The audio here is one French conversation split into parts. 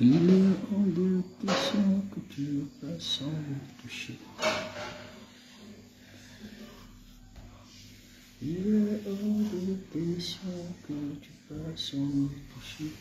Il est hors de question que tu passes sans me toucher. Il est hors de question que tu passes sans me toucher.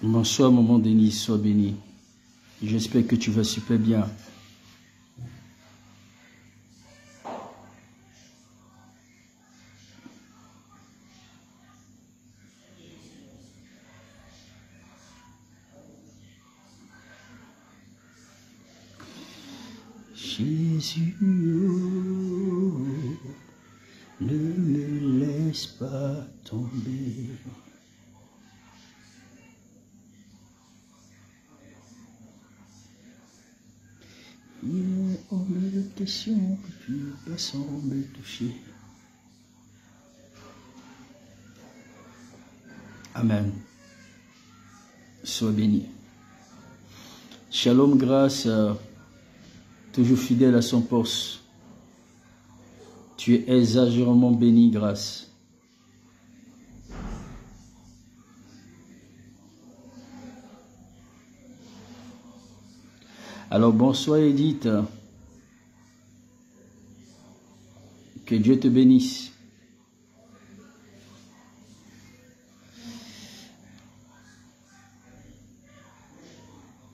Bonsoir, maman Denise, sois bénie. J'espère que tu vas super bien. Jésus, ne me laisse pas tomber. Il est hors de question que tu passes sans me toucher. Amen. Sois béni. Shalom, grâce, toujours fidèle à son poste. Tu es exagérément béni, grâce. Alors bonsoir Edith, que Dieu te bénisse.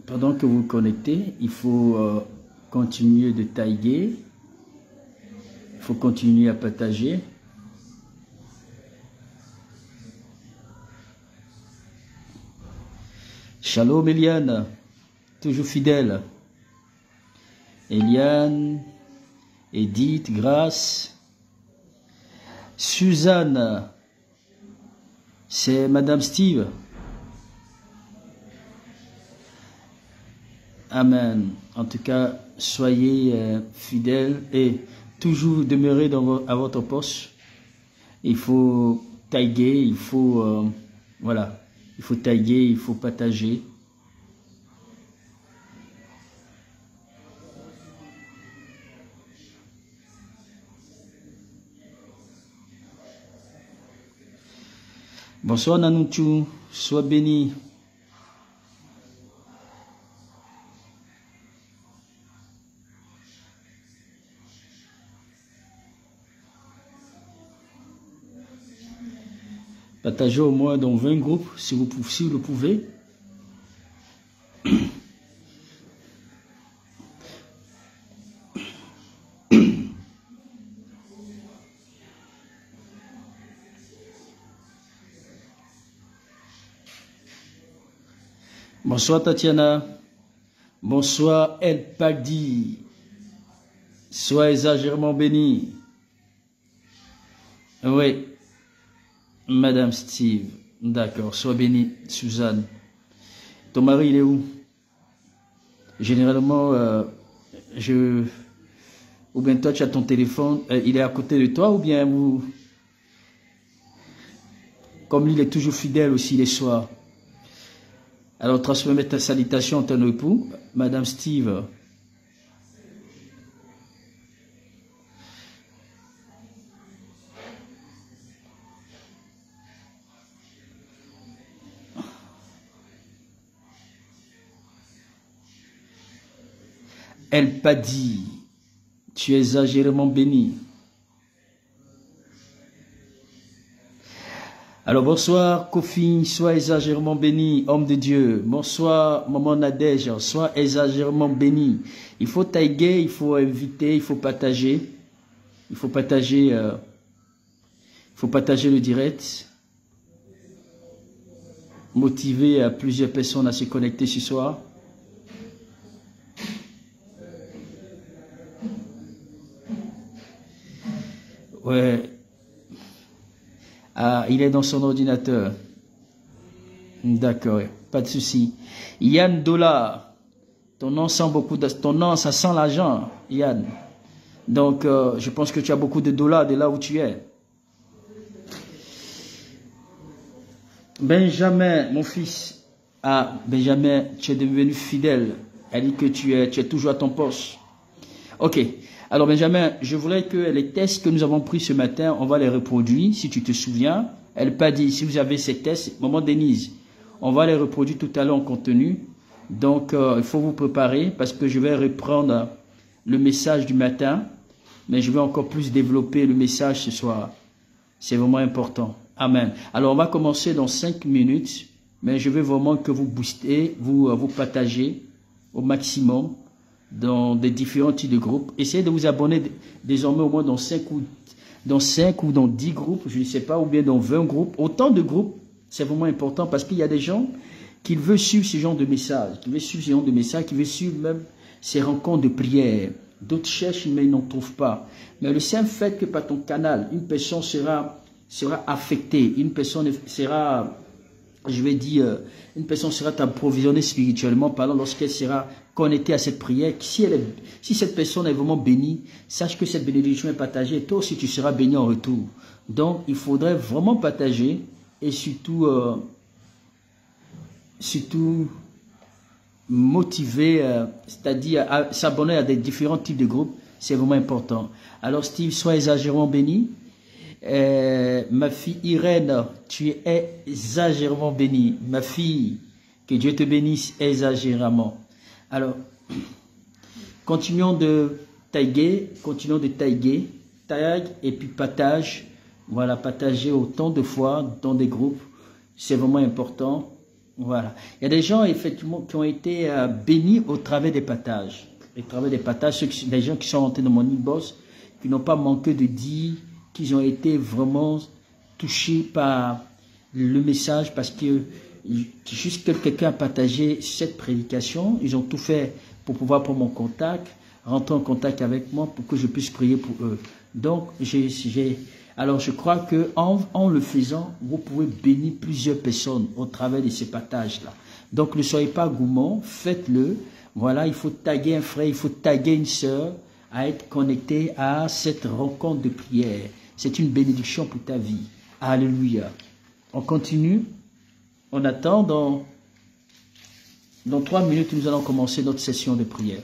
Pendant que vous vous connectez, il faut continuer de taguer, il faut continuer à partager. Shalom Eliane, toujours fidèle. Eliane, Edith, Grâce, Suzanne, c'est Madame Steve. Amen. En tout cas, soyez fidèles et toujours demeurez à votre poste. Il faut taguer, il faut voilà, il faut taguer, il faut partager. Bonsoir Nanouchou, sois béni. Partagez au moins dans 20 groupes si vous le pouvez. Bonsoir Tatiana. Bonsoir El Pagdi. Sois exagérément béni. Oui. Madame Steve. D'accord. Sois béni, Suzanne. Ton mari, il est où? Généralement, ou bien toi, tu as ton téléphone, il est à côté de toi, ou bien vous... Comme lui, il est toujours fidèle aussi les soirs. Alors, transmets ta salutation à ton époux, Madame Steve. El Padi, tu es exagérément béni. Alors bonsoir Kofi, sois exagérément béni, homme de Dieu. Bonsoir Maman Nadège, sois exagérément béni. Il faut taguer, il faut inviter, il faut partager. Il faut partager le direct. Motiver à plusieurs personnes à se connecter ce soir. il est dans son ordinateur. D'accord, pas de souci. Yann Dollar, ton nom sent beaucoup de, ton nom, ça sent l'argent, Yann. Donc, je pense que tu as beaucoup de dollars de là où tu es. Benjamin, mon fils. Ah, Benjamin, tu es devenu fidèle. Elle dit que tu es toujours à ton poste. Ok. Alors, Benjamin, je voulais que les tests que nous avons pris ce matin, on va les reproduire, si tu te souviens. Elle n'a pas dit, si vous avez ces tests, maman Denise, on va les reproduire tout à l'heure en contenu. Donc, il faut vous préparer parce que je vais reprendre le message du matin, mais je vais encore plus développer le message ce soir. C'est vraiment important. Amen. Alors, on va commencer dans 5 minutes, mais je veux vraiment que vous boostez, vous partagez au maximum dans des différents types de groupes. Essayez de vous abonner désormais au moins dans 5 ou dans 10 groupes, je ne sais pas, ou bien dans 20 groupes. Autant de groupes, c'est vraiment important parce qu'il y a des gens qui veulent suivre ce genre de messages, qui veulent suivre même ces rencontres de prière. D'autres cherchent, mais ils n'en trouvent pas. Mais le simple fait que par ton canal, une personne sera affectée, une personne sera, je vais dire, une personne sera approvisionnée spirituellement parlant lorsqu'elle sera connectée à cette prière. Si cette personne est vraiment bénie, sache que cette bénédiction est partagée et toi aussi tu seras béni en retour. Donc, il faudrait vraiment partager et surtout motiver, c'est-à-dire à s'abonner à des différents types de groupes, c'est vraiment important. Alors Steve, sois exagérément béni. Ma fille Irène, tu es exagérément bénie. Ma fille, que Dieu te bénisse exagérément. Alors, continuons de taguer, tag et puis partage. Voilà, partager autant de fois dans des groupes, c'est vraiment important. Voilà. Il y a des gens, effectivement, qui ont été bénis au travers des partages. Au travers des partages, des gens qui sont rentrés dans mon inbox, qui n'ont pas manqué de dire qu'ils ont été vraiment touchés par le message parce que juste que quelqu'un a partagé cette prédication, ils ont tout fait pour pouvoir prendre mon contact, rentrer en contact avec moi pour que je puisse prier pour eux. Donc, alors je crois que en le faisant, vous pouvez bénir plusieurs personnes au travers de ces partages-là. Donc ne soyez pas gourmand, faites-le. Voilà, il faut taguer un frère, il faut taguer une sœur à être connecté à cette rencontre de prière. C'est une bénédiction pour ta vie. Alléluia. On continue. On attend. Dans 3 minutes, nous allons commencer notre session de prière.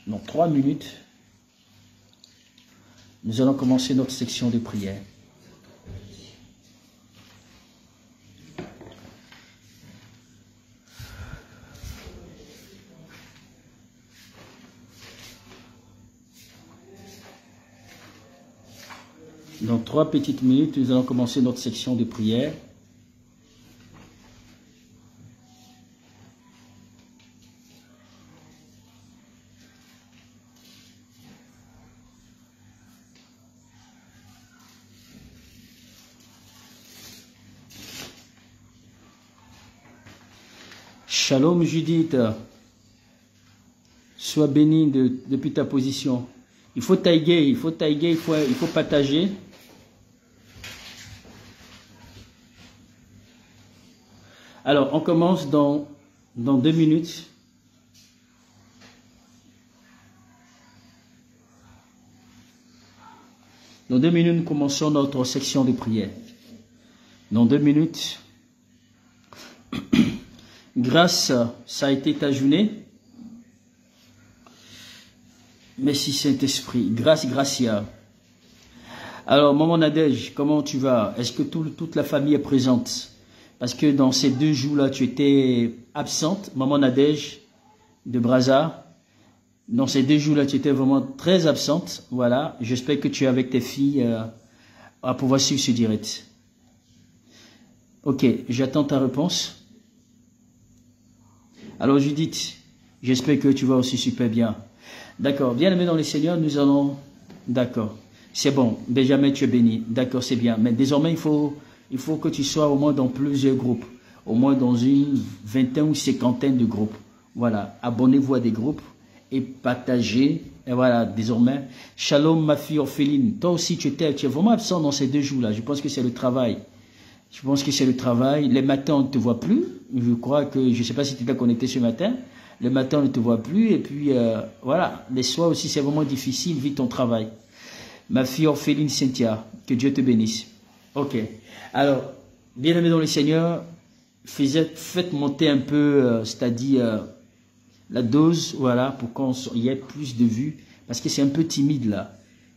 Dans 3 minutes, nous allons commencer notre section de prière. Dans 3 petites minutes, nous allons commencer notre section de prière. Shalom Judith, sois bénie depuis ta position. Il faut taguer, il faut partager. Alors, on commence dans 2 minutes. Dans 2 minutes, nous commençons notre section de prière. Dans 2 minutes, grâce, ça a été ta journée. Merci Saint-Esprit. Grâce, Gracia. Alors, maman Nadège, comment tu vas? Est-ce que toute la famille est présente? Parce que dans ces 2 jours-là, tu étais absente, maman Nadège de Brazza. Dans ces 2 jours-là, tu étais vraiment très absente. Voilà, j'espère que tu es avec tes filles à pouvoir suivre ce direct. Ok, j'attends ta réponse. Alors Judith, j'espère que tu vas aussi super bien. D'accord, bien-aimé dans le Seigneur, nous allons... D'accord, c'est bon, Benjamin, tu es béni. D'accord, c'est bien. Mais désormais, il faut que tu sois au moins dans plusieurs groupes. Au moins dans une 20aine ou 50aine de groupes. Voilà, abonnez-vous à des groupes et partager. Et voilà, désormais, shalom ma fille Orpheline. Toi aussi, tu es vraiment absent dans ces 2 jours-là. Je pense que c'est le travail. Je pense que c'est le travail. Les matins, on ne te voit plus. Je crois que, je ne sais pas si tu t'es connecté ce matin. Le matin, on ne te voit plus. Et puis, voilà, les soirs aussi, c'est vraiment difficile, vite ton travail. Ma fille Orpheline Cynthia, que Dieu te bénisse. Ok. Alors, bien-aimés dans le Seigneur, faites monter un peu, c'est-à-dire la dose, voilà, pour qu'il y ait plus de vues, parce que c'est un peu timide là.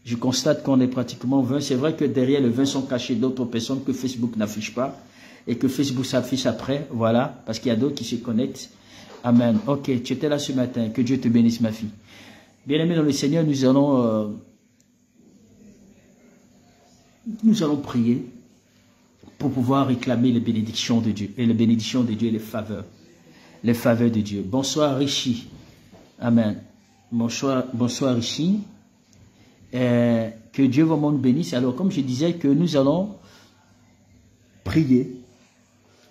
Je constate qu'on est pratiquement 20. C'est vrai que derrière les 20 sont cachés d'autres personnes que Facebook n'affiche pas et que Facebook s'affiche après, voilà, parce qu'il y a d'autres qui se connectent. Amen. Ok, tu étais là ce matin. Que Dieu te bénisse, ma fille. Bien-aimés dans le Seigneur, nous allons prier pour pouvoir réclamer les bénédictions de Dieu. Et les bénédictions de Dieu et les faveurs. Les faveurs de Dieu. Bonsoir, Richie. Amen. Bonsoir, Richie. Que Dieu vraiment nous bénisse. Alors, comme je disais, que nous allons prier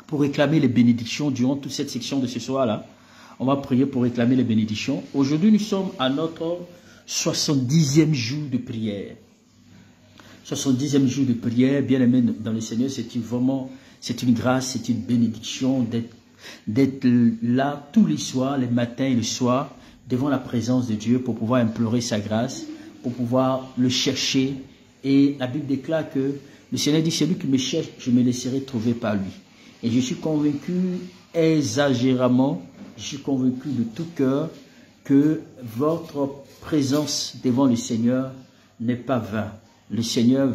pour réclamer les bénédictions durant toute cette section de ce soir-là. On va prier pour réclamer les bénédictions. Aujourd'hui, nous sommes à notre 70e jour de prière. 70e jour de prière, bien aimé dans le Seigneur, c'est une grâce, c'est une bénédiction d'être là tous les soirs, les matins et le soir, devant la présence de Dieu pour pouvoir implorer sa grâce, pour pouvoir le chercher. Et la Bible déclare que le Seigneur dit, celui qui me cherche, je me laisserai trouver par lui. Et je suis convaincu exagérément, je suis convaincu de tout cœur que votre présence devant le Seigneur n'est pas vaine. Le Seigneur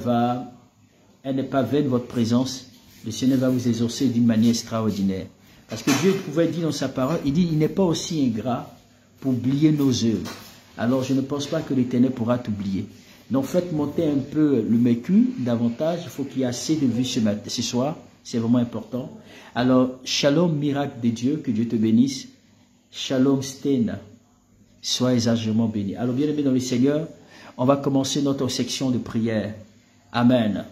elle n'est pas vaine votre présence, le Seigneur va vous exaucer d'une manière extraordinaire. Parce que Dieu pouvait dire dans sa parole, il dit, il n'est pas aussi ingrat pour oublier nos œuvres. Alors je ne pense pas que l'Éternel pourra t'oublier. Donc faites monter un peu le mercure davantage, il faut qu'il y ait assez de vues ce soir, c'est vraiment important. Alors, shalom miracle de Dieu, que Dieu te bénisse. Shalom Stena, sois exagérément béni. Alors bien aimé dans le Seigneur, on va commencer notre section de prière. Amen.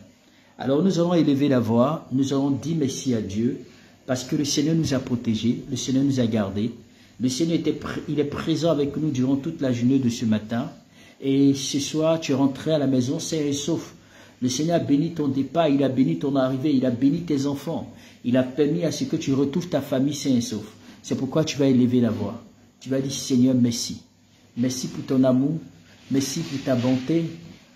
Alors nous allons élever la voix, nous allons dire merci à Dieu, parce que le Seigneur nous a protégés, le Seigneur nous a gardés. Le Seigneur il est présent avec nous durant toute la journée de ce matin. Et ce soir, tu es rentré à la maison sain et sauf. Le Seigneur a béni ton départ, il a béni ton arrivée, il a béni tes enfants. Il a permis à ce que tu retrouves ta famille sain et sauf. C'est pourquoi tu vas élever la voix. Tu vas dire, Seigneur, merci. Merci pour ton amour. Merci pour ta bonté.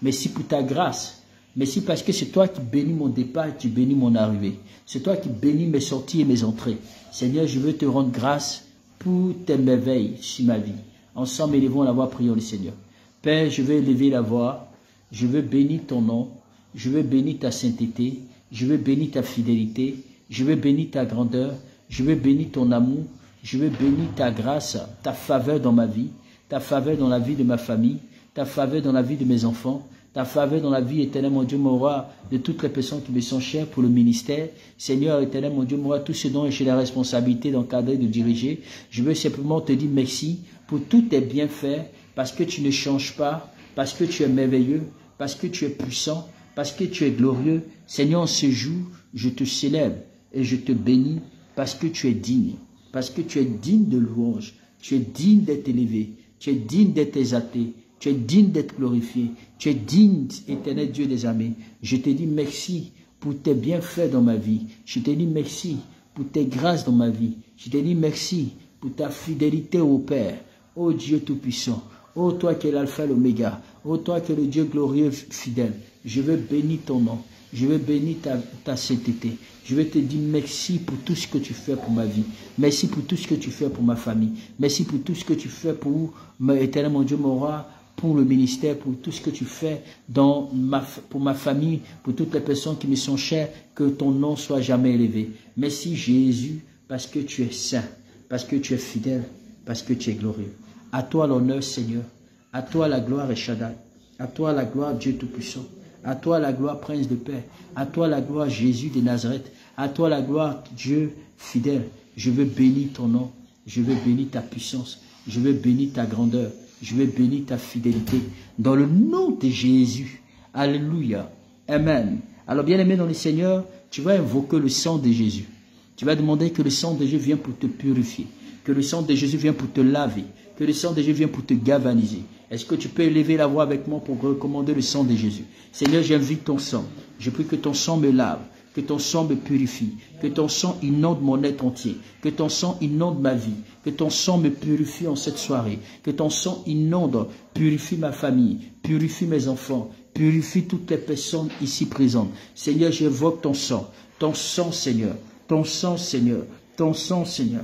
Merci pour ta grâce. Merci parce que c'est toi qui bénis mon départ et tu bénis mon arrivée. C'est toi qui bénis mes sorties et mes entrées. Seigneur, je veux te rendre grâce pour tes merveilles sur ma vie. Ensemble, élevons la voix, prions le Seigneur. Père, je veux élever la voix. Je veux bénir ton nom. Je veux bénir ta sainteté. Je veux bénir ta fidélité. Je veux bénir ta grandeur. Je veux bénir ton amour. Je veux bénir ta grâce, ta faveur dans ma vie, ta faveur dans la vie de ma famille, ta faveur dans la vie de mes enfants, ta faveur dans la vie, éternel mon Dieu, mon roi, de toutes les personnes qui me sont chères pour le ministère. Seigneur, éternel mon Dieu, mon roi, tout ce dont j'ai la responsabilité d'encadrer, de diriger, je veux simplement te dire merci pour tous tes bienfaits, parce que tu ne changes pas, parce que tu es merveilleux, parce que tu es puissant, parce que tu es glorieux. Seigneur, en ce jour, je te célèbre et je te bénis parce que tu es digne. Parce que tu es digne de louange, tu es digne d'être élevé, tu es digne d'être exalté, tu es digne d'être glorifié, tu es digne, éternel Dieu des armées. Je te dis merci pour tes bienfaits dans ma vie. Je te dis merci pour tes grâces dans ma vie. Je te dis merci pour ta fidélité au Père, ô Dieu Tout-Puissant, ô toi qui es l'alpha et l'oméga, ô toi qui es le Dieu glorieux fidèle. Je veux bénir ton nom, je veux bénir ta sainteté. Je veux te dire merci pour tout ce que tu fais pour ma vie. Merci pour tout ce que tu fais pour ma famille. Merci pour tout ce que tu fais pour, éternel mon Dieu, mon roi, pour le ministère, pour tout ce que tu fais pour ma famille, pour toutes les personnes qui me sont chères, que ton nom soit jamais élevé. Merci Jésus, parce que tu es saint, parce que tu es fidèle, parce que tu es glorieux. À toi l'honneur, Seigneur. À toi la gloire, Shaddai. À toi la gloire, Dieu Tout-Puissant. À toi la gloire, Prince de paix. À toi la gloire, Jésus de Nazareth. À toi la gloire, Dieu fidèle. Je veux bénir ton nom. Je veux bénir ta puissance. Je veux bénir ta grandeur. Je veux bénir ta fidélité. Dans le nom de Jésus. Alléluia. Amen. Alors bien aimé dans le Seigneur, tu vas invoquer le sang de Jésus. Tu vas demander que le sang de Jésus vienne pour te purifier. Que le sang de Jésus vienne pour te laver. Que le sang de Jésus vienne pour te galvaniser. Est-ce que tu peux élever la voix avec moi pour recommander le sang de Jésus? Seigneur, j'invite ton sang. Je prie que ton sang me lave. Que ton sang me purifie, que ton sang inonde mon être entier, que ton sang inonde ma vie, que ton sang me purifie en cette soirée, que ton sang inonde, purifie ma famille, purifie mes enfants, purifie toutes les personnes ici présentes. Seigneur, j'évoque ton sang, Seigneur, ton sang, Seigneur, ton sang, Seigneur.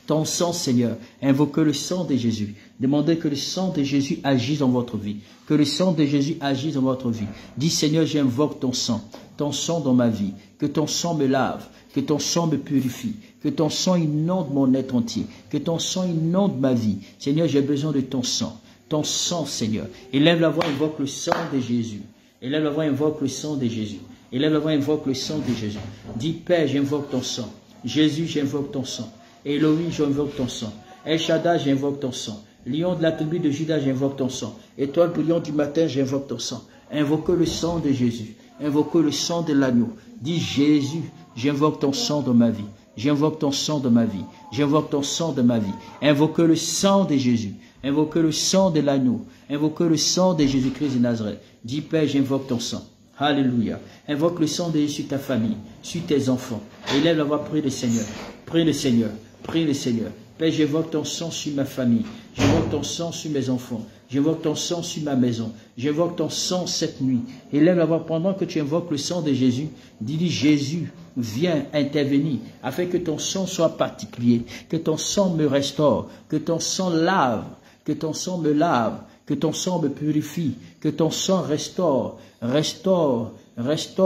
Ton sang, Seigneur, invoquez le sang de Jésus. Demandez que le sang de Jésus agisse dans votre vie. Que le sang de Jésus agisse dans votre vie. Dis, Seigneur, j'invoque ton sang dans ma vie. Que ton sang me lave, que ton sang me purifie, que ton sang inonde mon être entier, que ton sang inonde ma vie. Seigneur, j'ai besoin de ton sang, Seigneur. Élève la voix, invoque le sang de Jésus. Élève la voix, invoque le sang de Jésus. Élève la voix, invoque le sang de Jésus. Dis, Père, j'invoque ton sang. Jésus, j'invoque ton sang. Elohim, j'invoque ton sang. El Shaddai, j'invoque ton sang. Lion de la tribu de Judas, j'invoque ton sang. Étoile brillant du matin, j'invoque ton sang. Invoquez le sang de Jésus. Invoquez le sang de l'agneau. Dis, Jésus, j'invoque ton sang dans ma vie. J'invoque ton sang de ma vie. J'invoque ton sang de ma vie. Invoquez le sang de Jésus. Invoquez le sang de l'agneau. Invoquez le sang de Jésus-Christ de Nazareth. Dis, Père, j'invoque ton sang. Alléluia. Invoque le sang de Jésus sur ta famille, sur tes enfants. Élève la voix, prie le Seigneur. Prie le Seigneur. Prie le Seigneur. Père, j'évoque ton sang sur ma famille. J'évoque ton sang sur mes enfants. J'évoque ton sang sur ma maison. J'évoque ton sang cette nuit. Élève la voix pendant que tu invoques le sang de Jésus. Dis-lui, Jésus, viens intervenir afin que ton sang soit particulier. Que ton sang me restaure. Que ton sang lave. Que ton sang me lave. Que ton sang me purifie. Que ton sang restaure. Restaure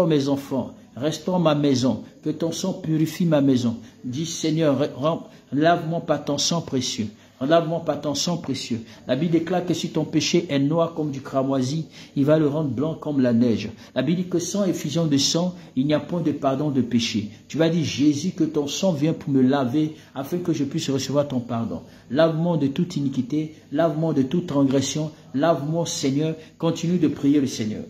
mes enfants. Restaure ma maison, que ton sang purifie ma maison. Dis, Seigneur, lave-moi par ton sang précieux. Lave-moi par ton sang précieux. La Bible déclare que si ton péché est noir comme du cramoisi, il va le rendre blanc comme la neige. La Bible dit que sans effusion de sang, il n'y a point de pardon de péché. Tu vas dire, Jésus, que ton sang vient pour me laver afin que je puisse recevoir ton pardon. Lave-moi de toute iniquité, lave-moi de toute transgression, lave-moi, Seigneur. Continue de prier le Seigneur.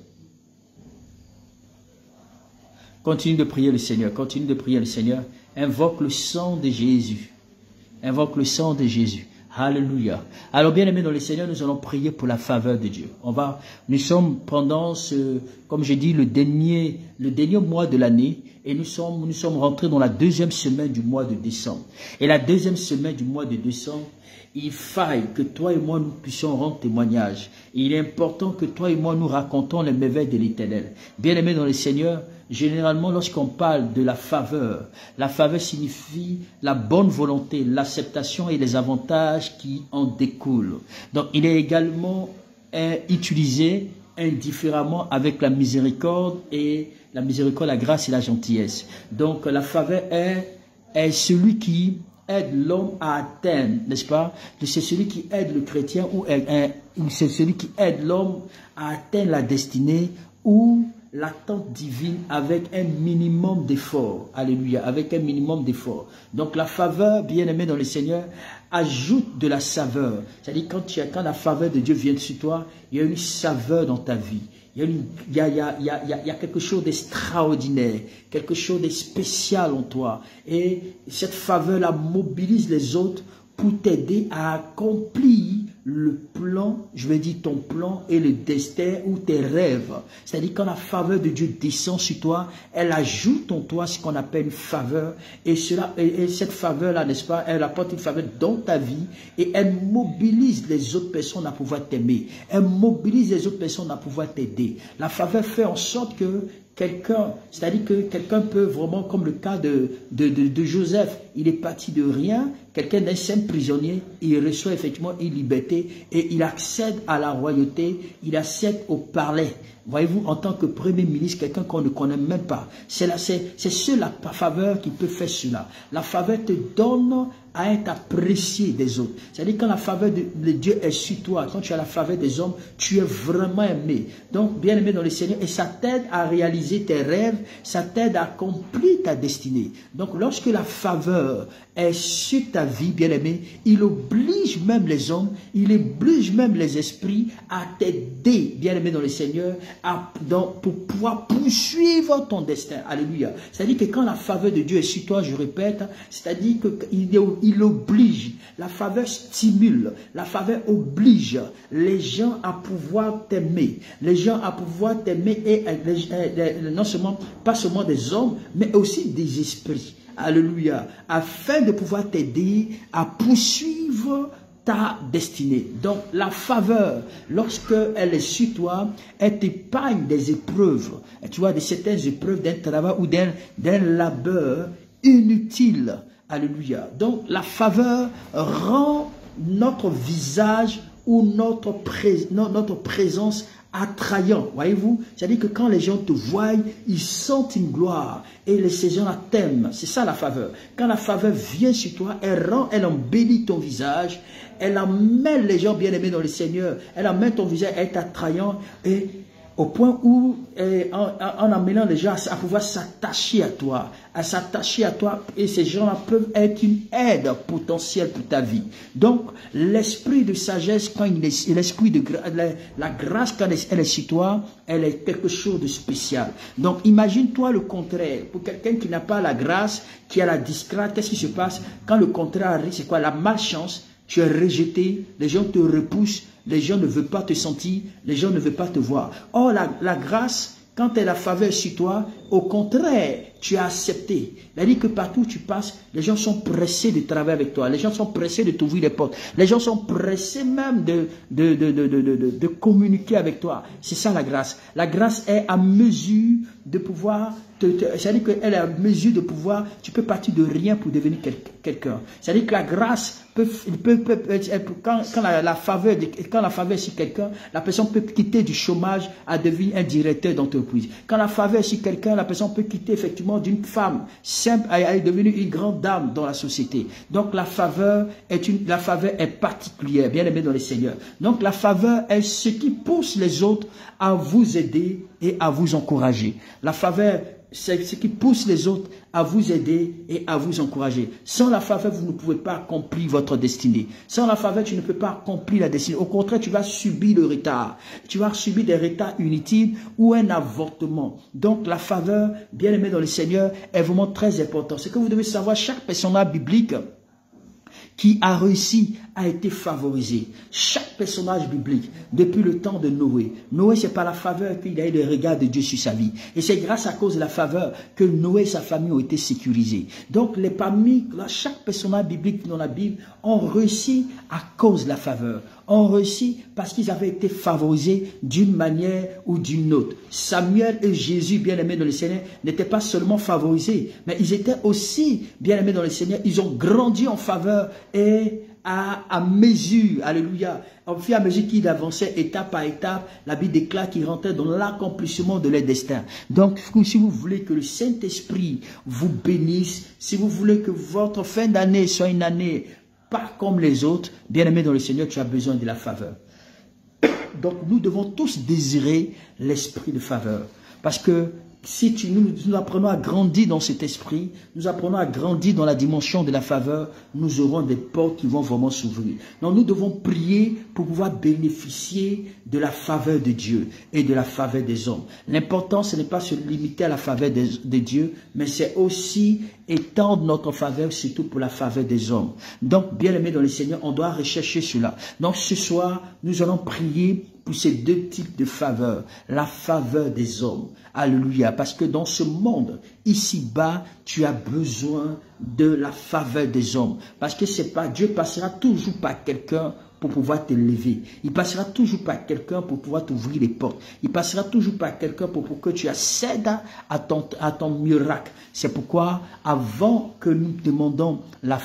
Continue de prier le Seigneur, continue de prier le Seigneur. Invoque le sang de Jésus. Invoque le sang de Jésus. Alléluia. Alors bien aimés dans le Seigneur, nous allons prier pour la faveur de Dieu. Nous sommes pendant comme je dis, le dernier mois de l'année et nous sommes rentrés dans la deuxième semaine du mois de décembre. Et la deuxième semaine du mois de décembre, il faille que toi et moi nous puissions rendre témoignage. Et il est important que toi et moi nous racontons les merveilles de l'Éternel. Bien aimés dans le Seigneur, généralement, lorsqu'on parle de la faveur signifie la bonne volonté, l'acceptation et les avantages qui en découlent. Donc, il est également utilisé indifféremment avec la miséricorde, la grâce et la gentillesse. Donc, la faveur est celui qui aide l'homme à atteindre, n'est-ce pas? C'est celui qui aide le chrétien ou c'est celui qui aide l'homme à atteindre la destinée ou l'attente divine avec un minimum d'effort. Alléluia, avec un minimum d'effort. Donc la faveur, bien aimée dans le Seigneur, ajoute de la saveur. C'est-à-dire quand la faveur de Dieu vient sur toi, il y a une saveur dans ta vie. Il y a quelque chose d'extraordinaire, quelque chose de spécial en toi. Et cette faveur-là mobilise les autres pour t'aider à accomplir le plan, je vais dire ton plan et le destin ou tes rêves. C'est-à-dire quand la faveur de Dieu descend sur toi, elle ajoute en toi ce qu'on appelle une faveur. Et cette faveur-là, n'est-ce pas, elle apporte une faveur dans ta vie et elle mobilise les autres personnes à pouvoir t'aimer. Elle mobilise les autres personnes à pouvoir t'aider. La faveur fait en sorte que quelqu'un, c'est-à-dire que quelqu'un peut vraiment, comme le cas de Joseph, il est parti de rien, quelqu'un d'un simple prisonnier, il reçoit effectivement une liberté et il accède à la royauté, il accède au palais. Voyez-vous, en tant que premier ministre, quelqu'un qu'on ne connaît même pas, c'est seule la faveur qui peut faire cela. La faveur te donne à être apprécié des autres. C'est-à-dire quand la faveur de Dieu est sur toi, quand tu as la faveur des hommes, tu es vraiment aimé. Donc, bien aimé dans le Seigneur, et ça t'aide à réaliser réaliser tes rêves, ça t'aide à accomplir ta destinée. Donc lorsque la faveur est sur ta vie, bien-aimé, il oblige même les hommes, il oblige même les esprits à t'aider, bien-aimé dans le Seigneur, pour pouvoir poursuivre ton destin. Alléluia. C'est-à-dire que quand la faveur de Dieu est sur toi, je répète, c'est-à-dire qu'il oblige, la faveur stimule, la faveur oblige les gens à pouvoir t'aimer, les gens à pouvoir t'aimer, et non seulement, pas seulement des hommes, mais aussi des esprits. Alléluia. Afin de pouvoir t'aider à poursuivre ta destinée. Donc la faveur, lorsque elle est sur toi, elle t'épargne des épreuves. Et tu vois, de certaines épreuves d'un travail ou d'un labeur inutile. Alléluia. Donc la faveur rend notre visage ou notre présence attrayant, voyez-vous, c'est-à-dire que quand les gens te voient, ils sentent une gloire et ces gens-là t'aiment, c'est ça la faveur. Quand la faveur vient sur toi, elle embellit ton visage, elle amène les gens bien-aimés dans le Seigneur, elle amène ton visage à être attrayant et au point où, en amenant les gens à pouvoir s'attacher à toi, et ces gens-là peuvent être une aide potentielle pour ta vie. Donc, l'esprit de sagesse, l'esprit de la grâce, quand elle est sur toi, elle est quelque chose de spécial. Donc, imagine-toi le contraire. Pour quelqu'un qui n'a pas la grâce, qui a la disgrâce, qu'est-ce qui se passe? Quand le contraire arrive, c'est quoi? La malchance. Tu es rejeté, les gens te repoussent, les gens ne veulent pas te sentir, les gens ne veulent pas te voir. Or, la grâce, quand elle a faveur sur toi, au contraire, tu as accepté. C'est-à-dire que partout où tu passes, les gens sont pressés de travailler avec toi. Les gens sont pressés de t'ouvrir les portes. Les gens sont pressés même de communiquer avec toi. C'est ça la grâce. La grâce est à mesure de pouvoir, c'est-à-dire qu'elle est à mesure de pouvoir, tu peux partir de rien pour devenir quelqu'un. C'est-à-dire que la grâce quand la faveur est sur quelqu'un, la personne peut quitter du chômage à devenir un directeur d'entreprise. Quand la faveur est sur quelqu'un, la personne peut quitter effectivement d'une femme simple à devenir une grande dame dans la société. Donc la faveur est particulière, bien aimé dans le Seigneur. Donc la faveur est ce qui pousse les autres à vous aider et à vous encourager. La faveur, c'est ce qui pousse les autres à vous aider et à vous encourager. Sans la faveur, vous ne pouvez pas accomplir votre destinée. Sans la faveur, tu ne peux pas accomplir la destinée. Au contraire, tu vas subir le retard. Tu vas subir des retards inutiles ou un avortement. Donc, la faveur, bien aimée dans le Seigneur, est vraiment très importante. Ce que vous devez savoir, chaque personnage biblique qui a réussi a été favorisé. Chaque personnage biblique, depuis le temps de Noé. Noé, c'est par la faveur qu'il a eu le regard de Dieu sur sa vie. Et c'est grâce à cause de la faveur que Noé et sa famille ont été sécurisés. Donc, chaque personnage biblique dans la Bible ont réussi à cause de la faveur. Ont réussi parce qu'ils avaient été favorisés d'une manière ou d'une autre. Samuel et Jésus, bien-aimés dans le Seigneur, n'étaient pas seulement favorisés, mais ils étaient aussi bien-aimés dans le Seigneur. Ils ont grandi en faveur et à mesure, alléluia, au fur et à mesure qu'ils avançaient étape par étape, la Bible déclare qu'ils rentraient dans l'accomplissement de leur destin. Donc, si vous voulez que le Saint-Esprit vous bénisse, si vous voulez que votre fin d'année soit une année pas comme les autres, bien-aimé dans le Seigneur, tu as besoin de la faveur. Donc, nous devons tous désirer l'esprit de faveur. Parce que si nous apprenons à grandir dans cet esprit, nous apprenons à grandir dans la dimension de la faveur, nous aurons des portes qui vont vraiment s'ouvrir. Donc nous devons prier pour pouvoir bénéficier de la faveur de Dieu et de la faveur des hommes. L'important, ce n'est pas se limiter à la faveur de Dieu, mais c'est aussi étendre notre faveur, surtout pour la faveur des hommes. Donc, bien aimé dans le Seigneur, on doit rechercher cela. Donc ce soir, nous allons prier pour ces deux types de faveurs. La faveur des hommes. Alléluia. Parce que dans ce monde, ici-bas, tu as besoin de la faveur des hommes. Parce que c'est pas, Dieu passera toujours par quelqu'un pour pouvoir te lever. Il passera toujours par quelqu'un pour pouvoir t'ouvrir les portes. Il passera toujours par quelqu'un pour que tu accèdes à ton miracle. C'est pourquoi, avant que nous demandons la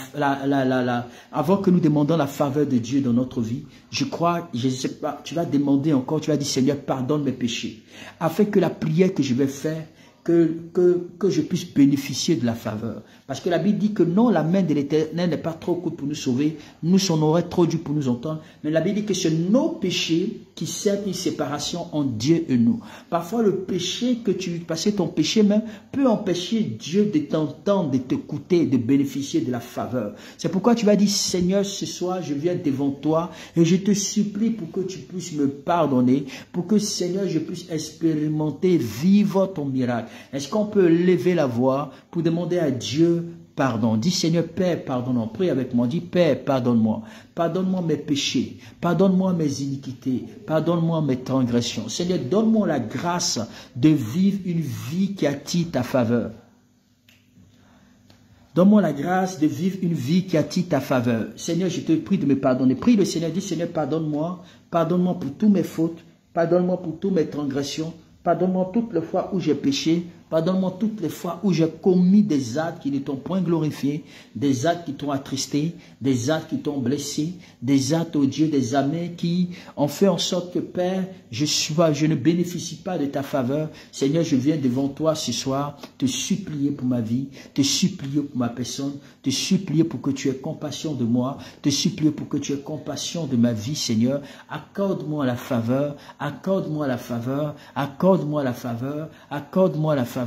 faveur de Dieu dans notre vie, je crois, je ne sais pas, tu vas demander encore, tu vas dire, Seigneur, pardonne mes péchés. Afin que la prière que je vais faire que je puisse bénéficier de la faveur. Parce que la Bible dit que non, la main de l'Éternel n'est pas trop courte pour nous sauver, nous son oreille trop dure pour nous entendre, mais la Bible dit que c'est nos péchés qui servent une séparation entre Dieu et nous. Parfois le péché que tu passes, ton péché même, peut empêcher Dieu de t'entendre, de t'écouter, de bénéficier de la faveur. C'est pourquoi tu vas dire, Seigneur, ce soir je viens devant toi et je te supplie pour que tu puisses me pardonner, pour que Seigneur je puisse expérimenter, vivre ton miracle. Est-ce qu'on peut lever la voix pour demander à Dieu pardon? Dis Seigneur, Père, pardonne-moi. Prie avec moi. Dis Père, pardonne-moi. Pardonne-moi mes péchés. Pardonne-moi mes iniquités. Pardonne-moi mes transgressions. Seigneur, donne-moi la grâce de vivre une vie qui attire ta faveur. Donne-moi la grâce de vivre une vie qui attire ta faveur. Seigneur, je te prie de me pardonner. Prie le Seigneur. Dis Seigneur, pardonne-moi. Pardonne-moi pour toutes mes fautes. Pardonne-moi pour toutes mes transgressions. Pardonne-moi toutes les fois où j'ai péché. Pardonne-moi toutes les fois où j'ai commis des actes qui ne t'ont point glorifié, des actes qui t'ont attristé, des actes qui t'ont blessé, des actes, oh Dieu, des amis qui ont fait en sorte que, Père, je ne bénéficie pas de ta faveur. Seigneur, je viens devant toi ce soir te supplier pour ma vie, te supplier pour ma personne, te supplier pour que tu aies compassion de moi, te supplier pour que tu aies compassion de ma vie, Seigneur. Accorde-moi la faveur, accorde-moi la faveur, accorde-moi la faveur, accorde-moi la faveur.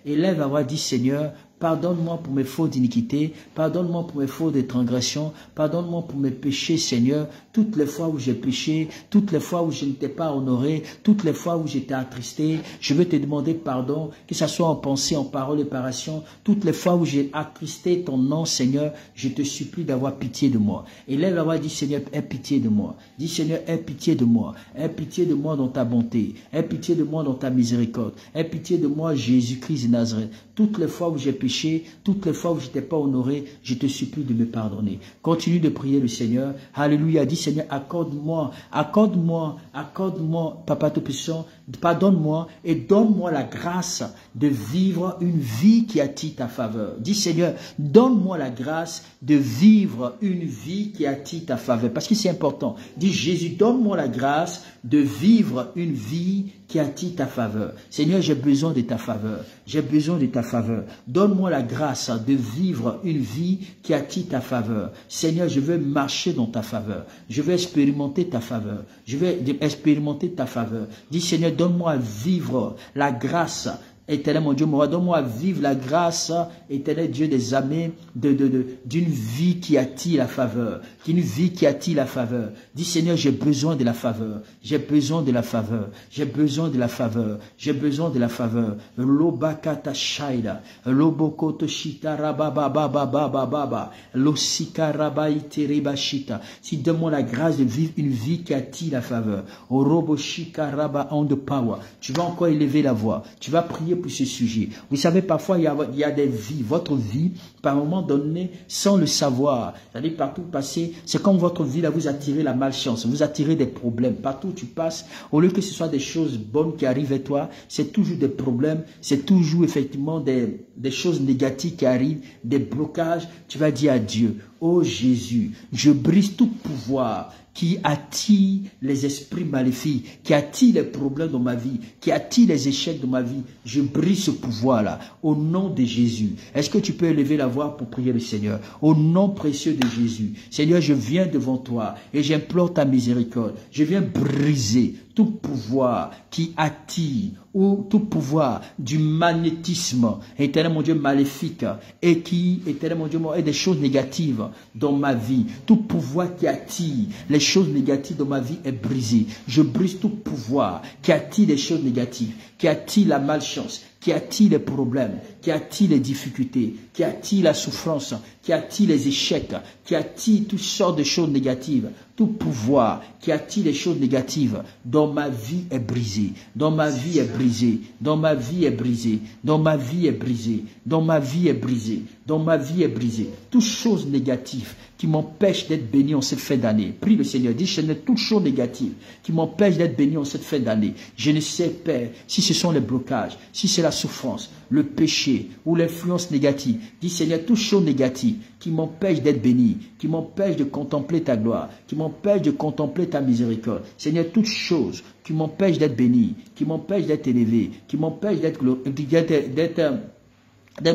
Élève à avoir dit Seigneur, pardonne-moi pour mes fautes d'iniquité, pardonne-moi pour mes fautes de transgression, pardonne-moi pour mes péchés, Seigneur, toutes les fois où j'ai péché, toutes les fois où je ne t'ai pas honoré, toutes les fois où j'étais attristé, je veux te demander pardon, que ce soit en pensée, en parole et par action, toutes les fois où j'ai attristé ton nom, Seigneur, je te supplie d'avoir pitié de moi. Élève à avoir dit Seigneur, aie pitié de moi. Dis Seigneur, aie pitié de moi. Aie pitié de moi dans ta bonté. Aie pitié de moi dans ta miséricorde. Aie pitié de moi, Jésus-Christ de Nazareth. Toutes les fois où j'ai péché, toutes les fois où je ne t'ai pas honoré, je te supplie de me pardonner. Continue de prier le Seigneur. Alléluia. Dis Seigneur, accorde-moi, accorde-moi, accorde-moi, Papa Tout-Puissant, pardonne-moi et donne-moi la grâce de vivre une vie qui attire ta faveur. Dis Seigneur, donne-moi la grâce de vivre une vie qui attire ta faveur. Parce que c'est important. Dis Jésus, donne-moi la grâce de vivre une vie qui attire ta faveur. Seigneur, j'ai besoin de ta faveur. J'ai besoin de ta faveur. Donne-moi la grâce de vivre une vie qui attire ta faveur. Seigneur, je veux marcher dans ta faveur. Je veux expérimenter ta faveur. Je veux expérimenter ta faveur. Dis Seigneur, donne-moi à vivre la grâce. Éternel mon Dieu, donne-moi à vivre la grâce, éternel Dieu des amis, d'une vie qui attire la faveur, d'une vie qui attire la faveur. Dis Seigneur, j'ai besoin de la faveur, j'ai besoin de la faveur, j'ai besoin de la faveur, j'ai besoin de la faveur. Lobakata shaida, lobokoto shita rabababababababa, losika rabaite ribashita. Si donne-moi la grâce de vivre une vie qui attire la faveur. Oroboshika raba on the power. Tu vas encore élever la voix, tu vas prier pour ce sujet. Vous savez, parfois, il y a des vies, votre vie, par un moment donné, sans le savoir. C'est-à-dire, partout passer, c'est comme votre vie, là, vous attirez la malchance, vous attirez des problèmes. Partout où tu passes, au lieu que ce soit des choses bonnes qui arrivent à toi, c'est toujours des problèmes, c'est toujours effectivement des choses négatives qui arrivent, des blocages. Tu vas dire à Dieu, oh Jésus, je brise tout pouvoir qui attire les esprits maléfiques, qui attire les problèmes dans ma vie, qui attire les échecs de ma vie. Je brise ce pouvoir-là, au nom de Jésus. Est-ce que tu peux élever la voix pour prier le Seigneur? Au nom précieux de Jésus. Seigneur, je viens devant toi et j'implore ta miséricorde. Je viens briser tout pouvoir qui attire ou tout pouvoir du magnétisme, éternel mon Dieu, maléfique et qui, éternel mon Dieu, est des choses négatives dans ma vie. Tout pouvoir qui attire les choses négatives dans ma vie est brisé. Je brise tout pouvoir qui attire les choses négatives, qui attire la malchance, qui attire les problèmes, qui attire les difficultés, qui attire la souffrance, qui attire les échecs, qui attire toutes sortes de choses négatives. Tout pouvoir qui attire les choses négatives dans ma vie est brisé, dans ma vie est brisé, dans ma vie est brisé, dans ma vie est brisé, dans ma vie est brisé, dans ma vie est brisé. Toutes choses négatives qui m'empêche d'être béni en cette fin d'année. Prie le Seigneur, dis Seigneur, toute chose négative qui m'empêche d'être béni en cette fin d'année. Je ne sais, Père, si ce sont les blocages, si c'est la souffrance, le péché ou l'influence négative. Dis Seigneur, toute chose négative qui m'empêche d'être béni, qui m'empêche de contempler ta gloire, qui m'empêche de contempler ta miséricorde. Seigneur, toute chose qui m'empêche d'être béni, qui m'empêche d'être élevé, qui m'empêche d'être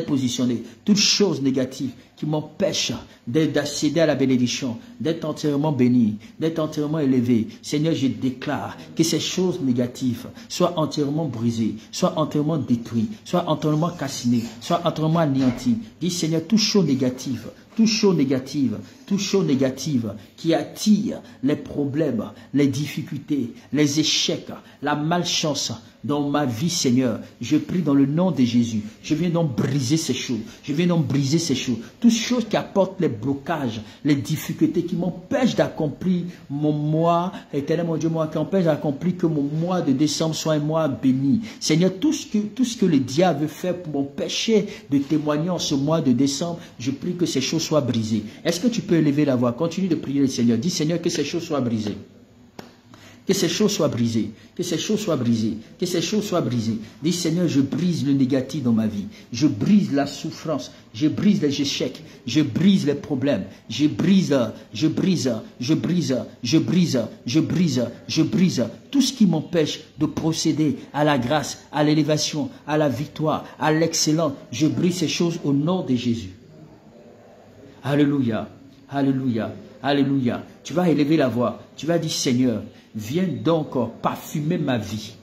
positionné, toute chose négative qui m'empêche d'accéder à la bénédiction, d'être entièrement béni, d'être entièrement élevé. Seigneur, je déclare que ces choses négatives soient entièrement brisées, soient entièrement détruites, soient entièrement cassinées, soient entièrement anéanties. Dis Seigneur, toute chose négative, toute chose négative, toute chose négative qui attire les problèmes, les difficultés, les échecs, la malchance dans ma vie, Seigneur, je prie dans le nom de Jésus. Je viens donc briser ces choses. Je viens donc briser ces choses. Toutes choses qui apportent les blocages, les difficultés, qui m'empêchent d'accomplir mon mois, éternel mon Dieu, moi, qui empêchent d'accomplir que mon mois de décembre soit un mois béni. Seigneur, tout ce que le diable veut faire pour m'empêcher de témoigner en ce mois de décembre, je prie que ces choses soient brisées. Est-ce que tu peux élever la voix? Continue de prier le Seigneur. Dis Seigneur, que ces choses soient brisées. Que ces choses soient brisées, que ces choses soient brisées, que ces choses soient brisées. Dis Seigneur, je brise le négatif dans ma vie. Je brise la souffrance, je brise les échecs, je brise les problèmes. Je brise tout ce qui m'empêche de procéder à la grâce, à l'élévation, à la victoire, à l'excellence. Je brise ces choses au nom de Jésus. Alléluia, alléluia, alléluia. Tu vas élever la voix, tu vas dire Seigneur, viens donc parfumer ma vie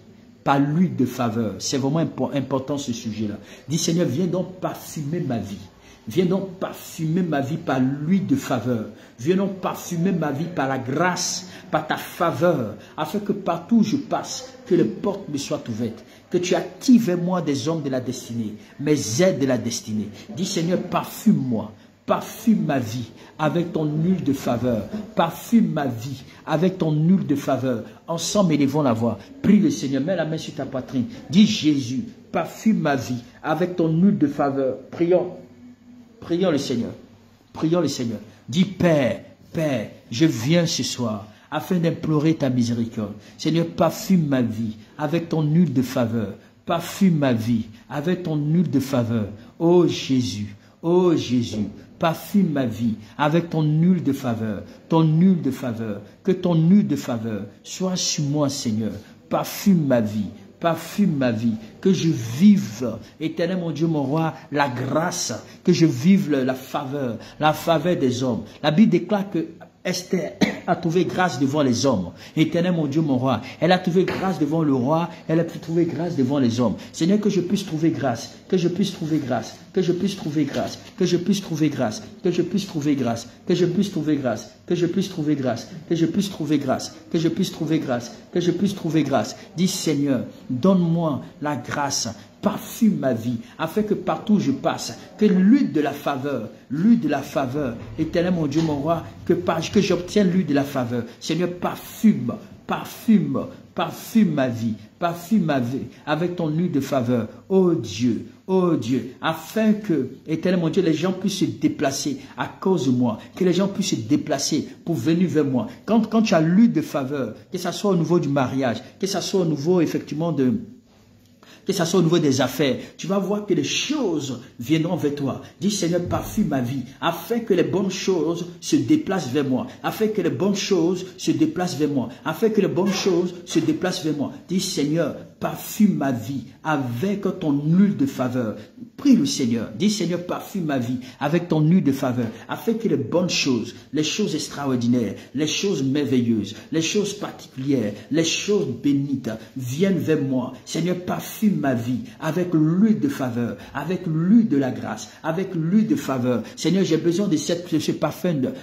par l'huile de faveur. C'est vraiment important ce sujet-là. Dis Seigneur, viens donc parfumer ma vie. Viens donc parfumer ma vie par l'huile de faveur. Viens donc parfumer ma vie par la grâce, par ta faveur, afin que partout où je passe, que les portes me soient ouvertes. Que tu attires vers moi des hommes de la destinée, mes aides de la destinée. Dis Seigneur, parfume-moi. Parfume ma vie avec ton huile de faveur. Parfume ma vie avec ton huile de faveur. Ensemble, élevons la voix. Prie le Seigneur. Mets la main sur ta poitrine. Dis Jésus, parfume ma vie avec ton huile de faveur. Prions. Prions le Seigneur. Prions le Seigneur. Dis Père, Père, je viens ce soir afin d'implorer ta miséricorde. Seigneur, parfume ma vie avec ton huile de faveur. Parfume ma vie avec ton huile de faveur. Oh Jésus, oh Jésus. Parfume ma vie avec ton huile de faveur, ton huile de faveur. Que ton huile de faveur soit sur moi, Seigneur. Parfume ma vie, parfume ma vie. Que je vive, éternel mon Dieu, mon roi, la grâce. Que je vive la faveur des hommes. La Bible déclare que Esther a trouvé grâce devant les hommes. Éternel mon Dieu, mon roi. Elle a trouvé grâce devant le roi. Elle a pu trouver grâce devant les hommes. Seigneur, que je puisse trouver grâce. Que je puisse trouver grâce. Que je puisse trouver grâce. Que je puisse trouver grâce. Que je puisse trouver grâce. Que je puisse trouver grâce. Que je puisse trouver grâce. Que je puisse trouver grâce. Que je puisse trouver grâce. Que je puisse trouver grâce. Dis Seigneur, donne-moi la grâce. Parfume ma vie, afin que partout où je passe, que l'huile de la faveur, éternel mon Dieu, mon roi, que j'obtienne l'huile de la faveur. Seigneur, parfume ma vie, avec ton huile de faveur. Oh Dieu, afin que, éternel mon Dieu, les gens puissent se déplacer à cause de moi, que les gens puissent se déplacer pour venir vers moi. Quand tu as l'huile de faveur, que ce soit au niveau du mariage, que ce soit au niveau, effectivement, que ce soit au niveau des affaires, tu vas voir que les choses viendront vers toi. Dis Seigneur, parfume ma vie, afin que les bonnes choses se déplacent vers moi, afin que les bonnes choses se déplacent vers moi, afin que les bonnes choses se déplacent vers moi. Dis Seigneur, parfume ma vie avec ton huile de faveur. Prie le Seigneur. Dis Seigneur, parfume ma vie avec ton huile de faveur, afin que les bonnes choses, les choses extraordinaires, les choses merveilleuses, les choses particulières, les choses bénites viennent vers moi. Seigneur, parfume ma vie avec l'huile de faveur, avec l'huile de la grâce, avec l'huile de faveur. Seigneur, j'ai besoin de ce parfum de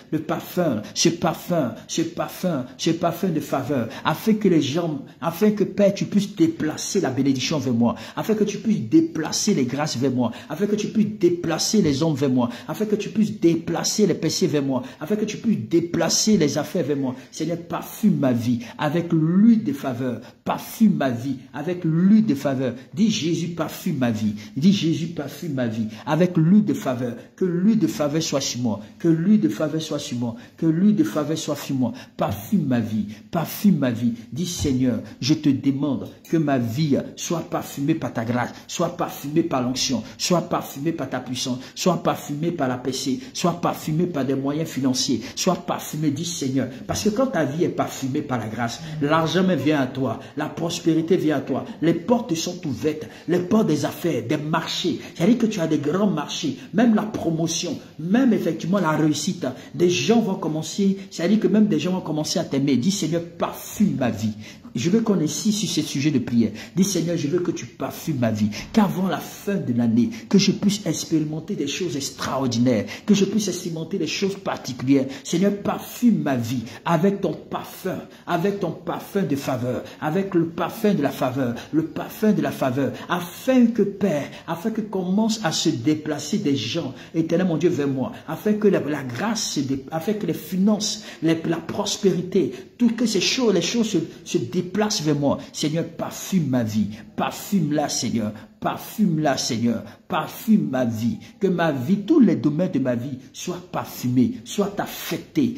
faveur, afin que les gens, afin que Père, tu puisses déplacer la bénédiction vers moi, afin que tu puisses déplacer les grâces vers moi, afin que tu puisses déplacer les hommes vers moi, afin que tu puisses déplacer les péchés vers moi, afin que tu puisses déplacer les affaires vers moi. Seigneur, parfume ma vie avec l'huile de faveur, parfume ma vie avec l'huile de faveur. Dis Jésus, parfume ma vie. Dis Jésus, parfume ma vie. Avec l'huile de faveur. Que l'huile de faveur soit sur moi. Que l'huile de faveur soit sur moi. Que l'huile de faveur soit sur moi. Parfume ma vie. Parfume ma vie. Dis Seigneur, je te demande que ma vie soit parfumée par ta grâce. Soit parfumée par l'onction. Soit parfumée par ta puissance. Soit parfumée par la PC. Soit parfumée par des moyens financiers. Soit parfumée, dis Seigneur. Parce que quand ta vie est parfumée par la grâce, l'argent vient à toi. La prospérité vient à toi. Les portes sont ouvertes. Les portes des affaires, des marchés. C'est-à-dire que tu as des grands marchés. Même la promotion, même effectivement la réussite. Des gens vont commencer, c'est-à-dire que même des gens vont commencer à t'aimer. Dis Seigneur, parfume ma vie. Je veux qu'on insiste sur ce sujet de prière. Dis Seigneur, je veux que tu parfumes ma vie. Qu'avant la fin de l'année, que je puisse expérimenter des choses extraordinaires. Que je puisse expérimenter des choses particulières. Seigneur, parfume ma vie avec ton parfum. Avec ton parfum de faveur. Avec le parfum de la faveur. Le parfum de la faveur. Afin que Père, afin que commence à se déplacer des gens, éternel mon Dieu, vers moi. Afin que la grâce, afin que les finances, la prospérité, toutes que ces choses, les choses se déplacent vers moi. Seigneur, parfume ma vie. Parfume-la, Seigneur. Parfume-la, Seigneur. Parfume ma vie. Que ma vie, tous les domaines de ma vie soient parfumés, soient affectés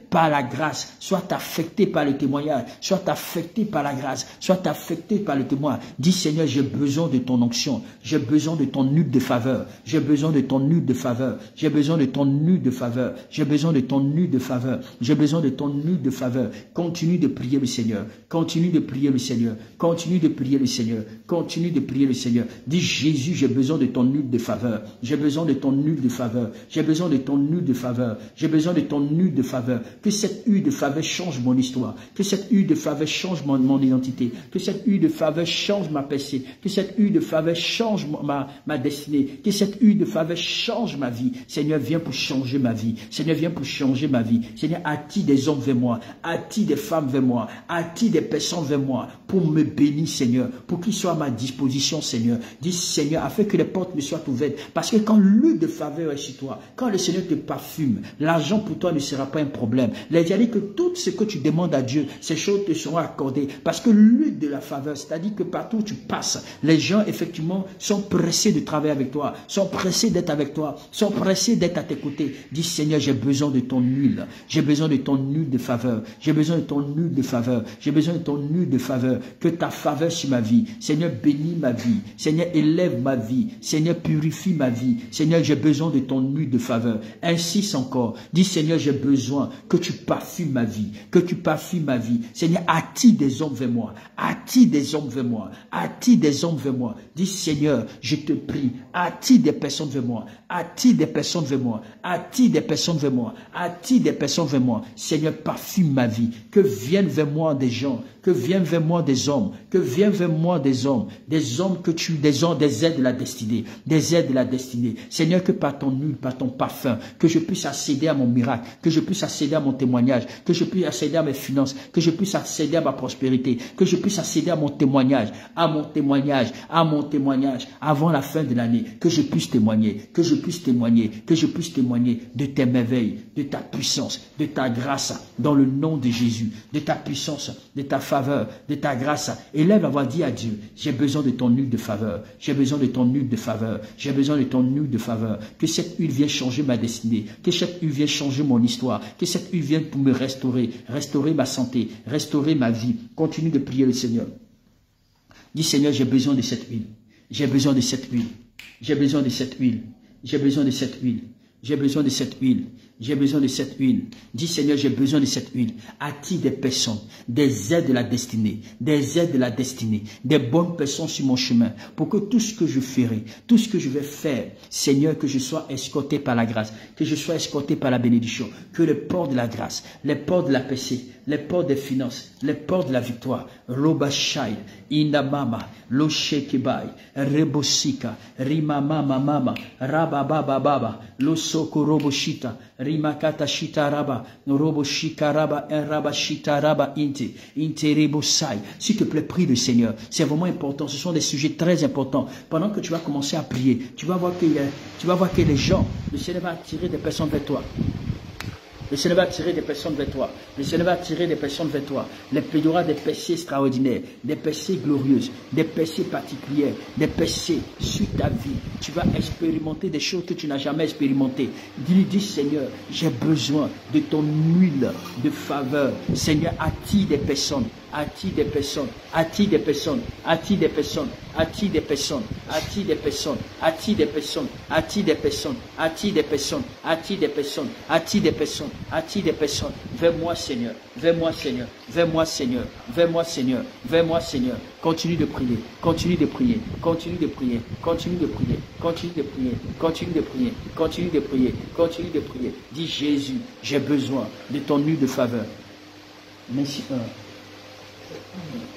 par la grâce, soient affectés par le témoignage, soient affectés par la grâce, soient affectés par le témoin. Dis Seigneur, j'ai besoin de ton onction, j'ai besoin de ton huile de faveur, j'ai besoin de ton huile de faveur, j'ai besoin de ton huile de faveur, j'ai besoin de ton huile de faveur, j'ai besoin de ton huile de faveur. Continue de prier le Seigneur, continue de prier le Seigneur, continue de prier le Seigneur, continue de prier le Seigneur. Dis Jésus, j'ai besoin de ton huile de faveur. J'ai besoin de ton huile de faveur. J'ai besoin de ton huile de faveur. J'ai besoin de ton huile de faveur. Que cette huile de faveur change mon histoire. Que cette huile de faveur change mon identité. Que cette huile de faveur change ma pensée. Que cette huile de faveur change ma destinée. Que cette huile de faveur change ma vie. Seigneur, viens pour changer ma vie. Seigneur, viens pour changer ma vie. Seigneur, attire des hommes vers moi. Attire des femmes vers moi. Attire des personnes vers moi. Pour me bénir, Seigneur. Pour qu'ils soient à ma disposition, Seigneur. Dis Seigneur, afin que les portes me soient ouvertes. Parce que quand l'huile de faveur est sur toi, quand le Seigneur te parfume, l'argent pour toi ne sera pas un problème. C'est-à-dire que tout ce que tu demandes à Dieu, ces choses te seront accordées. Parce que l'huile de la faveur, c'est-à-dire que partout où tu passes, les gens effectivement sont pressés de travailler avec toi, sont pressés d'être avec toi, sont pressés d'être à tes côtés. Dis Seigneur, j'ai besoin de ton huile. J'ai besoin de ton huile de faveur. J'ai besoin de ton huile de faveur. J'ai besoin de ton huile de faveur. Que ta faveur sur ma vie. Seigneur, bénis ma vie. Seigneur, élève ma vie. Seigneur, purifie ma vie. Seigneur, j'ai besoin de ton huile de faveur. Insiste encore. Dis Seigneur, j'ai besoin que tu parfumes ma vie. Que tu parfumes ma vie. Seigneur, attire des hommes vers moi. Attire des hommes vers moi. Attire des hommes vers moi. Dis Seigneur, je te prie. Attire des personnes vers moi. Attire des personnes vers moi. Attire des personnes vers moi. Attire des personnes vers moi. Seigneur, parfume ma vie. Que viennent vers moi des gens. Que viennent vers moi des hommes. Que viennent vers moi des hommes. Des hommes que tu, des aides de la destinée. Des aides de la destinée. Seigneur, que par ton huile, par ton parfum, que je puisse accéder à mon miracle. Que je puisse accéder à mon témoignage. Que je puisse accéder à mes finances. Que je puisse accéder à ma prospérité. Que je puisse accéder à mon témoignage. À mon témoignage. À mon témoignage. Avant la fin de l'année. Que je puisse témoigner. Que je puisse témoigner. Que je puisse témoigner de tes merveilles. De ta puissance. De ta grâce. Dans le nom de Jésus. De ta puissance. De ta faveur. De ta grâce. Élève la voix, dis à Dieu, j'ai besoin de ton huile de faveur. J'ai besoin de ton huile de faveur. J'ai besoin de ton huile de faveur. Que cette huile vienne changer ma destinée. Que cette huile vienne changer mon histoire. Que cette huile vienne pour me restaurer. Restaurer ma santé. Restaurer ma vie. Continue de prier le Seigneur. Dis Seigneur, j'ai besoin de cette huile. J'ai besoin de cette huile. J'ai besoin de cette huile. J'ai besoin de cette huile. J'ai besoin de cette huile. J'ai besoin de cette huile. Dis Seigneur, j'ai besoin de cette huile. Attire des personnes, des aides de la destinée, des aides de la destinée, des bonnes personnes sur mon chemin, pour que tout ce que je ferai, tout ce que je vais faire, Seigneur, que je sois escorté par la grâce, que je sois escorté par la bénédiction, que les ports de la grâce, les ports de la paix, les ports des finances, les ports de la victoire, Robashai, Indamama, Loshekibai, Rebosika, Rimama Mama, Rabababa, Losoko Roboshita, Rimakata Shitaraba, Roboshikaraba, Rabashitaraba, Interibosai. S'il te plaît, prie le Seigneur. C'est vraiment important. Ce sont des sujets très importants. Pendant que tu vas commencer à prier, tu vas voir que les gens, le Seigneur va attirer des personnes vers toi. Le Seigneur va attirer des personnes vers toi. Le Seigneur va attirer des personnes vers toi. Il y aura des percées extraordinaires, des percées glorieuses, des percées particulières, des percées sur ta vie. Tu vas expérimenter des choses que tu n'as jamais expérimentées. Dis Seigneur, j'ai besoin de ton huile de faveur. Seigneur, attire des personnes. Attire des personnes, attire des personnes, attire des personnes, attire des personnes, attire des personnes, attire des personnes, attire des personnes, attire des personnes, attire des personnes, attire des personnes, attire des personnes. Vers moi Seigneur, vers moi Seigneur, vers moi Seigneur, vers moi Seigneur, vers moi Seigneur. Continue de prier, continue de prier, continue de prier, continue de prier, continue de prier, continue de prier, continue de prier, continue de prier. Dis Jésus, j'ai besoin de ton huile de faveur. Merci.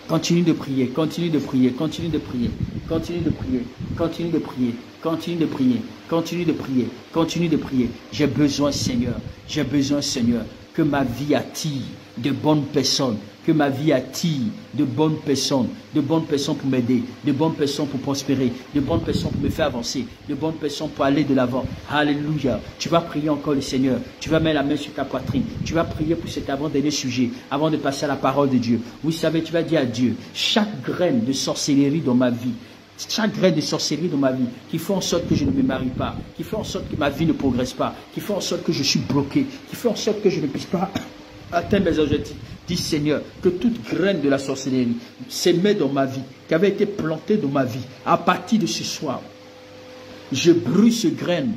Continue de prier, continue de prier, continue de prier, continue de prier, continue de prier, continue de prier, continue de prier, continue de prier. J'ai besoin, Seigneur, que ma vie attire de bonnes personnes, que ma vie attire de bonnes personnes pour m'aider, de bonnes personnes pour prospérer, de bonnes personnes pour me faire avancer, de bonnes personnes pour aller de l'avant. Alléluia. Tu vas prier encore le Seigneur. Tu vas mettre la main sur ta poitrine. Tu vas prier pour cet avant-dernier sujet, avant de passer à la parole de Dieu. Vous savez, tu vas dire à Dieu, chaque graine de sorcellerie dans ma vie, chaque graine de sorcellerie dans ma vie, qui fait en sorte que je ne me marie pas, qui fait en sorte que ma vie ne progresse pas, qui fait en sorte que je suis bloqué, qui fait en sorte que je ne puisse pas atteindre mes objectifs. Dis Seigneur, que toute graine de la sorcellerie s'émet dans ma vie, qui avait été plantée dans ma vie, à partir de ce soir, je brûle cette graine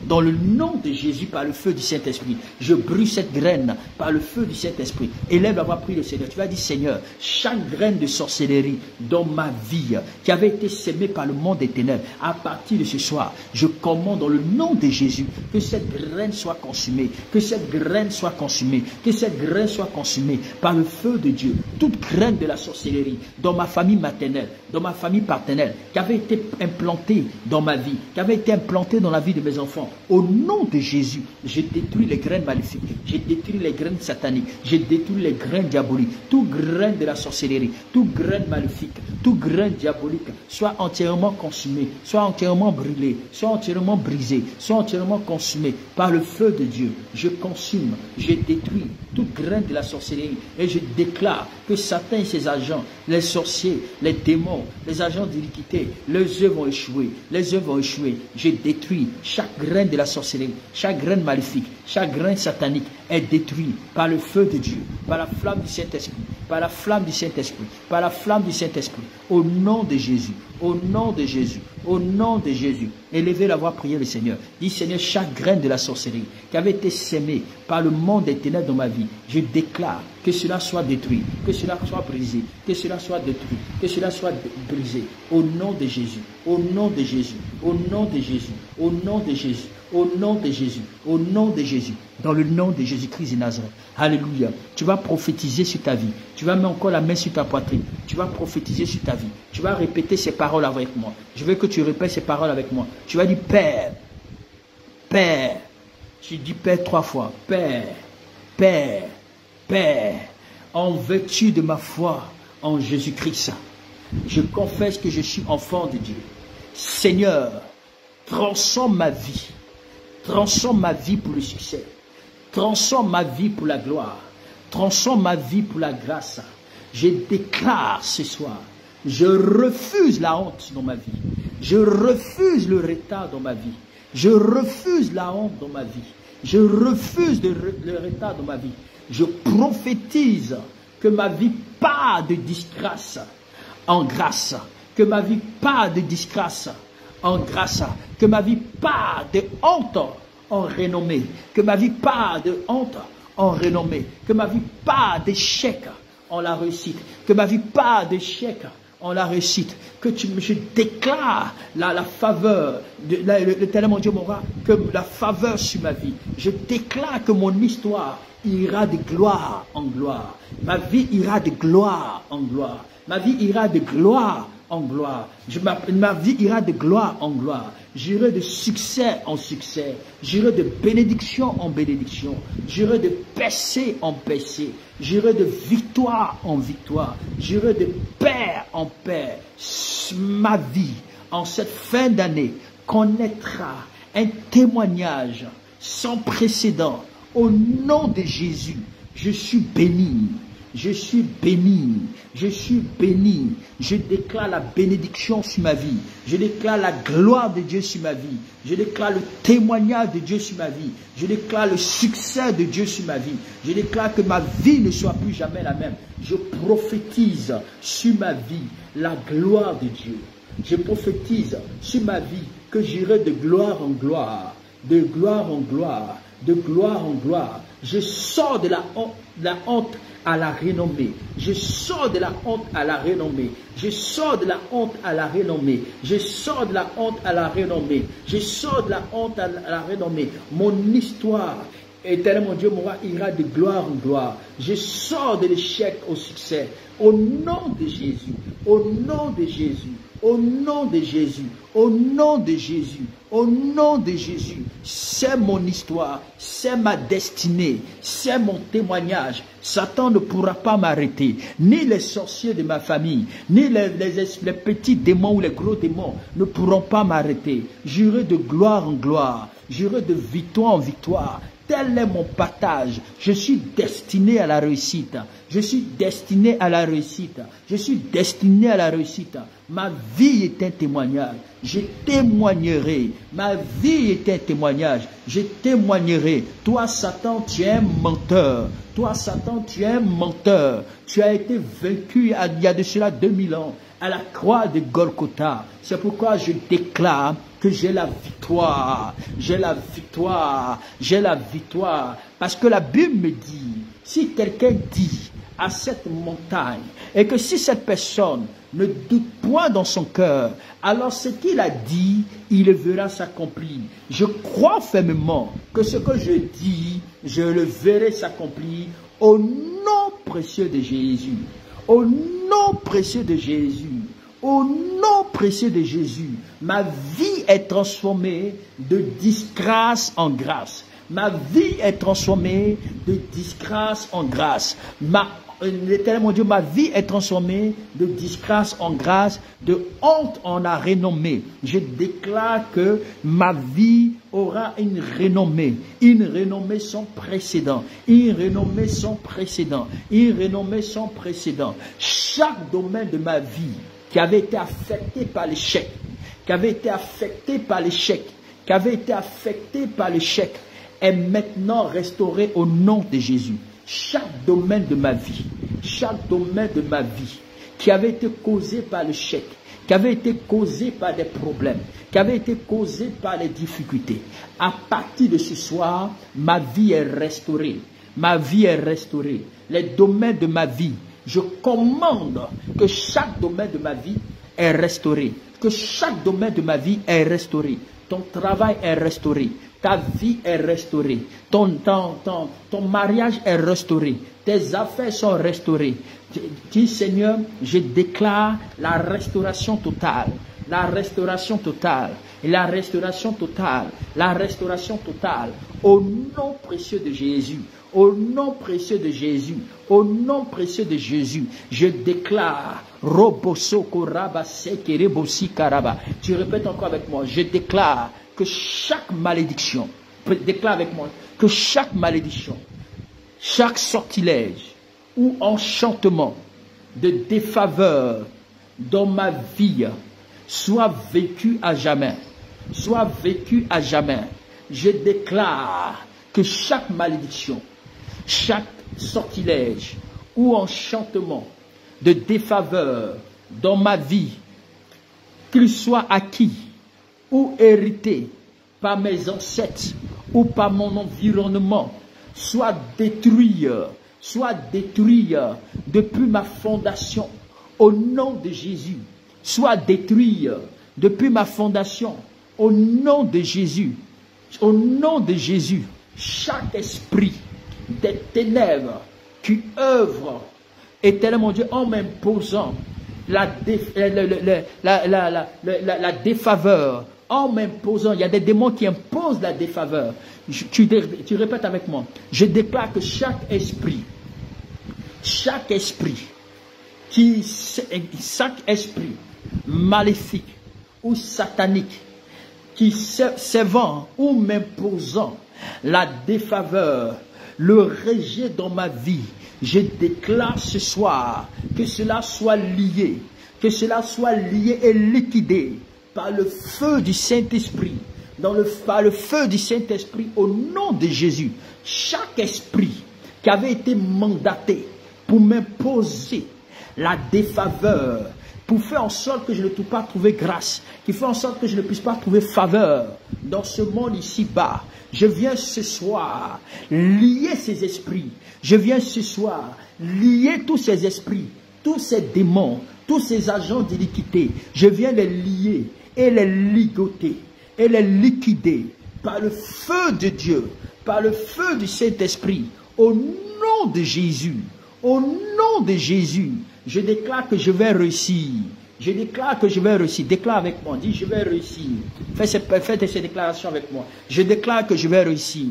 dans le nom de Jésus par le feu du Saint-Esprit. Je brûle cette graine par le feu du Saint-Esprit. Élève la voix, prie le Seigneur. Tu vas dire Seigneur, chaque graine de sorcellerie dans ma vie qui avait été sémée par le monde des ténèbres, à partir de ce soir, je commande dans le nom de Jésus que cette graine soit consumée, que cette graine soit consumée, que cette graine soit consumée par le feu de Dieu. Toute graine de la sorcellerie dans ma famille maternelle, dans ma famille paternelle, qui avait été implantée dans ma vie, qui avait été implantée dans la vie de mes enfants, au nom de Jésus, je détruis les graines maléfiques, je détruis les graines sataniques, je détruis les graines diaboliques, toute graine de la sorcellerie, toute graine maléfique, toute graine diabolique, soit entièrement consumée, soit entièrement brûlée, soit entièrement brisée, soit entièrement consumée par le feu de Dieu. Je consume, je détruis toute graine de la sorcellerie et je déclare que Satan et ses agents, les sorciers, les démons, les agents d'iniquité, leurs œuvres vont échouer, les œuvres vont échouer. Je détruis chaque graine de la sorcellerie, chaque graine maléfique, chaque graine satanique est détruite par le feu de Dieu, par la flamme du Saint-Esprit, par la flamme du Saint-Esprit, par la flamme du Saint-Esprit, au nom de Jésus, au nom de Jésus, au nom de Jésus. Élevez la voix, priez le Seigneur. Dis Seigneur, chaque graine de la sorcellerie qui avait été sémée par le monde des ténèbres dans ma vie, je déclare que cela soit détruit, que cela soit brisé, que cela soit détruit, que cela soit brisé, au nom de Jésus, au nom de Jésus, au nom de Jésus, au nom de Jésus, au nom de Jésus, au nom de Jésus, dans le nom de Jésus-Christ de Nazareth. Alléluia. Tu vas prophétiser sur ta vie. Tu vas mettre encore la main sur ta poitrine. Tu vas prophétiser sur ta vie. Tu vas répéter ces paroles avec moi. Je veux que tu répètes ces paroles avec moi. Tu vas dire Père, Père. Tu dis Père 3 fois. Père, Père, Père, en vertu de ma foi en Jésus-Christ, je confesse que je suis enfant de Dieu. Seigneur, transforme ma vie. Transforme ma vie pour le succès. Transforme ma vie pour la gloire. Transforme ma vie pour la grâce. Je déclare ce soir, je refuse la honte dans ma vie. Je refuse le retard dans ma vie. Je refuse la honte dans ma vie. Je refuse le retard dans ma vie. Je prophétise que ma vie part de disgrâce en grâce. Que ma vie part de disgrâce en grâce. Que ma vie part de honte en renommée. Que ma vie part de honte en renommée. Que ma vie part d'échec en la réussite. Que ma vie part d'échec en la réussite. Que je déclare la faveur, l'Éternel mon Dieu m'aura, que la faveur sur ma vie. Je déclare que mon histoire ira de gloire en gloire. Ma vie ira de gloire en gloire. Ma vie ira de gloire en gloire. Ma vie ira de gloire en gloire. J'irai de succès en succès. J'irai de bénédiction en bénédiction. J'irai de percée en percée. J'irai de victoire en victoire. J'irai de paix en paix. Ma vie, en cette fin d'année, connaîtra un témoignage sans précédent. Au nom de Jésus, je suis béni. Je suis béni, je suis béni, je déclare la bénédiction sur ma vie, je déclare la gloire de Dieu sur ma vie, je déclare le témoignage de Dieu sur ma vie, je déclare le succès de Dieu sur ma vie, je déclare que ma vie ne soit plus jamais la même, je prophétise sur ma vie la gloire de Dieu, je prophétise sur ma vie que j'irai de gloire en gloire, de gloire en gloire, de gloire en gloire, je sors de la honte à la renommée. Je sors de la honte à la renommée. Je sors de la honte à la renommée. Je sors de la honte à la renommée. Je sors de la honte à la renommée. Mon histoire, éternel mon Dieu, mon roi, ira de gloire en gloire. Je sors de l'échec au succès. Au nom de Jésus. Au nom de Jésus. Au nom de Jésus. Au nom de Jésus. Au nom de Jésus. C'est mon histoire. C'est ma destinée. C'est mon témoignage. Satan ne pourra pas m'arrêter. Ni les sorciers de ma famille, ni les petits démons ou les gros démons ne pourront pas m'arrêter. J'irai de gloire en gloire. J'irai de victoire en victoire. Tel est mon partage. Je suis destiné à la réussite. Je suis destiné à la réussite. Je suis destiné à la réussite. Ma vie est un témoignage. Je témoignerai. Ma vie est un témoignage. Je témoignerai. Toi, Satan, tu es un menteur. Toi, Satan, tu es un menteur. Tu as été vaincu il y a de cela 2000 ans à la croix de Golgotha. C'est pourquoi je déclare que j'ai la victoire. J'ai la victoire. J'ai la victoire. Parce que la Bible me dit, si quelqu'un dit à cette montagne, et que si cette personne ne doute point dans son cœur, alors ce qu'il a dit, il le verra s'accomplir. Je crois fermement que ce que je dis, je le verrai s'accomplir au nom précieux de Jésus. Au nom précieux de Jésus. Au nom précieux de Jésus. Ma vie est transformée de disgrâce en grâce. Ma vie est transformée de disgrâce en grâce. L'éternel mon Dieu, ma vie est transformée de disgrâce en grâce, de honte en la renommée. Je déclare que ma vie aura une renommée sans précédent, une renommée sans précédent, une renommée sans précédent. Chaque domaine de ma vie qui avait été affecté par l'échec, qui avait été affecté par l'échec, qui avait été affecté par l'échec, est maintenant restauré au nom de Jésus. Chaque domaine de ma vie qui avait été causé par l'échec, qui avait été causé par des problèmes, qui avait été causé par les difficultés, à partir de ce soir, ma vie est restaurée. Ma vie est restaurée. Les domaines de ma vie, je commande que chaque domaine de ma vie est restauré. Que chaque domaine de ma vie est restauré. Ton travail est restauré. Ta vie est restaurée. Ton mariage est restauré. Tes affaires sont restaurées. Dis Seigneur, je déclare la restauration totale. La restauration totale. La restauration totale. La restauration totale. Au nom précieux de Jésus. Au nom précieux de Jésus. Au nom précieux de Jésus. Je déclare. Tu répètes encore avec moi. Je déclare que chaque malédiction, déclare avec moi, que chaque malédiction, chaque sortilège ou enchantement de défaveur dans ma vie soit vécu à jamais. Soit vécu à jamais. Je déclare que chaque malédiction, chaque sortilège ou enchantement de défaveur dans ma vie, qu'il soit acquis ou hérité par mes ancêtres ou par mon environnement, soit détruit depuis ma fondation, au nom de Jésus, soit détruit depuis ma fondation, au nom de Jésus, chaque esprit des ténèbres qui œuvre, éternel mon Dieu, en m'imposant la défaveur, en m'imposant, il y a des démons qui imposent la défaveur. Tu répètes avec moi. Je déclare que chaque esprit maléfique ou satanique qui servant ou m'imposant la défaveur, le rejet dans ma vie, je déclare ce soir que cela soit lié, et liquidé par le feu du Saint-Esprit, par le feu du Saint-Esprit au nom de Jésus. Chaque esprit qui avait été mandaté pour m'imposer la défaveur, pour faire en sorte que je ne puisse pas trouver grâce, qui fait en sorte que je ne puisse pas trouver faveur dans ce monde ici-bas. Je viens ce soir lier ces esprits. Je viens ce soir lier tous ces esprits, tous ces démons, tous ces agents d'iniquité. Je viens les lier et les ligoter et les liquider par le feu de Dieu, par le feu du Saint-Esprit, au nom de Jésus. Au nom de Jésus, je déclare que je vais réussir. Je déclare que je vais réussir. Déclare avec moi. Dis, je vais réussir. Faites ces déclarations avec moi. Je déclare que je vais réussir.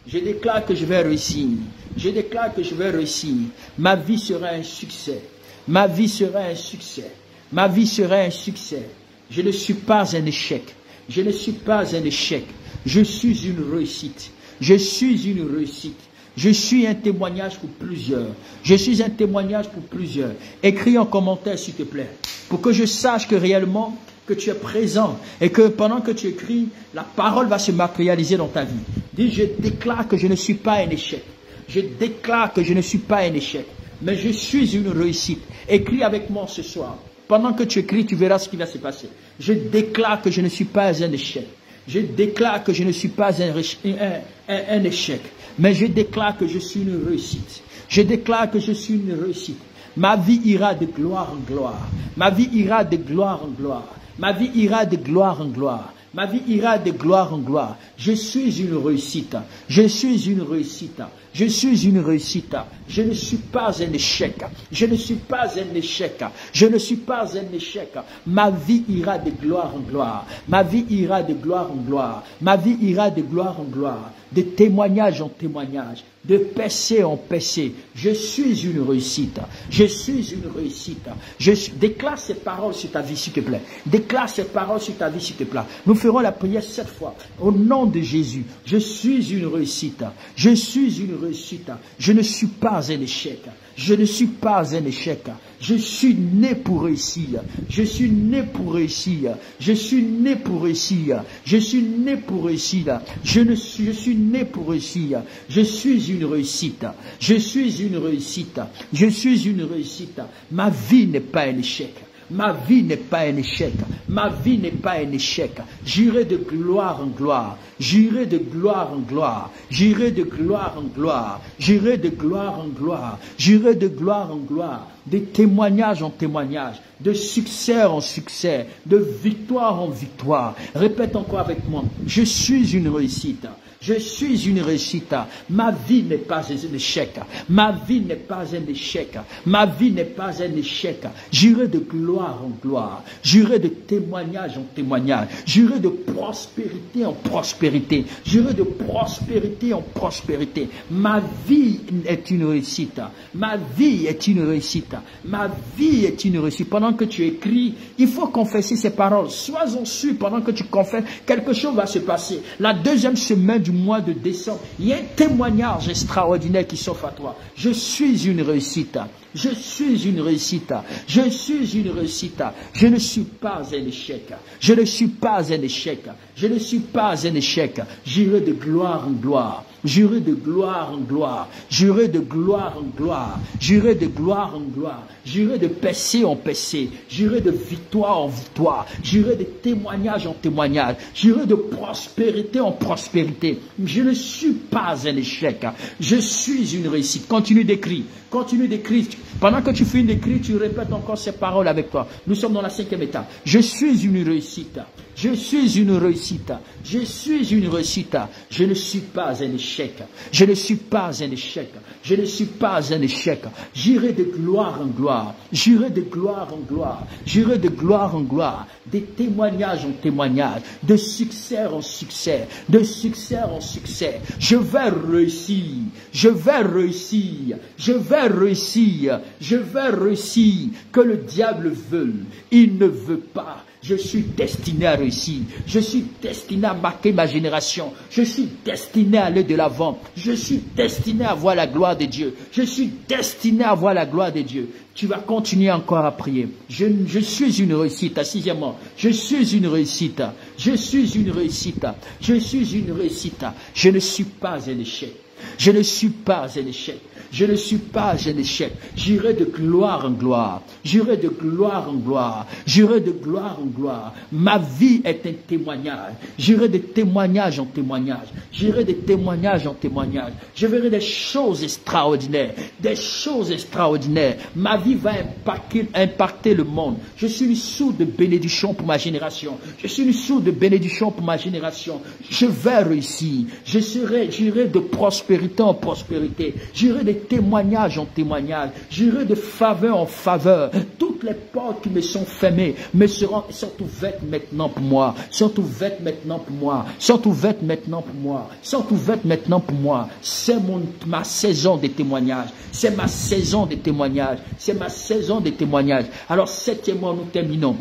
Je déclare que je vais réussir. Je déclare que je vais réussir. Ma vie sera un succès. Ma vie sera un succès. Ma vie sera un succès. Je ne suis pas un échec. Je ne suis pas un échec. Je suis une réussite. Je suis une réussite. Je suis un témoignage pour plusieurs. Je suis un témoignage pour plusieurs. Écris en commentaire, s'il te plaît, pour que je sache que réellement, que tu es présent et que pendant que tu écris, la parole va se matérialiser dans ta vie. Dis, je déclare que je ne suis pas un échec. Je déclare que je ne suis pas un échec, mais je suis une réussite. Écris avec moi ce soir. Pendant que tu écris, tu verras ce qui va se passer. Je déclare que je ne suis pas un échec. Je déclare que je ne suis pas un échec, mais je déclare que je suis une réussite. Je déclare que je suis une réussite. Ma vie ira de gloire en gloire. Ma vie ira de gloire en gloire. Ma vie ira de gloire en gloire. Ma vie ira de gloire en gloire. Je suis une réussite. Je suis une réussite. Je suis une réussite. Je ne suis pas un échec. Je ne suis pas un échec. Je ne suis pas un échec. Ma vie ira de gloire en gloire. Ma vie ira de gloire en gloire. Ma vie ira de gloire en gloire. De témoignage en témoignage. De percée en percée. Je suis une réussite. Je suis une réussite. Déclare ces paroles sur ta vie, s'il te plaît. Déclare ces paroles sur ta vie, s'il te plaît. Nous ferons la prière 7 fois. Au nom de Jésus, je suis une réussite. Je suis une réussite. Je ne suis pas un échec. Je ne suis pas un échec. Je suis né pour réussir. Je suis né pour réussir. Je suis né pour réussir. Je suis né pour réussir. Je suis né pour réussir. Je suis une réussite. Je suis une réussite. Je suis une réussite. Ma vie n'est pas un échec. Ma vie n'est pas un échec. Ma vie n'est pas un échec. J'irai de gloire en gloire. J'irai de gloire en gloire. J'irai de gloire en gloire. J'irai de gloire en gloire. J'irai de gloire en gloire. De témoignage en témoignage. De succès en succès. De victoire en victoire. Répète encore avec moi. Je suis une réussite. Je suis une réussite. Ma vie n'est pas un échec. Ma vie n'est pas un échec. Ma vie n'est pas un échec. J'irai de gloire en gloire. J'irai de témoignage en témoignage. J'irai de prospérité en prospérité. J'irai de prospérité en prospérité. Ma vie est une réussite. Ma vie est une réussite. Ma vie est une réussite. Pendant que tu écris, il faut confesser ces paroles. Sois-en sûr, pendant que tu confesses, quelque chose va se passer. La deuxième semaine du mois de décembre, il y a un témoignage extraordinaire qui s'offre à toi. Je suis une réussite. Je suis une réussite. Je suis une réussite. Je ne suis pas un échec. Je ne suis pas un échec. Je ne suis pas un échec. J'irai de gloire en gloire. J'irai de gloire en gloire. J'irai de gloire en gloire. J'irai de gloire en gloire. J'irai de percée en percée. J'irai de victoire en victoire. J'irai de témoignage en témoignage. J'irai de prospérité en prospérité. Je ne suis pas un échec. Je suis une réussite. Continue d'écrire. Continue d'écrire. Pendant que tu finis d'écrire, tu répètes encore ces paroles avec toi. Nous sommes dans la 5e étape. Je suis une réussite. Je suis une réussite. Je suis une réussite. Je ne suis pas un échec. Je ne suis pas un échec. Je ne suis pas un échec. J'irai de gloire en gloire. J'irai de gloire en gloire. J'irai de gloire en gloire. De témoignage en témoignage. De succès en succès. De succès en succès. Je vais réussir. Je vais réussir. Je vais réussir. Je vais réussir. Que le diable veuille. Il ne veut pas. Je suis destiné à réussir. Je suis destiné à marquer ma génération. Je suis destiné à aller de l'avant. Je suis destiné à voir la gloire de Dieu. Je suis destiné à voir la gloire de Dieu. Tu vas continuer encore à prier. Je suis une réussite. Sixièmement, je suis une réussite. Je suis une réussite. Je suis une réussite. Je ne suis pas un échec. Je ne suis pas un échec. Je ne suis pas un échec. J'irai de gloire en gloire. J'irai de gloire en gloire. J'irai de gloire en gloire. Ma vie est un témoignage. J'irai de témoignage en témoignage. J'irai de témoignage en témoignage. Je verrai des choses extraordinaires. Des choses extraordinaires. Ma vie va impacter le monde. Je suis une source de bénédiction pour ma génération. Je suis une source de bénédiction pour ma génération. Je vais réussir. J'irai de prospérité en prospérité. J'irai de témoignage en témoignage. J'irai de faveur en faveur. Toutes les portes qui me sont fermées sont ouvertes maintenant pour moi. Sont ouvertes maintenant pour moi. Sont ouvertes maintenant pour moi. Sont ouvertes maintenant pour moi. C'est ma saison de témoignage. C'est ma saison de témoignage. C'est ma saison de témoignage. Alors, septièmement, nous terminons.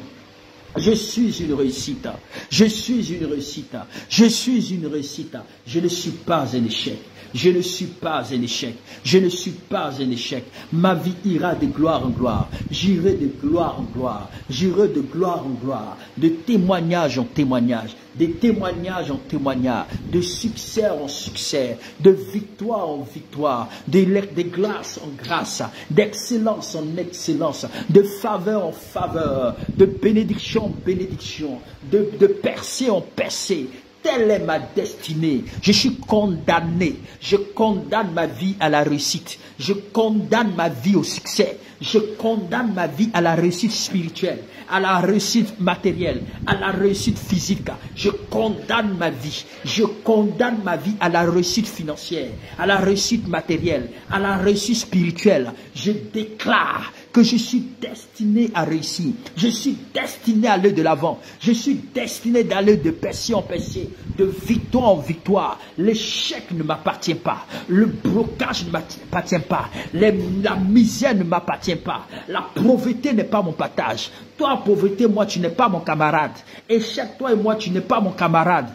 Je suis une réussite. Je suis une réussite. Je suis une réussite. Je ne suis pas un échec. Je ne suis pas un échec. Je ne suis pas un échec. Ma vie ira de gloire en gloire. J'irai de gloire en gloire. J'irai de gloire en gloire. De témoignage en témoignage. De témoignage en témoignage. De succès en succès. De victoire en victoire. De grâce en grâce. D'excellence en excellence. De faveur en faveur. De bénédiction en bénédiction. De percée en percée. Telle est ma destinée. Je suis condamné. Je condamne ma vie à la réussite. Je condamne ma vie au succès. Je condamne ma vie à la réussite spirituelle, à la réussite matérielle, à la réussite physique. Je condamne ma vie. Je condamne ma vie à la réussite financière, à la réussite matérielle, à la réussite spirituelle. Je déclare que je suis destiné à réussir. Je suis destiné à aller de l'avant. Je suis destiné d'aller de percée en percée, de victoire en victoire. L'échec ne m'appartient pas. Le blocage ne m'appartient pas. La misère ne m'appartient pas. La pauvreté n'est pas mon partage. Toi, pauvreté, moi, tu n'es pas mon camarade. Échec, toi et moi, tu n'es pas mon camarade.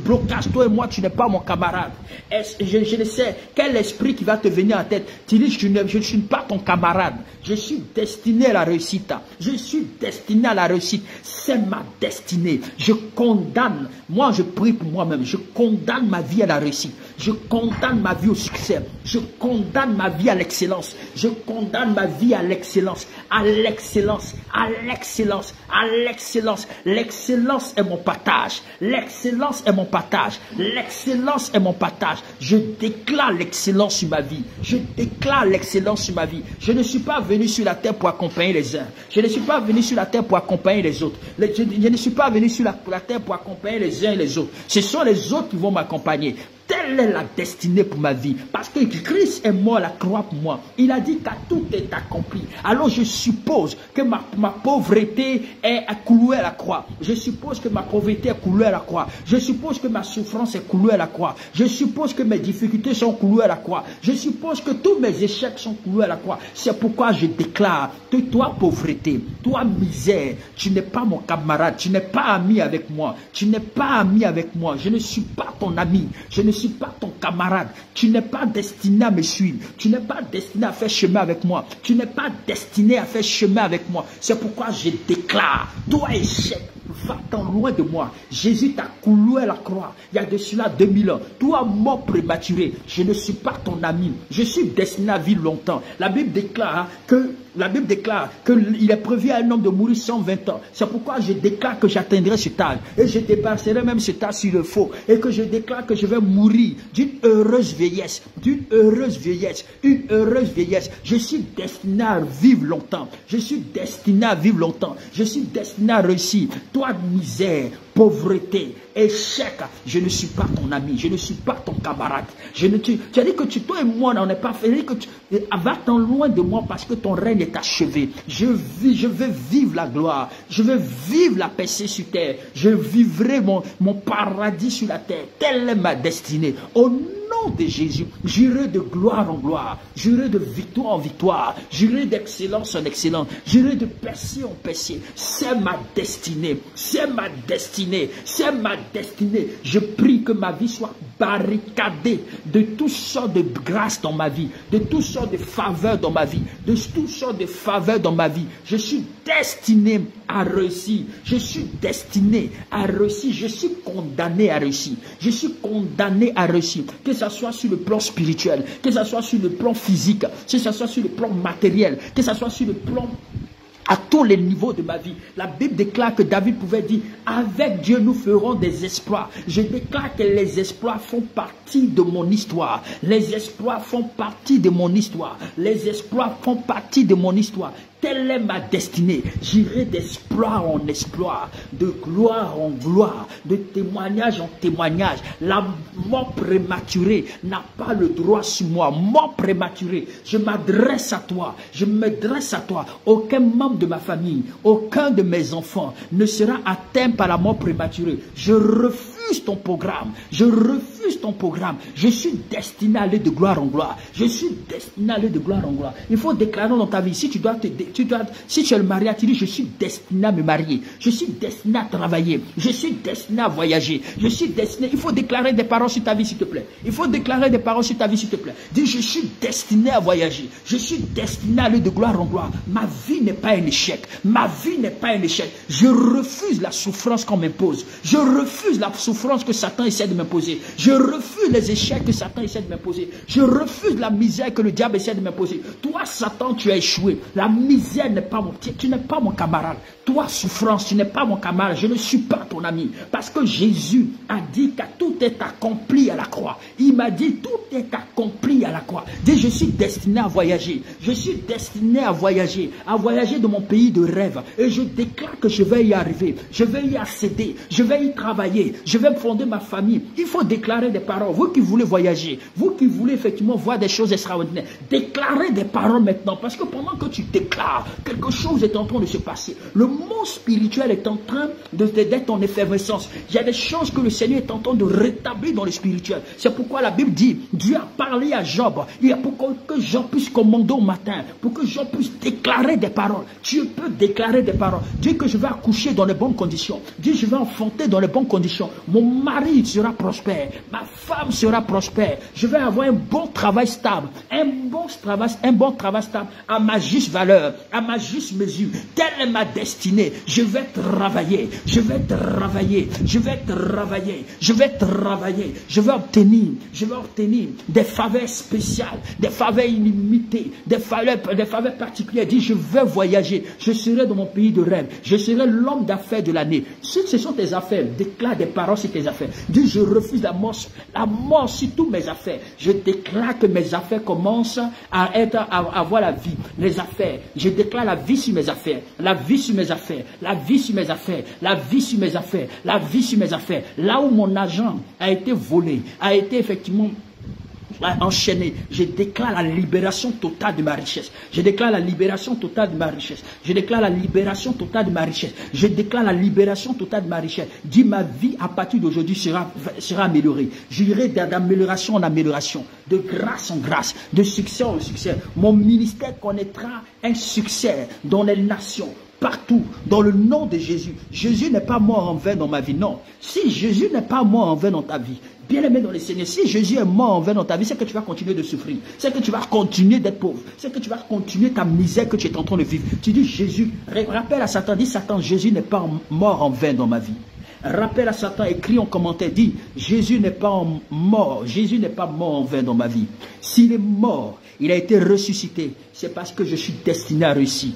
Blocage, toi et moi, tu n'es pas mon camarade. Je ne sais quel esprit qui va te venir en tête. Tu dis, je ne suis pas ton camarade. Je suis destiné à la réussite. Je suis destiné à la réussite. C'est ma destinée. Je condamne. Moi, je prie pour moi-même. Je condamne ma vie à la réussite. Je condamne ma vie au succès. Je condamne ma vie à l'excellence. Je condamne ma vie à l'excellence. À l'excellence. À l'excellence. À l'excellence. L'excellence est mon partage. L'excellence est mon partage. L'excellence est mon partage. Je déclare l'excellence sur ma vie. Je déclare l'excellence sur ma vie. Je ne suis pas venu sur la terre pour accompagner les uns. Je ne suis pas venu sur la terre pour accompagner les autres. Je ne suis pas venu sur la terre pour accompagner les uns et les autres. Ce sont les autres qui vont m'accompagner. Telle est la destinée pour ma vie. Parce que Christ est mort à la croix pour moi. Il a dit que tout est accompli. Alors je suppose que ma pauvreté est clouée à la croix. Je suppose que ma pauvreté est clouée à la croix. Je suppose que ma souffrance est clouée à la croix. Je suppose que mes difficultés sont clouées à la croix. Je suppose que tous mes échecs sont cloués à la croix. C'est pourquoi je déclare que toi, pauvreté, toi, misère, tu n'es pas mon camarade. Tu n'es pas ami avec moi. Tu n'es pas ami avec moi. Je ne suis pas ton ami. Je ne suis pas ton camarade. Tu n'es pas destiné à me suivre. Tu n'es pas destiné à faire chemin avec moi. Tu n'es pas destiné à faire chemin avec moi. C'est pourquoi je déclare, toi échec, va-t'en loin de moi. Jésus t'a cloué à la croix il y a de cela 2000 ans. Toi, mort prématuré, je ne suis pas ton ami. Je suis destiné à vivre longtemps. La Bible déclare qu'il est prévu à un homme de mourir 120 ans. C'est pourquoi je déclare que j'atteindrai cet âge. Et je dépasserai même cet âge s'il le faut. Et que je déclare que je vais mourir d'une heureuse vieillesse. D'une heureuse vieillesse. Une heureuse vieillesse. Je suis destiné à vivre longtemps. Je suis destiné à vivre longtemps. Je suis destiné à réussir. Toi, misère, pauvreté, échec, je ne suis pas ton ami, je ne suis pas ton camarade. Tu as dit que toi et moi, on n'est pas fait. Va-t'en loin de moi parce que ton règne est achevé. Je vais vivre la gloire. Je vais vivre la percée sur terre. Je vivrai mon paradis sur la terre. Telle est ma destinée. Au nom nom de Jésus, j'irai de gloire en gloire, j'irai de victoire en victoire, j'irai d'excellence en excellence, j'irai de percée en percée. C'est ma destinée, c'est ma destinée, c'est ma destinée. Je prie que ma vie soit barricadée de toutes sortes de grâces dans ma vie, de toutes sortes de faveurs dans ma vie, de toutes sortes de faveurs dans ma vie. Je suis destiné à réussir, je suis destiné à réussir, je suis condamné à réussir, je suis condamné à réussir, que ce soit sur le plan spirituel, que ce soit sur le plan physique, que ce soit sur le plan matériel, que ce soit sur le plan à tous les niveaux de ma vie. La Bible déclare que David pouvait dire, avec Dieu nous ferons des exploits. Je déclare que les exploits font partie de mon histoire. Les exploits font partie de mon histoire. Les exploits font partie de mon histoire. Telle est ma destinée. J'irai d'exploit en exploit, de gloire en gloire, de témoignage en témoignage. La mort prématurée n'a pas le droit sur moi. Mort prématurée, je m'adresse à toi. Je m'adresse à toi. Aucun membre de ma famille, aucun de mes enfants ne sera atteint par la mort prématurée. Je refuse ton programme. Je refuse ton programme. Je suis destiné à aller de gloire en gloire. Je suis destiné à aller de gloire en gloire. Il faut déclarer dans ta vie, si tu es le mariage, tu dis, je suis destiné à me marier. Je suis destiné à travailler. Je suis destiné à voyager. Je suis destiné. Il faut déclarer des paroles sur ta vie, s'il te plaît. Il faut déclarer des paroles sur ta vie, s'il te plaît. Dis, je suis destiné à voyager. Je suis destiné à aller de gloire en gloire. Ma vie n'est pas un échec. Ma vie n'est pas un échec. Je refuse la souffrance qu'on m'impose. Je refuse la souffrance que Satan essaie de m'imposer. Je refuse les échecs que Satan essaie de m'imposer. Je refuse la misère que le diable essaie de m'imposer. Toi, Satan, tu as échoué. La misère n'est pas tu n'es pas mon camarade. Toi, souffrance, tu n'es pas mon camarade. Je ne suis pas ton ami. Parce que Jésus a dit que tout est accompli à la croix. Il m'a dit, tout est accompli à la croix. Dis, je suis destiné à voyager. Je suis destiné à voyager de mon pays de rêve. Et je déclare que je vais y arriver. Je vais y accéder. Je vais y travailler. Je vais fonder ma famille. Il faut déclarer des paroles. Vous qui voulez voyager, vous qui voulez effectivement voir des choses extraordinaires, déclarez des paroles maintenant. Parce que pendant que tu déclares, quelque chose est en train de se passer. Le monde spirituel est en train d'être en effervescence. Il y a des choses que le Seigneur est en train de rétablir dans le spirituel. C'est pourquoi la Bible dit, Dieu a parlé à Job. Il y a pour que Job puisse commander au matin, pour que Job puisse déclarer des paroles. Dieu peut déclarer des paroles. Dieu que je vais accoucher dans les bonnes conditions. Dieu, je vais enfanter dans les bonnes conditions. Mon mari sera prospère. Ma femme sera prospère. Je vais avoir un bon travail stable. Un bon travail stable à ma juste valeur, à ma juste mesure. Telle est ma destinée. Je vais travailler. Je vais travailler. Je vais travailler. Je vais travailler. Je vais obtenir des faveurs spéciales, des faveurs illimitées, des faveurs particulières. Dis, je vais voyager. Je serai dans mon pays de rêve. Je serai l'homme d'affaires de l'année. Si ce sont tes affaires, déclare des paroles sur tes affaires. Dis, je refuse la mort sur toutes mes affaires. Je déclare que mes affaires commencent à avoir la vie. Les affaires. Je déclare la vie sur mes affaires. La vie sur mes affaires. La vie sur mes affaires. La vie sur mes affaires. La vie sur mes affaires. Là où mon argent a été volé, a été effectivement enchaîné, je déclare la libération totale de ma richesse. Je déclare la libération totale de ma richesse. Je déclare la libération totale de ma richesse. Je déclare la libération totale de ma richesse. Dis, ma vie à partir d'aujourd'hui sera améliorée. J'irai d'amélioration en amélioration, de grâce en grâce, de succès en succès. Mon ministère connaîtra un succès dans les nations. Partout, dans le nom de Jésus. Jésus n'est pas mort en vain dans ma vie, non. Si Jésus n'est pas mort en vain dans ta vie, bien aimé dans le Seigneur, si Jésus est mort en vain dans ta vie, c'est que tu vas continuer de souffrir, c'est que tu vas continuer d'être pauvre, c'est que tu vas continuer ta misère que tu es en train de vivre. Tu dis, Jésus, rappelle à Satan, dis, Satan, Jésus n'est pas mort en vain dans ma vie. Rappelle à Satan, écris en commentaire, dis, Jésus n'est pas mort, Jésus n'est pas mort en vain dans ma vie. S'il est mort, il a été ressuscité, c'est parce que je suis destiné à réussir.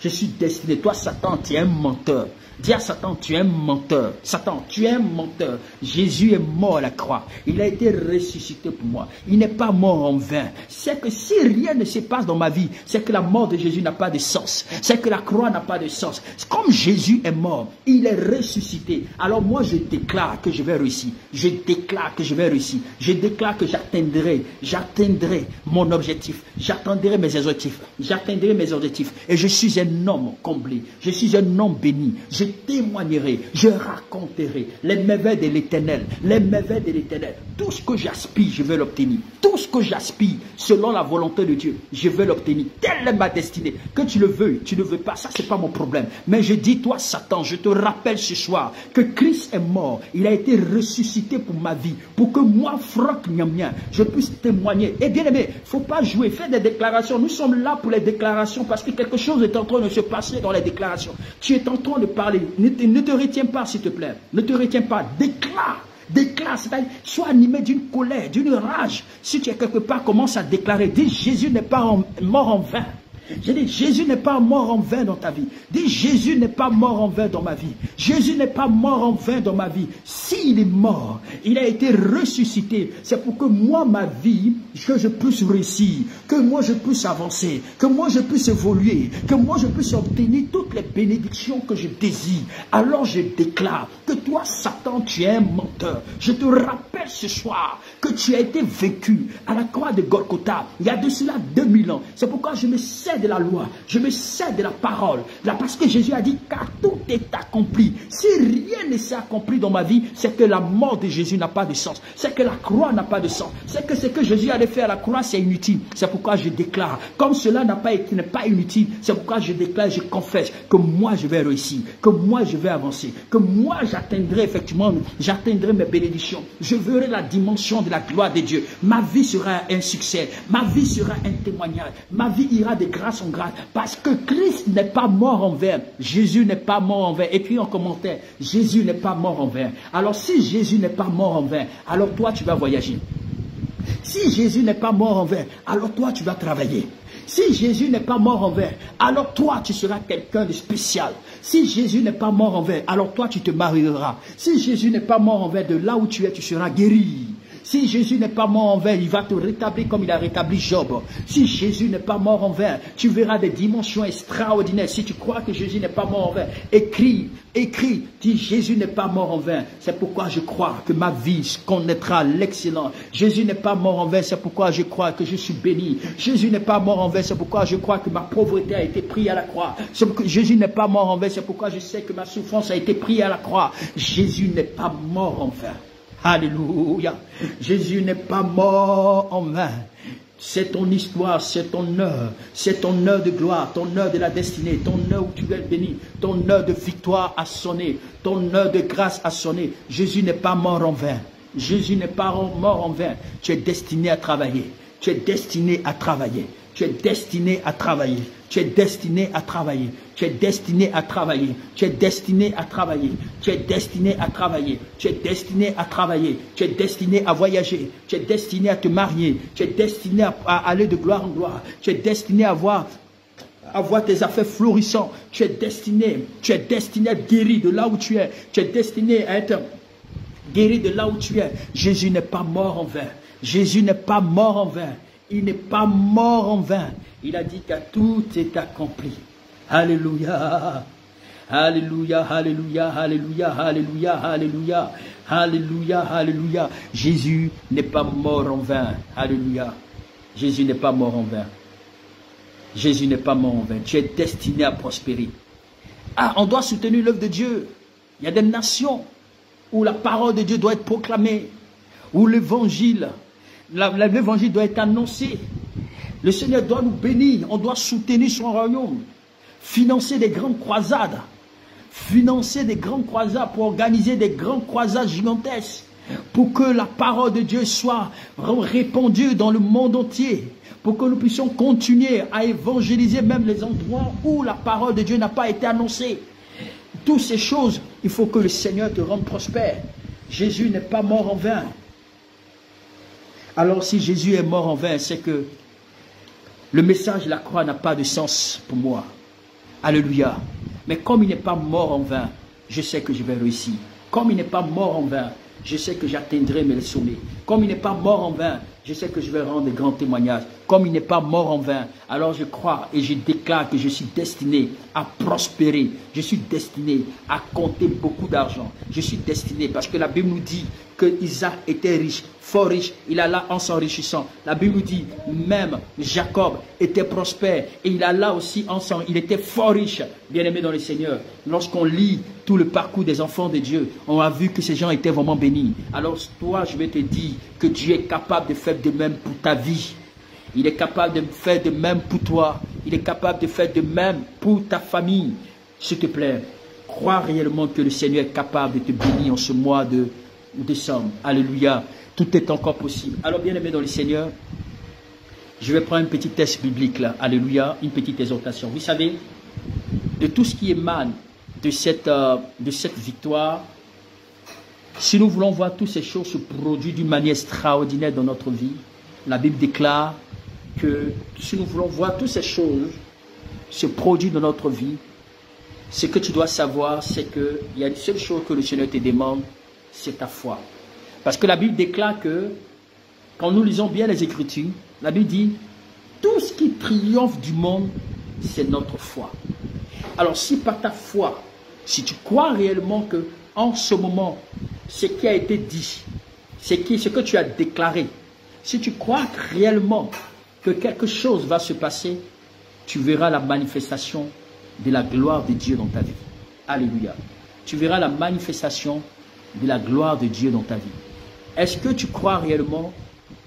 Je suis destiné. Toi, Satan, tu es un menteur. Dis à Satan, tu es un menteur. Satan, tu es un menteur. Jésus est mort à la croix. Il a été ressuscité pour moi. Il n'est pas mort en vain. C'est que si rien ne se passe dans ma vie, c'est que la mort de Jésus n'a pas de sens. C'est que la croix n'a pas de sens. Comme Jésus est mort, il est ressuscité. Alors moi, je déclare que je vais réussir. Je déclare que je vais réussir. Je déclare que j'atteindrai mon objectif. J'atteindrai mes objectifs. J'atteindrai mes objectifs. Et je suis un homme comblé. Je suis un homme béni. Je témoignerai, je raconterai les merveilles de l'Éternel, les merveilles de l'Éternel. tout ce que j'aspire, je vais l'obtenir. Tout ce que j'aspire, selon la volonté de Dieu, je vais l'obtenir. Telle est ma destinée. Que tu le veuilles, tu ne veux pas, ça c'est pas mon problème. Mais je dis, toi Satan, je te rappelle ce soir que Christ est mort. Il a été ressuscité pour ma vie. Pour que moi, Franck Niamien, je puisse témoigner. Et bien aimé, il ne faut pas jouer, faire des déclarations. Nous sommes là pour les déclarations parce que quelque chose est en train de se passer dans les déclarations. Tu es en train de parler. Ne te retiens pas, s'il te plaît. Ne te retiens pas. Déclare. Déclare, c'est-à-dire, sois animé d'une colère, d'une rage. Si tu es quelque part, commence à déclarer. Dis, Jésus n'est pas mort en vain. J'ai dit, Jésus n'est pas mort en vain dans ta vie. Dis, Jésus n'est pas mort en vain dans ma vie. Jésus n'est pas mort en vain dans ma vie. S'il est mort, il a été ressuscité. C'est pour que moi, ma vie, que je puisse réussir, que moi je puisse avancer, que moi je puisse évoluer, que moi je puisse obtenir toutes les bénédictions que je désire. Alors je déclare que toi, Satan, tu es un menteur. Je te rappelle ce soir que tu as été vaincu à la croix de Golgotha il y a de cela 2000 ans. C'est pourquoi je me sers de la loi, je me sers de la parole. Là, parce que Jésus a dit, car tout est accompli. Si rien ne s'est accompli dans ma vie, c'est que la mort de Jésus n'a pas de sens. C'est que la croix n'a pas de sens. C'est que ce que Jésus allait faire à la croix, c'est inutile. C'est pourquoi je déclare, comme cela n'est pas inutile, c'est pourquoi je déclare, je confesse que moi je vais réussir, que moi je vais avancer, que moi j'atteindrai effectivement, j'atteindrai mes bénédictions. Je verrai la dimension de la gloire de Dieu. Ma vie sera un succès. Ma vie sera un témoignage. Ma vie ira de grâce en grâce. Parce que Christ n'est pas mort en vain. Jésus n'est pas mort en vain. Et puis en commentaire, Jésus n'est pas mort en vain. Alors si Jésus n'est pas mort en vain, alors toi tu vas voyager. Si Jésus n'est pas mort en vain, alors toi tu vas travailler. Si Jésus n'est pas mort en vain, alors toi tu seras quelqu'un de spécial. Si Jésus n'est pas mort en vain, alors toi tu te marieras. Si Jésus n'est pas mort en vain, de là où tu es, tu seras guéri. Si Jésus n'est pas mort en vain, il va te rétablir comme il a rétabli Job. Si Jésus n'est pas mort en vain, tu verras des dimensions extraordinaires. Si tu crois que Jésus n'est pas mort en vain, écris, dis Jésus n'est pas mort en vain. C'est pourquoi je crois que ma vie connaîtra l'excellent. Jésus n'est pas mort en vain, c'est pourquoi je crois que je suis béni. Jésus n'est pas mort en vain, c'est pourquoi je crois que ma pauvreté a été prise à la croix. Jésus n'est pas mort en vain, c'est pourquoi je sais que ma souffrance a été prise à la croix. Jésus n'est pas mort en vain. Alléluia. Jésus n'est pas mort en vain. C'est ton histoire, c'est ton heure de gloire, ton heure de la destinée, ton heure où tu es béni, ton heure de victoire a sonné, ton heure de grâce a sonné. Jésus n'est pas mort en vain. Jésus n'est pas mort en vain. Tu es destiné à travailler. Tu es destiné à travailler. Tu es destiné à travailler. Tu es destiné à travailler. Tu es destiné à travailler. Tu es destiné à travailler. Tu es destiné à travailler. Tu es destiné à travailler. Tu es destiné à voyager. Tu es destiné à te marier. Tu es destiné à aller de gloire en gloire. Tu es destiné à voir tes affaires florissantes. Tu es destiné à être guéri de là où tu es. Tu es destiné à être guéri de là où tu es. Jésus n'est pas mort en vain. Jésus n'est pas mort en vain. Il n'est pas mort en vain. Il a dit que tout est accompli. Alléluia. Alléluia, alléluia, alléluia, alléluia, alléluia, alléluia, alléluia. Jésus n'est pas mort en vain. Alléluia. Jésus n'est pas mort en vain. Jésus n'est pas mort en vain. Tu es destiné à prospérer. Ah, on doit soutenir l'œuvre de Dieu. Il y a des nations où la parole de Dieu doit être proclamée, où l'évangile doit être annoncé. Le Seigneur doit nous bénir. On doit soutenir son royaume. Financer des grandes croisades. Financer des grandes croisades pour organiser des grandes croisades gigantesques. Pour que la parole de Dieu soit répandue dans le monde entier. Pour que nous puissions continuer à évangéliser même les endroits où la parole de Dieu n'a pas été annoncée. Toutes ces choses, il faut que le Seigneur te rende prospère. Jésus n'est pas mort en vain. Alors si Jésus est mort en vain, c'est que le message de la croix n'a pas de sens pour moi. Alléluia. Mais comme il n'est pas mort en vain, je sais que je vais réussir. Comme il n'est pas mort en vain, je sais que j'atteindrai mes sommets. Comme il n'est pas mort en vain, je sais que je vais rendre de grands témoignages. Comme il n'est pas mort en vain, alors je crois et je déclare que je suis destiné à prospérer. Je suis destiné à compter beaucoup d'argent. Je suis destiné, parce que la Bible nous dit que Isaac était riche. fort riche, il alla en s'enrichissant. La Bible dit, même Jacob était prospère et il alla aussi ensemble. Il était fort riche, bien-aimé dans le Seigneur. Lorsqu'on lit tout le parcours des enfants de Dieu, on a vu que ces gens étaient vraiment bénis. Alors toi, je vais te dire que Dieu est capable de faire de même pour ta vie. Il est capable de faire de même pour toi. Il est capable de faire de même pour ta famille. S'il te plaît, crois réellement que le Seigneur est capable de te bénir en ce mois de décembre. Alléluia. Tout est encore possible. Alors, bien aimé dans le Seigneur, je vais prendre un petit test biblique là. Alléluia. Une petite exhortation. Vous savez, de tout ce qui émane de cette victoire, si nous voulons voir toutes ces choses se produire d'une manière extraordinaire dans notre vie, la Bible déclare que si nous voulons voir toutes ces choses se produire dans notre vie, ce que tu dois savoir, c'est qu'il y a une seule chose que le Seigneur te demande, c'est ta foi. Parce que la Bible déclare que, quand nous lisons bien les Écritures, la Bible dit, tout ce qui triomphe du monde, c'est notre foi. Alors si par ta foi, si tu crois réellement que en ce moment, ce qui a été dit, ce que tu as déclaré, si tu crois réellement que quelque chose va se passer, tu verras la manifestation de la gloire de Dieu dans ta vie. Alléluia. Tu verras la manifestation de la gloire de Dieu dans ta vie. Est-ce que tu crois réellement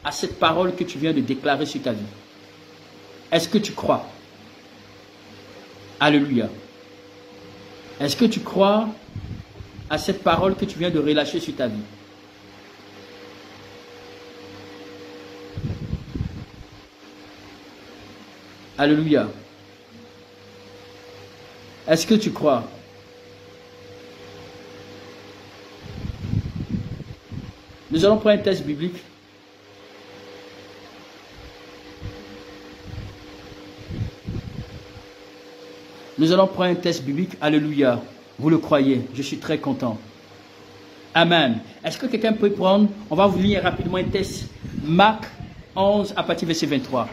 à cette parole que tu viens de déclarer sur ta vie? Est-ce que tu crois? Alléluia. Est-ce que tu crois à cette parole que tu viens de relâcher sur ta vie? Alléluia. Est-ce que tu crois? Nous allons prendre un texte biblique. Nous allons prendre un texte biblique. Alléluia. Vous le croyez? Je suis très content. Amen. Est-ce que quelqu'un peut prendre? On va vous lire rapidement un texte. Marc 11 à partir du verset 23.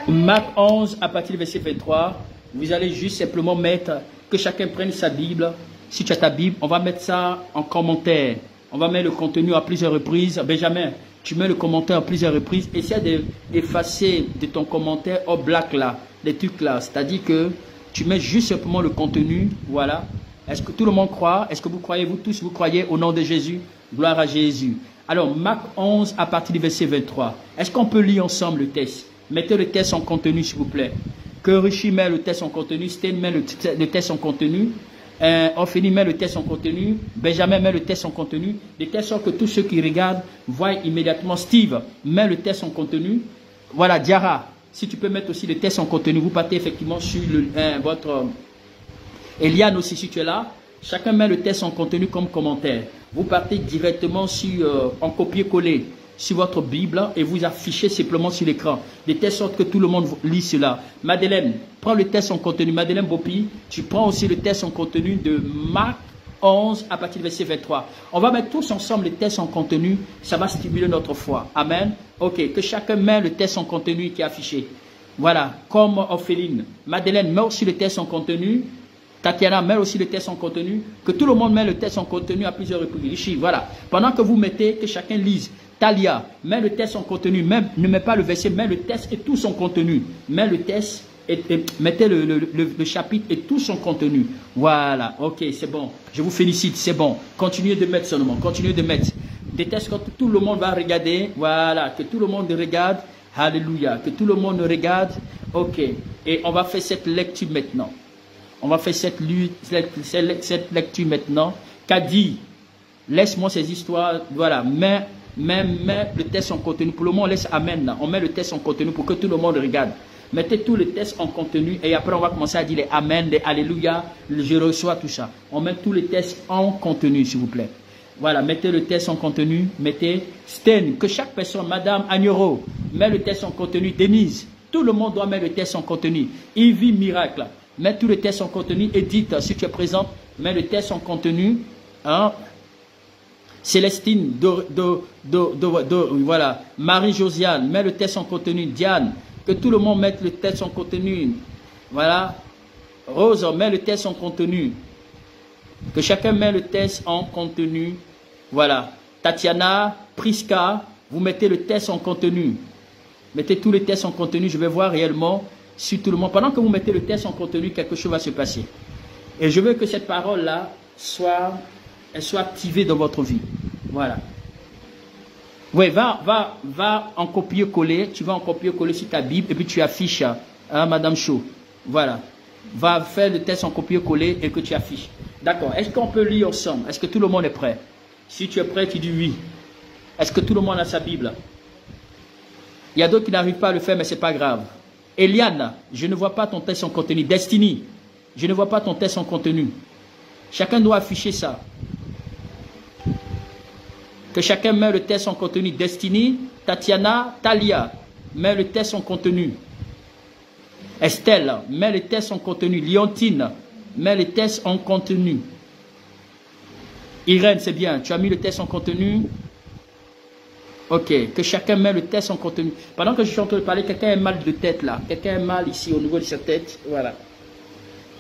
Marc 11 à partir du verset 23. Vous allez juste simplement mettre, que chacun prenne sa Bible. Si tu as ta Bible, on va mettre ça en commentaire. On va mettre le contenu à plusieurs reprises. Benjamin, tu mets le commentaire à plusieurs reprises. Essaie d'effacer de ton commentaire au black là, les trucs là. C'est-à-dire que tu mets juste simplement le contenu. Voilà. Est-ce que tout le monde croit? Est-ce que vous croyez, vous tous, vous croyez au nom de Jésus? Gloire à Jésus. Alors, Marc 11 à partir du verset 23. Est-ce qu'on peut lire ensemble le texte? Mettez le texte en contenu, s'il vous plaît. Que Richie met le texte en contenu. Sten met le texte en contenu. Ophélie met le texte en contenu. Benjamin met le texte en contenu. De telle sorte que tous ceux qui regardent voient immédiatement. Steve met le texte en contenu. Voilà, Diara, si tu peux mettre aussi le texte en contenu. Vous partez effectivement sur votre... Eliane aussi, si tu es là. Chacun met le texte en contenu comme commentaire. Vous partez directement sur, en copier-coller sur votre Bible et vous affichez simplement sur l'écran. De telle sorte que tout le monde lit cela. Madeleine, prends le texte en contenu. Madeleine Bopi, tu prends aussi le texte en contenu de Marc 11 à partir du verset 23. On va mettre tous ensemble le texte en contenu. Ça va stimuler notre foi. Amen. Ok, que chacun met le texte en contenu qui est affiché. Voilà, comme Ophéline. Madeleine, mets aussi le texte en contenu. Tatiana, met aussi le texte en contenu. Que tout le monde met le texte en contenu à plusieurs reprises. Ici, voilà. Pendant que vous mettez, que chacun lise. Talia, mets le texte en contenu. Même, ne mets pas le verset, mets le texte et tout son contenu. Mets le texte et mettez le chapitre et tout son contenu. Voilà, ok, c'est bon. Je vous félicite, c'est bon. Continuez de mettre seulement. Continuez de mettre. Des textes que tout le monde va regarder. Voilà, que tout le monde regarde. Alléluia. Que tout le monde regarde. Ok. Et on va faire cette lecture maintenant. On va faire cette lecture maintenant. Kadi, laisse-moi ces histoires. Voilà, mets le texte en contenu. Pour le moment, on laisse Amen là. On met le texte en contenu pour que tout le monde regarde. Mettez tout le texte en contenu et après on va commencer à dire les Amen, les Alléluia, je reçois tout ça. On met tout le texte en contenu, s'il vous plaît. Voilà, mettez le texte en contenu. Mettez Sten, que chaque personne, Madame Agnero, met le texte en contenu. Denise, tout le monde doit mettre le texte en contenu. Ivy Miracle, mets tout le texte en contenu. Edith, si tu es présente, mets le texte en contenu. Hein? Célestine, voilà. Marie-Josiane, mets le texte en contenu. Diane, que tout le monde mette le texte en contenu. Voilà. Rose, mets le texte en contenu. Que chacun mette le texte en contenu. Voilà. Tatiana, Priska, vous mettez le test en contenu. Mettez tous les tests en contenu, je vais voir réellement si tout le monde... Pendant que vous mettez le test en contenu, quelque chose va se passer. Et je veux que cette parole-là soit activée dans votre vie. Voilà. Oui, va en copier-coller. Tu vas en copier-coller sur ta Bible et puis tu affiches à Madame Chaud. Voilà. Va faire le test en copier-coller et que tu affiches. D'accord. Est-ce qu'on peut lire ensemble? Est-ce que tout le monde est prêt? Si tu es prêt, tu dis oui. Est-ce que tout le monde a sa Bible? Il y a d'autres qui n'arrivent pas à le faire, mais ce n'est pas grave. Eliane, je ne vois pas ton test en contenu. Destiny, je ne vois pas ton test en contenu. Chacun doit afficher ça. Que chacun met le test en contenu. Destiny, Tatiana, Talia, met le test en contenu. Estelle, met le test en contenu. Liontine, met le test en contenu. Irène, c'est bien. Tu as mis le test en contenu. Ok, que chacun met le test en contenu. Pendant que je suis en train de parler, quelqu'un a mal de tête là. Quelqu'un a mal ici au niveau de sa tête. Voilà.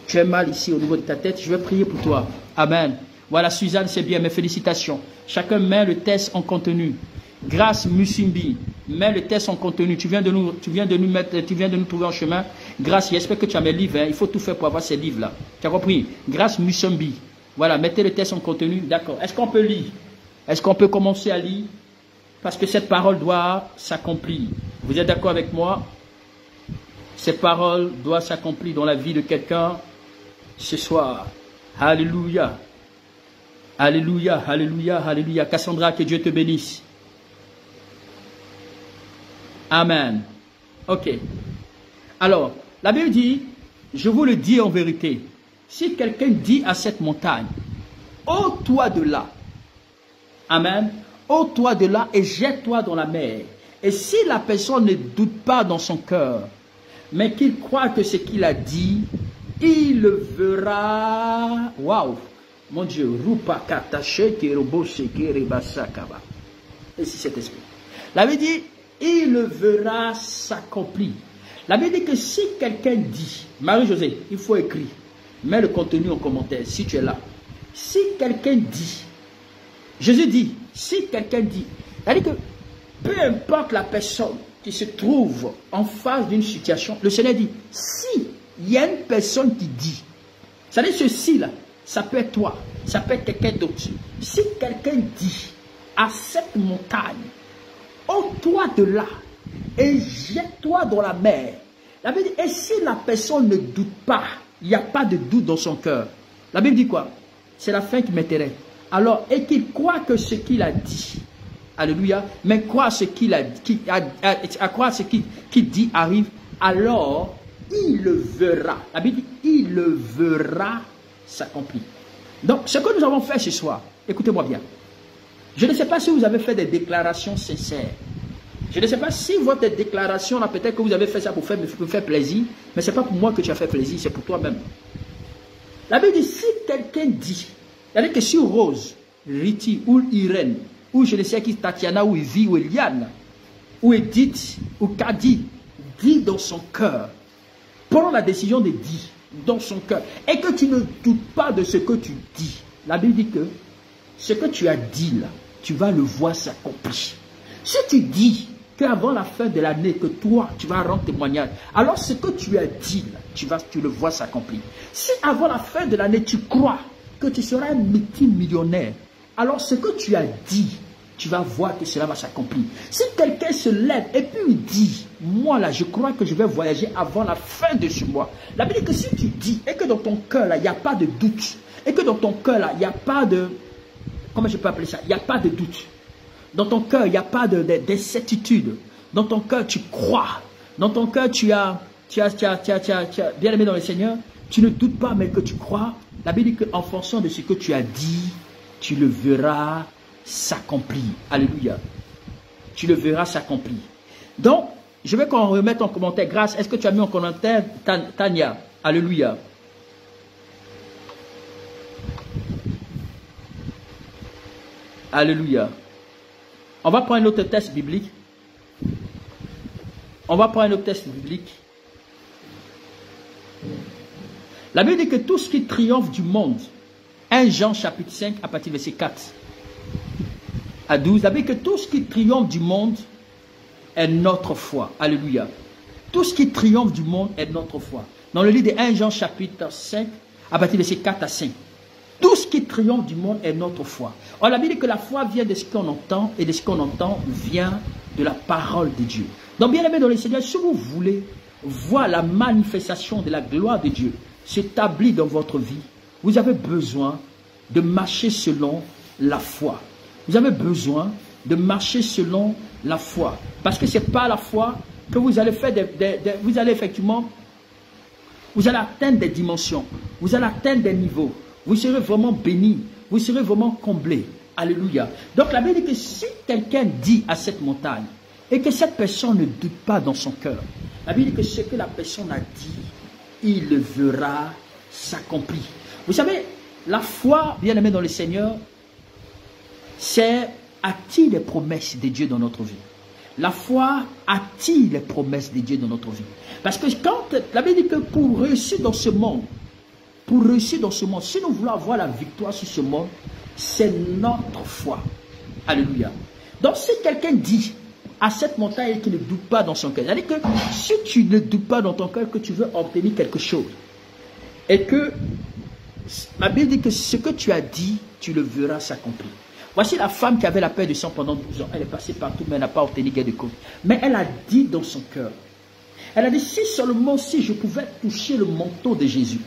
Tu as mal ici au niveau de ta tête. Je vais prier pour toi. Amen. Voilà, Suzanne, c'est bien. Mes félicitations. Chacun met le test en contenu. Grâce Musimbi, mets le test en contenu. Tu viens de nous trouver en chemin. Grâce, j'espère que tu as mes livres. Hein. Il faut tout faire pour avoir ces livres-là. Tu as compris? Grâce Musimbi. Voilà, mettez le test en contenu. D'accord. Est-ce qu'on peut lire? Est-ce qu'on peut commencer à lire? Parce que cette parole doit s'accomplir. Vous êtes d'accord avec moi? Cette parole doit s'accomplir dans la vie de quelqu'un ce soir. Alléluia. Alléluia, alléluia, alléluia. Cassandra, que Dieu te bénisse. Amen. Ok. Alors, la Bible dit, je vous le dis en vérité, si quelqu'un dit à cette montagne, ôte-toi de là. Amen. Ôte-toi de là et jette-toi dans la mer. Et si la personne ne doute pas dans son cœur, mais qu'il croit que ce qu'il a dit, il le verra. Waouh! Mon Dieu, Rupa Katache Keroboshe Kerebasakaba. Et si cet esprit. La Bible dit, il le verra s'accomplir. La Bible dit que si quelqu'un dit, Marie-Josée, il faut écrire, mets le contenu en commentaire si tu es là. Si quelqu'un dit, Jésus dit, si quelqu'un dit, c'est-à-dire que peu importe la personne qui se trouve en face d'une situation, le Seigneur dit, si il y a une personne qui dit, c'est-à-dire ceci-là, ça peut être toi, ça peut être quelqu'un d'autre. Si quelqu'un dit à cette montagne, ôte-toi de là et jette-toi dans la mer. La Bible dit, et si la personne ne doute pas, il n'y a pas de doute dans son cœur. La Bible dit quoi? C'est la fin qui m'intéresse. Alors, et qu'il croit que ce qu'il a dit, alléluia, mais croit ce qu'il a dit, à croire ce qu'il dit arrive, alors il le verra. La Bible dit, il le verra s'accomplir. Donc, ce que nous avons fait ce soir, écoutez-moi bien. Je ne sais pas si vous avez fait des déclarations sincères. Je ne sais pas si votre déclaration, là, peut-être que vous avez fait ça pour faire plaisir, mais ce n'est pas pour moi que tu as fait plaisir, c'est pour toi-même. La Bible dit, si quelqu'un dit, c'est-à-dire que si Rose, Riti, ou Irène, ou je ne sais qui, Tatiana, ou Ivy, ou Eliane, ou Edith, ou Kadi, dit dans son cœur, prends la décision de dire dans son cœur, et que tu ne doutes pas de ce que tu dis. La Bible dit que ce que tu as dit là, tu vas le voir s'accomplir. Si tu dis qu'avant la fin de l'année, que toi, tu vas rendre témoignage, alors ce que tu as dit là, tu le vois s'accomplir. Si avant la fin de l'année, tu crois que tu seras un multimillionnaire, alors ce que tu as dit, tu vas voir que cela va s'accomplir. Si quelqu'un se lève et puis il dit, moi là, je crois que je vais voyager avant la fin de ce mois. La Bible dit que si tu dis, et que dans ton cœur là, il n'y a pas de doute, et que dans ton cœur là, il n'y a pas de, comment je peux appeler ça, il n'y a pas de doute. Dans ton cœur, il n'y a pas d'incertitude. Dans ton cœur, tu crois. Dans ton cœur, tu as bien aimé dans le Seigneur. Tu ne doutes pas, mais que tu crois. La Bible dit qu'en fonction de ce que tu as dit, tu le verras s'accomplir. Alléluia. Tu le verras s'accomplir. Donc, je veux qu'on remette en commentaire. Grâce, est-ce que tu as mis en commentaire Tania? Alléluia. Alléluia. On va prendre un autre texte biblique. On va prendre un autre texte biblique. La Bible dit que tout ce qui triomphe du monde, 1 Jean chapitre 5 à partir du verset 4. à 12, la Bible dit que tout ce qui triomphe du monde est notre foi. Alléluia. Tout ce qui triomphe du monde est notre foi. Dans le livre de 1 Jean chapitre 5, à partir de ces 4 à 5. Tout ce qui triomphe du monde est notre foi. On a dit que la foi vient de ce qu'on entend, et de ce qu'on entend vient de la parole de Dieu. Donc, bien aimé dans le Seigneur, si vous voulez voir la manifestation de la gloire de Dieu s'établir dans votre vie, vous avez besoin de marcher selon la foi. Vous avez besoin de marcher selon la foi. Parce que ce n'est pas la foi que vous allez faire vous allez effectivement, vous allez atteindre des dimensions, vous allez atteindre des niveaux. Vous serez vraiment béni, vous serez vraiment comblé. Alléluia. Donc la Bible dit que si quelqu'un dit à cette montagne, et que cette personne ne doute pas dans son cœur, la Bible dit que ce que la personne a dit, il le verra s'accomplir. Vous savez, la foi, bien aimé dans le Seigneur, c'est attire les promesses de Dieu dans notre vie. La foi attire les promesses de Dieu dans notre vie. Parce que quand la Bible dit que pour réussir dans ce monde, si nous voulons avoir la victoire sur ce monde, c'est notre foi. Alléluia. Donc si quelqu'un dit à cette montagne qu'il ne doute pas dans son cœur, c'est-à-dire que si tu ne doutes pas dans ton cœur que tu veux obtenir quelque chose, et que la Bible dit que ce que tu as dit, tu le verras s'accomplir. Voici la femme qui avait la peur du sang pendant 12 ans. Elle est passée partout, mais elle n'a pas obtenu gain de cause. Mais elle a dit dans son cœur, elle a dit, si seulement si je pouvais toucher le manteau de Jésus.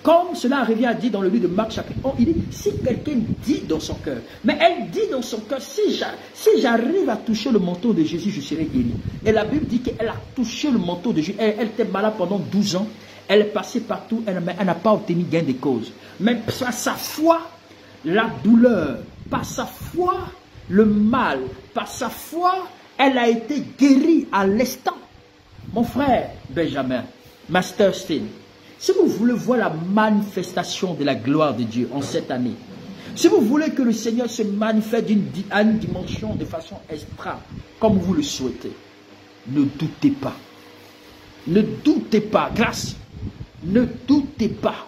Comme cela revient à dire dans le livre de Marc chapitre 11, il dit, si quelqu'un dit dans son cœur, mais elle dit dans son cœur, si j'arrive à toucher le manteau de Jésus, je serai guéri. Et la Bible dit qu'elle a touché le manteau de Jésus. Elle était malade pendant 12 ans. Elle est passée partout, elle n'a pas obtenu gain de cause. Mais par sa foi, la douleur, par sa foi, le mal, par sa foi, elle a été guérie à l'instant. Mon frère Benjamin, Master Steel, si vous voulez voir la manifestation de la gloire de Dieu en cette année, si vous voulez que le Seigneur se manifeste à une dimension de façon extra, comme vous le souhaitez, ne doutez pas. Ne doutez pas, grâce. Ne doutez pas.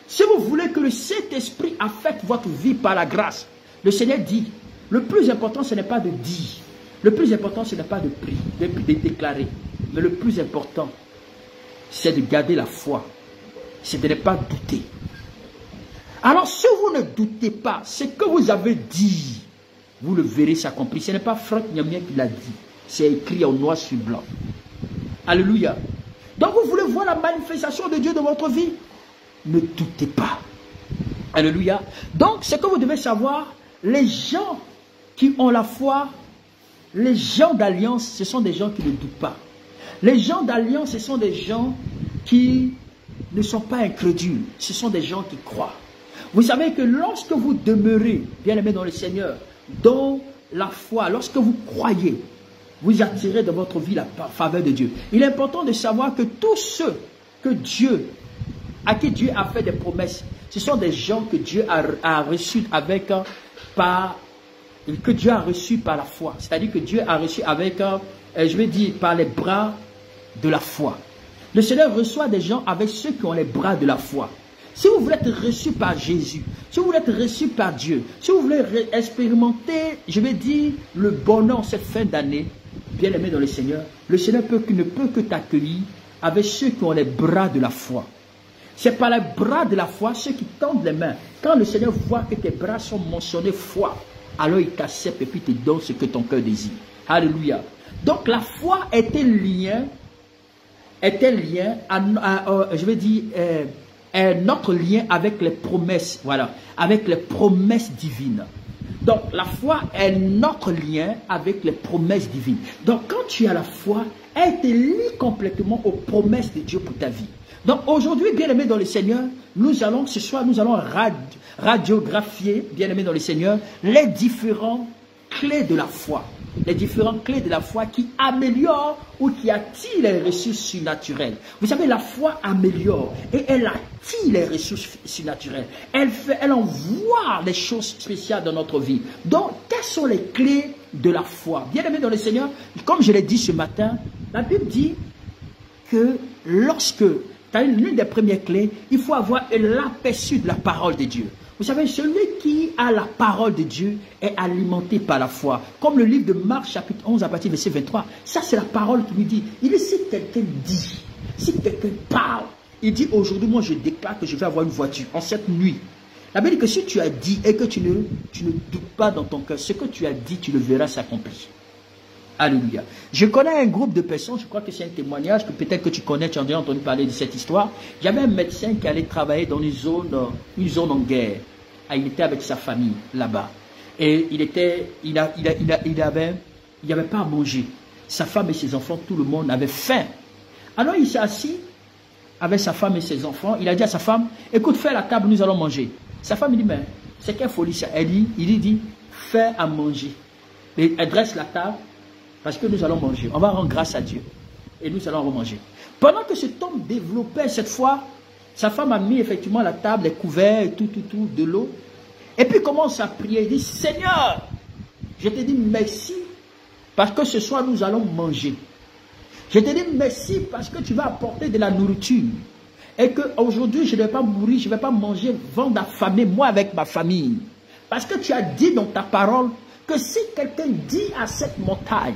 Si vous voulez que le Saint-Esprit affecte votre vie par la grâce, le Seigneur dit, le plus important ce n'est pas de dire, le plus important ce n'est pas de prier, de déclarer, mais le plus important c'est de garder la foi, c'est de ne pas douter. Alors si vous ne doutez pas, ce que vous avez dit, vous le verrez s'accomplir. Ce n'est pas Franck Niamien qui l'a dit, c'est écrit en noir sur blanc. Alléluia. Donc vous voulez voir la manifestation de Dieu dans votre vie? Ne doutez pas. Alléluia. Donc ce que vous devez savoir, les gens qui ont la foi, les gens d'alliance, ce sont des gens qui ne doutent pas. Les gens d'alliance, ce sont des gens qui ne sont pas incrédules. Ce sont des gens qui croient. Vous savez que lorsque vous demeurez, bien aimé dans le Seigneur, dans la foi, lorsque vous croyez, vous attirez dans votre vie la faveur de Dieu. Il est important de savoir que tous ceux à qui Dieu a fait des promesses, ce sont des gens que Dieu a reçus par la foi. C'est-à-dire que Dieu a reçu avec, je vais dire, par les bras de la foi. Le Seigneur reçoit des gens avec ceux qui ont les bras de la foi. Si vous voulez être reçu par Jésus, si vous voulez être reçu par Dieu, si vous voulez expérimenter, je vais dire, le bonheur cette fin d'année, bien aimé dans le Seigneur ne peut que t'accueillir avec ceux qui ont les bras de la foi. C'est par les bras de la foi, ceux qui tendent les mains. Quand le Seigneur voit que tes bras sont mentionnés foi, alors il t'accepte et puis te donne ce que ton cœur désire. Alléluia. Donc la foi est un lien, je vais dire, notre lien avec les promesses, voilà, avec les promesses divines. Donc la foi est notre lien avec les promesses divines. Donc quand tu as la foi, elle te lie complètement aux promesses de Dieu pour ta vie. Donc aujourd'hui, bien aimé dans le Seigneur, nous allons radiographier, bien aimé dans le Seigneur, les différentes clés de la foi. Les différentes clés de la foi qui améliorent ou qui attirent les ressources surnaturelles. Vous savez, la foi améliore et elle attire les ressources surnaturelles. Elle envoie des choses spéciales dans notre vie. Donc, quelles sont les clés de la foi? Bien aimé dans le Seigneur, comme je l'ai dit ce matin, la Bible dit que lorsque, l'une des premières clés, il faut avoir l'aperçu de la parole de Dieu. Vous savez, celui qui a la parole de Dieu est alimenté par la foi. Comme le livre de Marc, chapitre 11, à partir du verset 23. Ça, c'est la parole qui lui dit. Il dit, si quelqu'un dit, si quelqu'un parle, il dit, aujourd'hui, moi, je déclare que je vais avoir une voiture en cette nuit. La Bible dit que si tu as dit et que tu ne doutes pas dans ton cœur, ce que tu as dit, tu le verras s'accomplir. Alléluia. Je connais un groupe de personnes, je crois que c'est un témoignage, que peut-être que tu connais, tu as déjà entendu parler de cette histoire. Il y avait un médecin qui allait travailler dans une zone en guerre. Ah, il était avec sa famille là-bas. Et il n'avait pas à manger. Sa femme et ses enfants, tout le monde avait faim. Alors il s'est assis avec sa femme et ses enfants. Il a dit à sa femme, écoute, fais la table, nous allons manger. Sa femme dit, mais c'est quelle folie ça. Il dit, fais à manger. Et elle dresse la table. Parce que nous allons manger. On va rendre grâce à Dieu. Et nous allons manger. Pendant que cet homme développait cette foi, sa femme a mis effectivement la table, les couverts, et tout, de l'eau. Et puis commence à prier. Il dit, Seigneur, je te dis merci parce que ce soir nous allons manger. Je te dis merci parce que tu vas apporter de la nourriture. Et qu'aujourd'hui je ne vais pas mourir, je ne vais pas manger, vendre affamé, moi avec ma famille. Parce que tu as dit dans ta parole que si quelqu'un dit à cette montagne,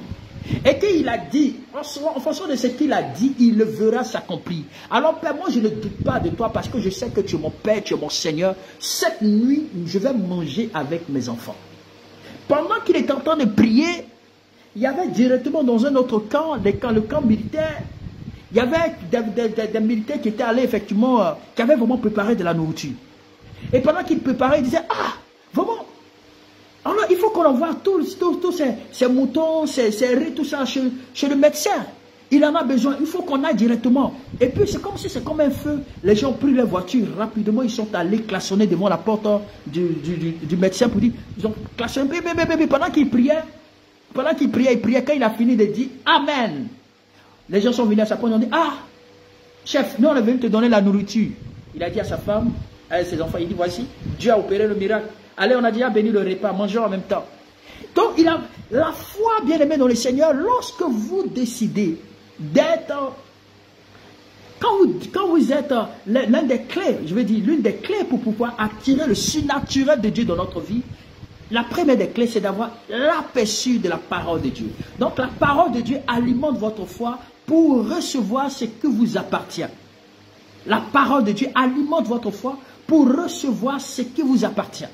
et qu'il a dit, en fonction de ce qu'il a dit, il le verra s'accomplir. Alors Père, moi je ne doute pas de toi parce que je sais que tu es mon Père, tu es mon Seigneur. Cette nuit, je vais manger avec mes enfants. Pendant qu'il était en train de prier, il y avait directement dans un autre camp, le camp militaire, il y avait des militaires qui étaient allés effectivement, qui avaient vraiment préparé de la nourriture. Et pendant qu'ils préparaient, ils disaient, ah, vraiment. Alors, il faut qu'on envoie tous ces moutons, ces riz, tout ça chez le médecin. Il en a besoin. Il faut qu'on aille directement. Et puis, c'est comme si c'est comme un feu. Les gens ont pris leur voiture. Rapidement, ils sont allés klaxonner devant la porte du médecin pour dire, ils ont klaxonné. Pendant qu'il priait, quand il a fini de dire Amen. Les gens sont venus à sa porte et ont dit, ah, chef, nous on est venu te donner la nourriture. Il a dit à sa femme, à ses enfants, il dit, voici, Dieu a opéré le miracle. Allez, on a déjà béni le repas, mangeons en même temps. Donc, il a la foi, bien aimé dans le Seigneur, lorsque vous décidez d'être, quand vous êtes l'un des clés, je veux dire, l'une des clés pour pouvoir attirer le surnaturel de Dieu dans notre vie, la première des clés, c'est d'avoir l'aperçu de la parole de Dieu. Donc, la parole de Dieu alimente votre foi pour recevoir ce qui vous appartient. La parole de Dieu alimente votre foi pour recevoir ce qui vous appartient.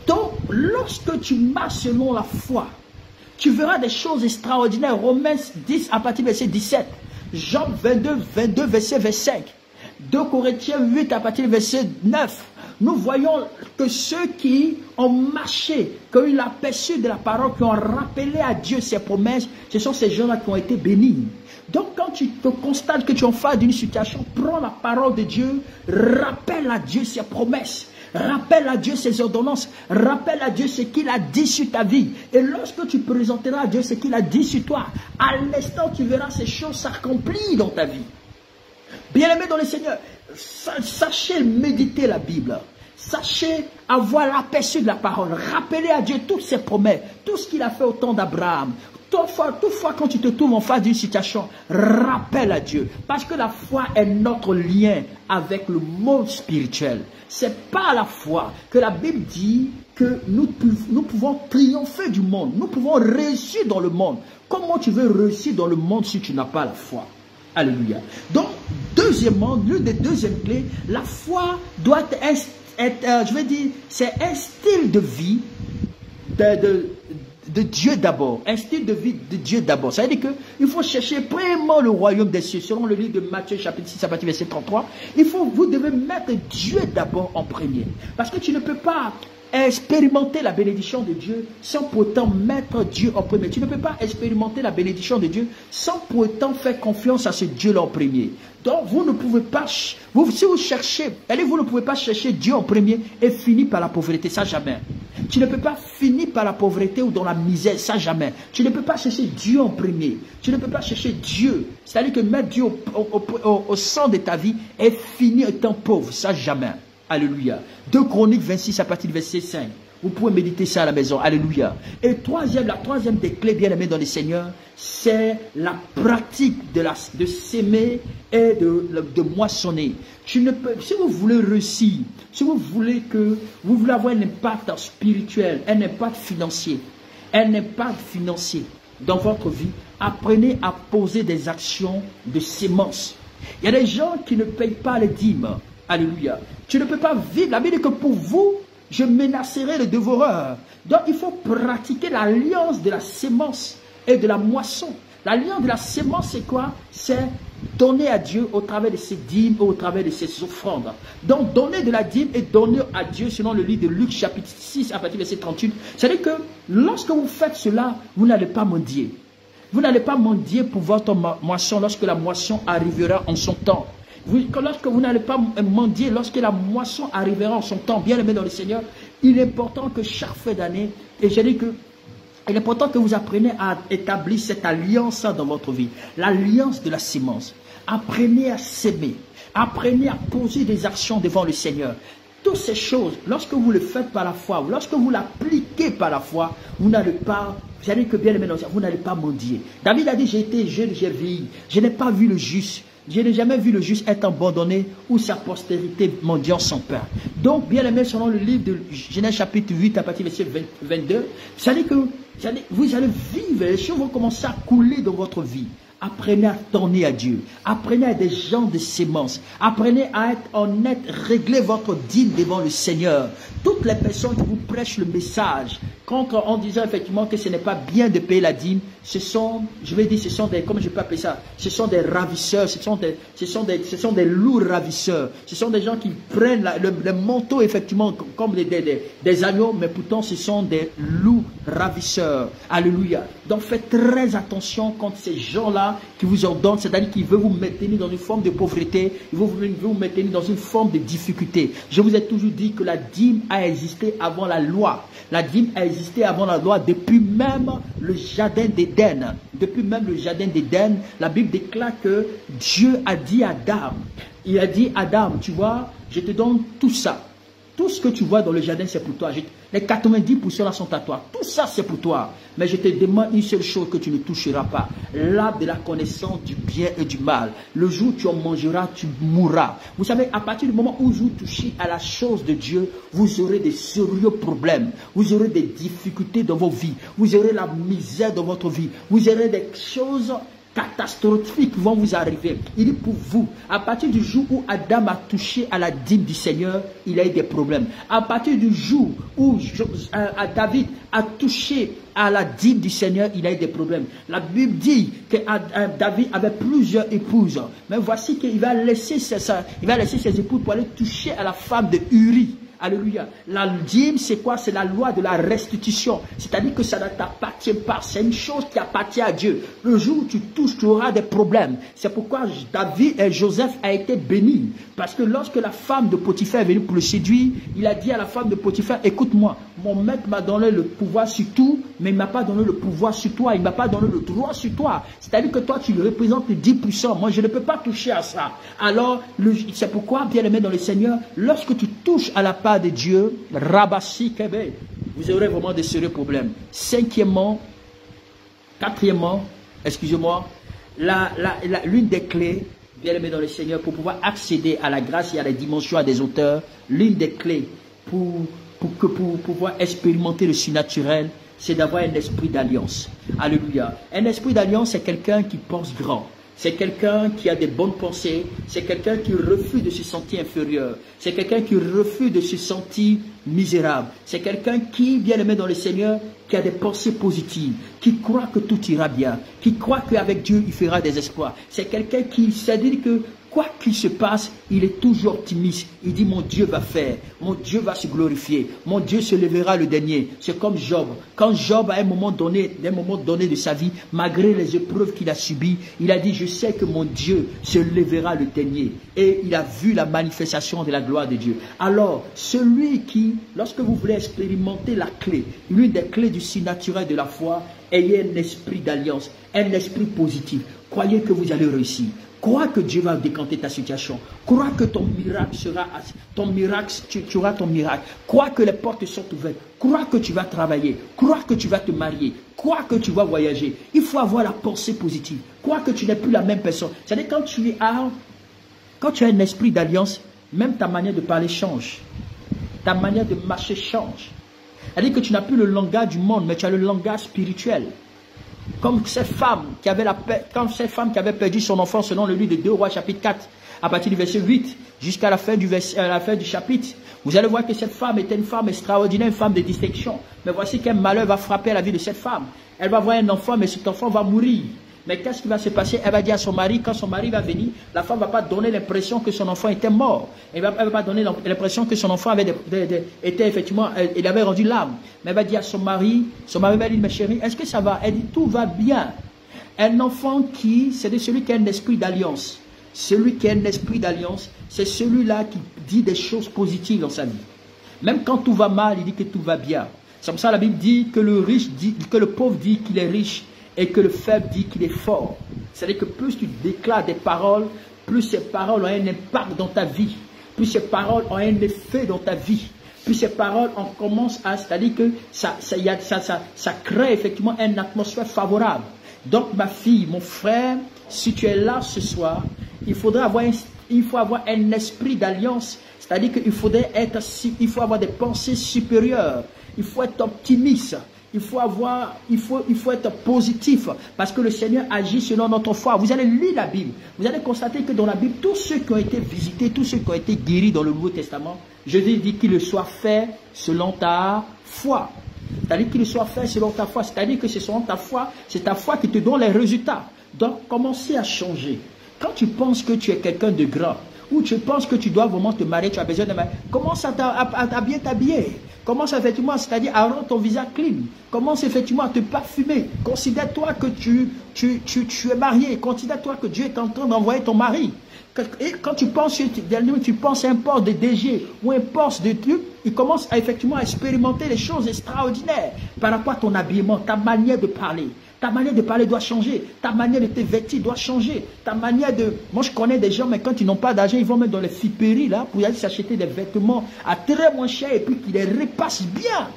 Donc, lorsque tu marches selon la foi, tu verras des choses extraordinaires. Romains 10 à partir du verset 17. Jean 22, verset 5. 2 Corinthiens 8 à partir du verset 9. Nous voyons que ceux qui ont marché, qui ont eu l'aperçu de la parole, qui ont rappelé à Dieu ses promesses, ce sont ces gens-là qui ont été bénis. Donc quand tu te constates que tu es en face d'une situation, prends la parole de Dieu, rappelle à Dieu ses promesses. Rappelle à Dieu ses ordonnances. Rappelle à Dieu ce qu'il a dit sur ta vie. Et lorsque tu présenteras à Dieu ce qu'il a dit sur toi, à l'instant tu verras ces choses s'accomplir dans ta vie. Bien-aimés dans le Seigneur, sachez méditer la Bible. Sachez avoir l'aperçu de la parole. Rappelez à Dieu toutes ses promesses. Tout ce qu'il a fait au temps d'Abraham. Toutefois, quand tu te trouves en face d'une situation, rappelle à Dieu. Parce que la foi est notre lien avec le monde spirituel. C'est par la foi que la Bible dit que nous pouvons triompher du monde. Nous pouvons réussir dans le monde. Comment tu veux réussir dans le monde si tu n'as pas la foi? Alléluia. Donc, deuxièmement, l'une des deuxièmes clés, la foi doit être je veux dire, c'est un style de vie de Dieu d'abord. Un style de vie de Dieu d'abord. Ça veut dire qu'il faut chercher premièrement le royaume des cieux. Selon le livre de Matthieu chapitre 6 à partir verset 33, vous devez mettre Dieu d'abord en premier. Parce que tu ne peux pas expérimenter la bénédiction de Dieu sans pour autant mettre Dieu en premier. Tu ne peux pas expérimenter la bénédiction de Dieu sans pour autant faire confiance à ce Dieu-là en premier. Donc vous ne pouvez pas, si vous cherchez, vous ne pouvez pas chercher Dieu en premier et finir par la pauvreté, ça jamais. Tu ne peux pas finir par la pauvreté ou dans la misère, ça jamais. Tu ne peux pas chercher Dieu en premier. Tu ne peux pas chercher Dieu, c'est-à-dire que mettre Dieu au centre de ta vie et finir étant pauvre, ça jamais. Alléluia. 2 Chroniques 26 à partir du verset 5. Vous pouvez méditer ça à la maison. Alléluia. Et la troisième des clés, bien aimés dans les seigneurs, c'est la pratique de s'aimer et de moissonner. Si vous voulez réussir, si vous voulez avoir un impact spirituel, un impact financier dans votre vie, apprenez à poser des actions de sémence. Il y a des gens qui ne payent pas les dîmes. Alléluia. Tu ne peux pas vivre. La Bible dit que pour vous, je menacerai le dévoreur. Donc il faut pratiquer l'alliance de la sémence et de la moisson. L'alliance de la sémence, c'est quoi? C'est donner à Dieu au travers de ses dîmes ou au travers de ses offrandes. Donc donner de la dîme et donner à Dieu selon le livre de Luc chapitre 6 à partir du verset 38. C'est-à-dire que lorsque vous faites cela, vous n'allez pas mendier. Vous n'allez pas mendier pour votre moisson lorsque la moisson arrivera en son temps. Lorsque vous n'allez pas mendier, lorsque la moisson arrivera en son temps, bien aimé dans le Seigneur, il est important que chaque fin d'année, et j'ai dit que il est important que vous appreniez à établir cette alliance dans votre vie. L'alliance de la sémence. Apprenez à s'aimer. Apprenez à poser des actions devant le Seigneur. Toutes ces choses, lorsque vous le faites par la foi, ou lorsque vous l'appliquez par la foi, vous n'allez pas, vous allez que bien aimé, vous n'allez pas mendier. David a dit, j'ai été jeune, j'ai vieilli. Je n'ai pas vu le juste. Je n'ai jamais vu le juste être abandonné ou sa postérité mendiant son pain. Donc, bien aimé, selon le livre de Genèse chapitre 8 à partir du verset 22, ça dit que vous allez vivre, les choses vont commencer à couler dans votre vie. Apprenez à tourner à Dieu. Apprenez à être des gens de sémence. Apprenez à être honnête. Réglez votre dîme devant le Seigneur. Toutes les personnes qui vous prêchent le message, en disant effectivement que ce n'est pas bien de payer la dîme, ce sont, je vais dire, ce sont des, comment je peux appeler ça, ce sont des ravisseurs, ce sont des loups ravisseurs. Ce sont des gens qui prennent le manteau effectivement comme des agneaux, mais pourtant ce sont des loups ravisseurs. Alléluia. Donc faites très attention contre ces gens-là qui vous ordonnent, c'est-à-dire qu'ils veulent vous maintenir dans une forme de pauvreté, ils veulent vous maintenir dans une forme de difficulté. Je vous ai toujours dit que la dîme a existé avant la loi. La dîme a existé avant la loi depuis même le jardin d'Éden. Depuis même le jardin d'Éden, la Bible déclare que Dieu a dit à Adam, il a dit Adam, tu vois, je te donne tout ça. Tout ce que tu vois dans le jardin, c'est pour toi. Les 90% là sont à toi. Tout ça, c'est pour toi. Mais je te demande une seule chose que tu ne toucheras pas. L'arbre de la connaissance du bien et du mal. Le jour où tu en mangeras, tu mourras. Vous savez, à partir du moment où vous touchez à la chose de Dieu, vous aurez des sérieux problèmes. Vous aurez des difficultés dans vos vies. Vous aurez la misère dans votre vie. Vous aurez des choses catastrophiques vont vous arriver. Il dit pour vous, à partir du jour où Adam a touché à la dîme du Seigneur, il a eu des problèmes. À partir du jour où David a touché à la dîme du Seigneur, il a eu des problèmes. La Bible dit que David avait plusieurs épouses. Mais voici qu'il va laisser ses épouses pour aller toucher à la femme de Uri. Alléluia. La dîme, c'est quoi? C'est la loi de la restitution. C'est-à-dire que ça ne t'appartient pas. C'est une chose qui appartient à Dieu. Le jour où tu touches, tu auras des problèmes. C'est pourquoi David et Joseph a été bénis. Parce que lorsque la femme de Potiphar est venue pour le séduire, il a dit à la femme de Potiphar, écoute-moi, mon maître m'a donné le pouvoir sur tout, mais il ne m'a pas donné le pouvoir sur toi. Il ne m'a pas donné le droit sur toi. C'est-à-dire que toi, tu représentes les 10%. Moi, je ne peux pas toucher à ça. Alors, c'est pourquoi, bien aimé dans le Seigneur, lorsque tu touches à la part de Dieu, Rabassi Kebe, vous aurez vraiment des sérieux problèmes. Quatrièmement, excusez-moi, l'une des clés, bien aimé dans le Seigneur, pour pouvoir accéder à la grâce et à la dimension des auteurs, l'une des clés pour pouvoir expérimenter le surnaturel, c'est d'avoir un esprit d'alliance. Alléluia. Un esprit d'alliance, c'est quelqu'un qui pense grand. C'est quelqu'un qui a des bonnes pensées. C'est quelqu'un qui refuse de se sentir inférieur. C'est quelqu'un qui refuse de se sentir misérable. C'est quelqu'un qui, bien aimé dans le Seigneur, qui a des pensées positives, qui croit que tout ira bien, qui croit qu'avec Dieu, il fera des exploits. C'est quelqu'un qui, c'est-à-dire que quoi qu'il se passe, il est toujours optimiste. Il dit, mon Dieu va faire, mon Dieu va se glorifier, mon Dieu se lèvera le dernier. C'est comme Job. Quand Job, à un moment donné de sa vie, malgré les épreuves qu'il a subies, il a dit, je sais que mon Dieu se lèvera le dernier. Et il a vu la manifestation de la gloire de Dieu. Alors, celui qui, lorsque vous voulez expérimenter la clé, l'une des clés du surnaturel de la foi, ayez un esprit d'alliance, un esprit positif. Croyez que vous allez réussir. Crois que Dieu va décanter ta situation. Crois que ton miracle sera, tu auras ton miracle. Crois que les portes sont ouvertes. Crois que tu vas travailler. Crois que tu vas te marier. Crois que tu vas voyager. Il faut avoir la pensée positive. Crois que tu n'es plus la même personne. C'est-à-dire quand tu as un esprit d'alliance, même ta manière de parler change. Ta manière de marcher change. C'est-à-dire que tu n'as plus le langage du monde, mais tu as le langage spirituel. Comme cette femme qui avait perdu son enfant selon le livre de 2 Rois chapitre 4, à partir du verset 8 jusqu'à la fin du chapitre. Vous allez voir que cette femme était une femme extraordinaire, une femme de distinction. Mais voici qu'un malheur va frapper la vie de cette femme. Elle va voir un enfant, mais cet enfant va mourir. Mais qu'est-ce qui va se passer? Elle va dire à son mari, quand son mari va venir, la femme ne va pas donner l'impression que son enfant était mort. Elle ne va pas donner l'impression que son enfant avait était effectivement, il avait rendu l'âme. Mais elle va dire à son mari va dire, mais chérie, est-ce que ça va? Elle dit, tout va bien. Un enfant c'est celui qui a un esprit d'alliance. Celui qui a un esprit d'alliance, c'est celui-là qui dit des choses positives dans sa vie. Même quand tout va mal, il dit que tout va bien. C'est comme ça la Bible dit que le pauvre dit qu'il est riche. Et que le faible dit qu'il est fort. C'est-à-dire que plus tu déclares des paroles, plus ces paroles ont un impact dans ta vie. Plus ces paroles ont un effet dans ta vie. Plus ces paroles, on commence à... C'est-à-dire que ça crée effectivement une atmosphère favorable. Donc ma fille, mon frère, si tu es là ce soir, il faut avoir un esprit d'alliance. C'est-à-dire qu'il faut avoir des pensées supérieures. Il faut être optimiste. Il faut être positif parce que le Seigneur agit selon notre foi. Vous allez lire la Bible. Vous allez constater que dans la Bible, tous ceux qui ont été visités, tous ceux qui ont été guéris dans le Nouveau Testament, Jésus dit qu'il le soit fait selon ta foi. C'est-à-dire qu'il le soit fait selon ta foi. C'est-à-dire que c'est selon ta foi, c'est ta foi qui te donne les résultats. Donc, commencez à changer. Quand tu penses que tu es quelqu'un de grand, ou tu penses que tu dois vraiment te marier, tu as besoin de marier, commence à bien t'habiller. Commence effectivement, c'est-à-dire à rendre ton visage clean. Commence effectivement à te parfumer. Considère-toi que tu es marié. Considère-toi que Dieu est en train d'envoyer ton mari. Et quand tu penses à un poste de DG ou un poste de truc, il commence effectivement à expérimenter les choses extraordinaires par rapport à ton habillement, ta manière de parler. Ta manière de parler doit changer. Ta manière de te vêtir doit changer. Ta manière de... Moi, je connais des gens, mais quand ils n'ont pas d'argent, ils vont mettre dans les friperies, là, pour aller s'acheter des vêtements à très moins cher et puis qu'ils les repassent bien.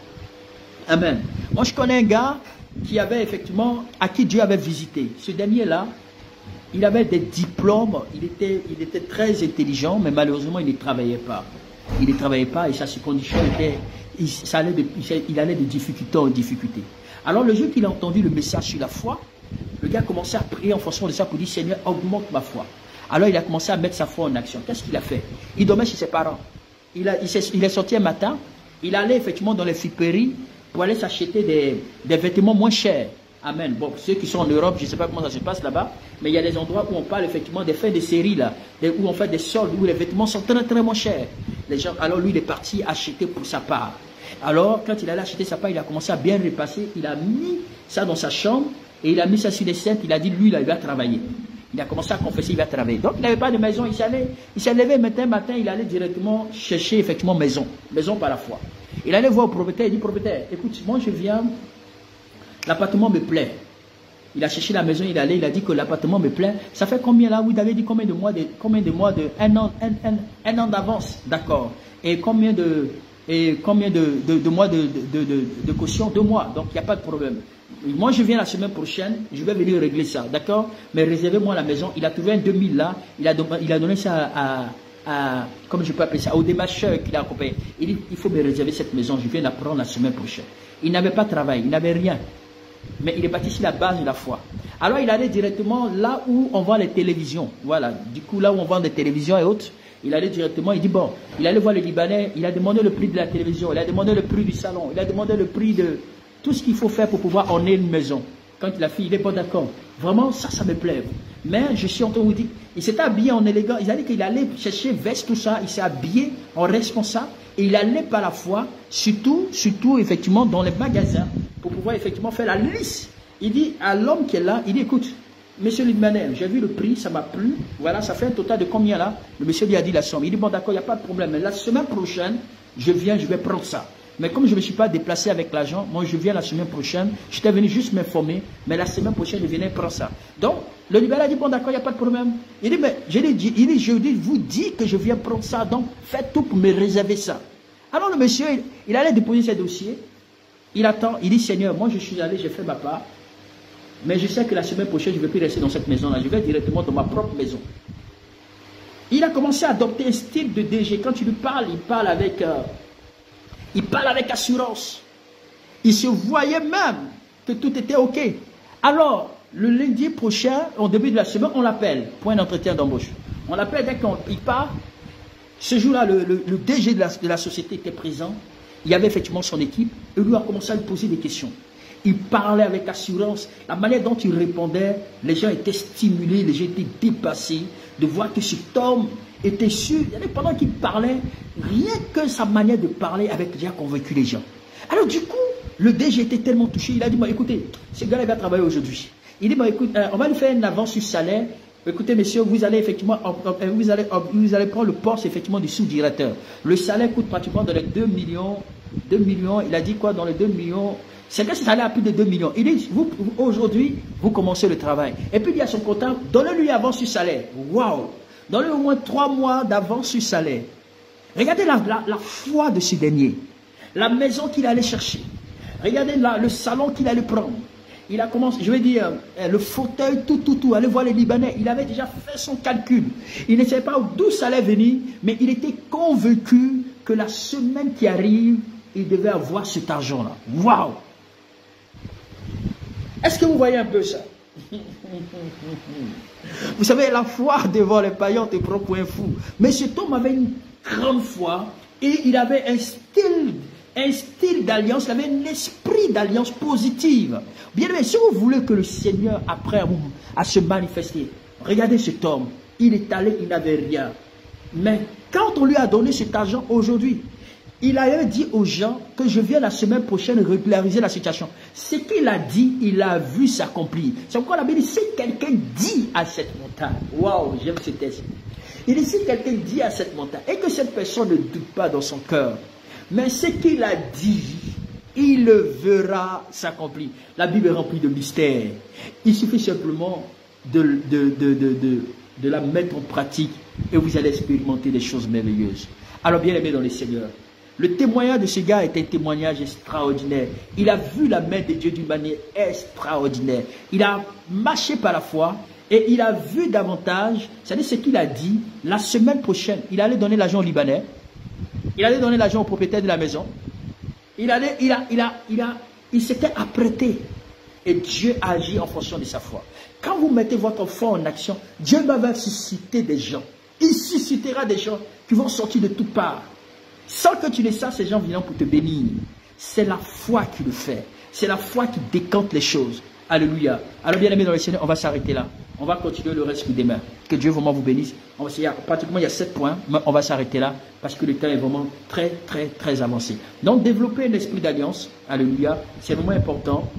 Amen. Moi, je connais un gars qui avait effectivement, à qui Dieu avait visité. Ce dernier-là, il avait des diplômes, il était très intelligent, mais malheureusement, il ne travaillait pas. Il ne travaillait pas et sa condition était... Il allait de difficulté en difficulté. Alors le jour qu'il a entendu le message sur la foi, le gars a commencé à prier en fonction de ça pour dire Seigneur, augmente ma foi. Alors il a commencé à mettre sa foi en action. Qu'est-ce qu'il a fait? Il dormait chez ses parents. Il est sorti un matin, il allait effectivement dans les friperies pour aller s'acheter des vêtements moins chers. Amen. Bon, ceux qui sont en Europe, je ne sais pas comment ça se passe là-bas, mais il y a des endroits où on parle effectivement des fins de série là, où on fait des soldes, où les vêtements sont très très moins chers. Alors lui, il est parti acheter pour sa part. Alors, quand il allait acheter sa part, il a commencé à bien repasser. Il a mis ça dans sa chambre et il a mis ça sur les scènes. Il a dit, lui, là, il va travailler. Il a commencé à confesser, il va travailler. Donc, il n'avait pas de maison. Il s'est levé matin, il allait directement chercher, effectivement, maison par la foi. Il allait voir au propriétaire, il dit, propriétaire, écoute, moi, je viens, l'appartement me plaît. Il a cherché la maison, il a dit que l'appartement me plaît. Ça fait combien là? Vous avez dit combien de mois un an d'avance, d'accord. Et combien de mois de caution? 2 mois, donc il n'y a pas de problème. Moi je viens la semaine prochaine, je vais venir régler ça, d'accord? Mais réservez-moi la maison. Il a trouvé un 2000 là, il a donné ça comme je peux appeler ça, au démarcheur qu'il a accompagné. Il dit, il faut me réserver cette maison, je viens la prendre la semaine prochaine. Il n'avait pas de travail, il n'avait rien. Mais il est parti sur la base de la foi. Alors il allait directement là où on vend les télévisions. Voilà, du coup là où on vend des télévisions et autres. Il allait directement, il dit bon, il allait voir le Libanais, il a demandé le prix de la télévision, il a demandé le prix du salon, il a demandé le prix de tout ce qu'il faut faire pour pouvoir orner une maison. Quand il a fait, il est pas d'accord. Vraiment, ça me plaît. Mais je suis en train de vous dire, il s'est habillé en élégant, il a dit qu'il allait chercher veste, tout ça, il s'est habillé en responsable et il allait par la foi, surtout effectivement dans les magasins pour pouvoir effectivement faire la liste. Il dit à l'homme qui est là, il dit écoute, monsieur Libanais, j'ai vu le prix, ça m'a plu. Voilà, ça fait un total de combien là? Le monsieur lui a dit la somme. Il dit bon d'accord, il n'y a pas de problème. Mais la semaine prochaine, je viens, je vais prendre ça. Mais comme je ne me suis pas déplacé avec l'argent, moi je viens la semaine prochaine. J'étais venu juste m'informer, mais la semaine prochaine, je venais prendre ça. Donc, le libéral a dit, bon d'accord, il n'y a pas de problème. Il dit, mais je vous dis que je viens prendre ça, donc faites tout pour me réserver ça. Alors le monsieur, il allait déposer ses dossiers. Il attend, il dit, Seigneur, moi je suis allé, j'ai fait ma part. Mais je sais que la semaine prochaine, je ne vais plus rester dans cette maison-là. Je vais directement dans ma propre maison. Il a commencé à adopter un style de DG. Quand tu lui parles, il parle avec assurance. Il se voyait même que tout était OK. Alors, le lundi prochain, au début de la semaine, on l'appelle pour un entretien d'embauche. On l'appelle dès qu'il part. Ce jour-là, le DG de la société était présent. Il y avait effectivement son équipe. Et lui a commencé à lui poser des questions. Il parlait avec assurance. La manière dont il répondait, les gens étaient stimulés, les gens étaient dépassés de voir que cet homme était sûr. Pendant qu'il parlait, rien que sa manière de parler avait déjà convaincu les gens. Alors du coup, le DG était tellement touché, il a dit, écoutez, ce gars-là va travailler aujourd'hui. Il dit, écoute, on va lui faire une avance sur salaire. Écoutez, messieurs, vous allez effectivement, vous allez prendre le poste effectivement du sous-directeur. Le salaire coûte pratiquement dans les 2 millions, il a dit quoi, dans les 2 millions. C'est que ça allait à plus de 2 millions. Il dit, aujourd'hui, vous commencez le travail. Et puis il y a son comptable, donnez-lui avance sur salaire. Waouh! Donnez-lui au moins 3 mois d'avance sur salaire. Regardez la foi de ce dernier. La maison qu'il allait chercher. Regardez le salon qu'il allait prendre. Il a commencé, je vais dire, le fauteuil, tout. Allez voir les Libanais. Il avait déjà fait son calcul. Il ne savait pas d'où ça allait venir, mais il était convaincu que la semaine qui arrive, il devait avoir cet argent-là. Waouh! Est-ce que vous voyez un peu ça? Vous savez, la foi devant les païens te prend pour un fou. Mais cet homme avait une grande foi et il avait un style d'alliance, il avait un esprit d'alliance positive. Bien aimé, si vous voulez que le Seigneur apprenne à se manifester, regardez cet homme. Il est allé, il n'avait rien. Mais quand on lui a donné cet argent aujourd'hui, il avait dit aux gens que je viens la semaine prochaine régulariser la situation. Ce qu'il a dit, il a vu s'accomplir. C'est pourquoi la Bible dit, si quelqu'un dit à cette montagne, waouh, j'aime ce texte. Il dit, si quelqu'un dit à cette montagne, et que cette personne ne doute pas dans son cœur, mais ce qu'il a dit, il le verra s'accomplir. La Bible est remplie de mystères. Il suffit simplement de la mettre en pratique et vous allez expérimenter des choses merveilleuses. Alors bien aimé dans les Seigneurs, le témoignage de ce gars est un témoignage extraordinaire. Il a vu la main de Dieu d'une manière extraordinaire. Il a marché par la foi et il a vu davantage. C'est-à-dire ce qu'il a dit. La semaine prochaine, il allait donner l'argent aux Libanais. Il allait donner l'argent au propriétaire de la maison. Il s'était apprêté. Et Dieu a agi en fonction de sa foi. Quand vous mettez votre foi en action, Dieu va susciter des gens. Il suscitera des gens qui vont sortir de toutes parts. Sans que tu le saches, ces gens viennent pour te bénir. C'est la foi qui le fait. C'est la foi qui décante les choses. Alléluia. Alors bien aimé dans le Seigneur, on va s'arrêter là. On va continuer le reste demain. Que Dieu vraiment vous bénisse. Pratiquement il y a 7 points, mais on va s'arrêter là parce que le temps est vraiment très avancé. Donc développer l'esprit d'alliance, alléluia, c'est vraiment important.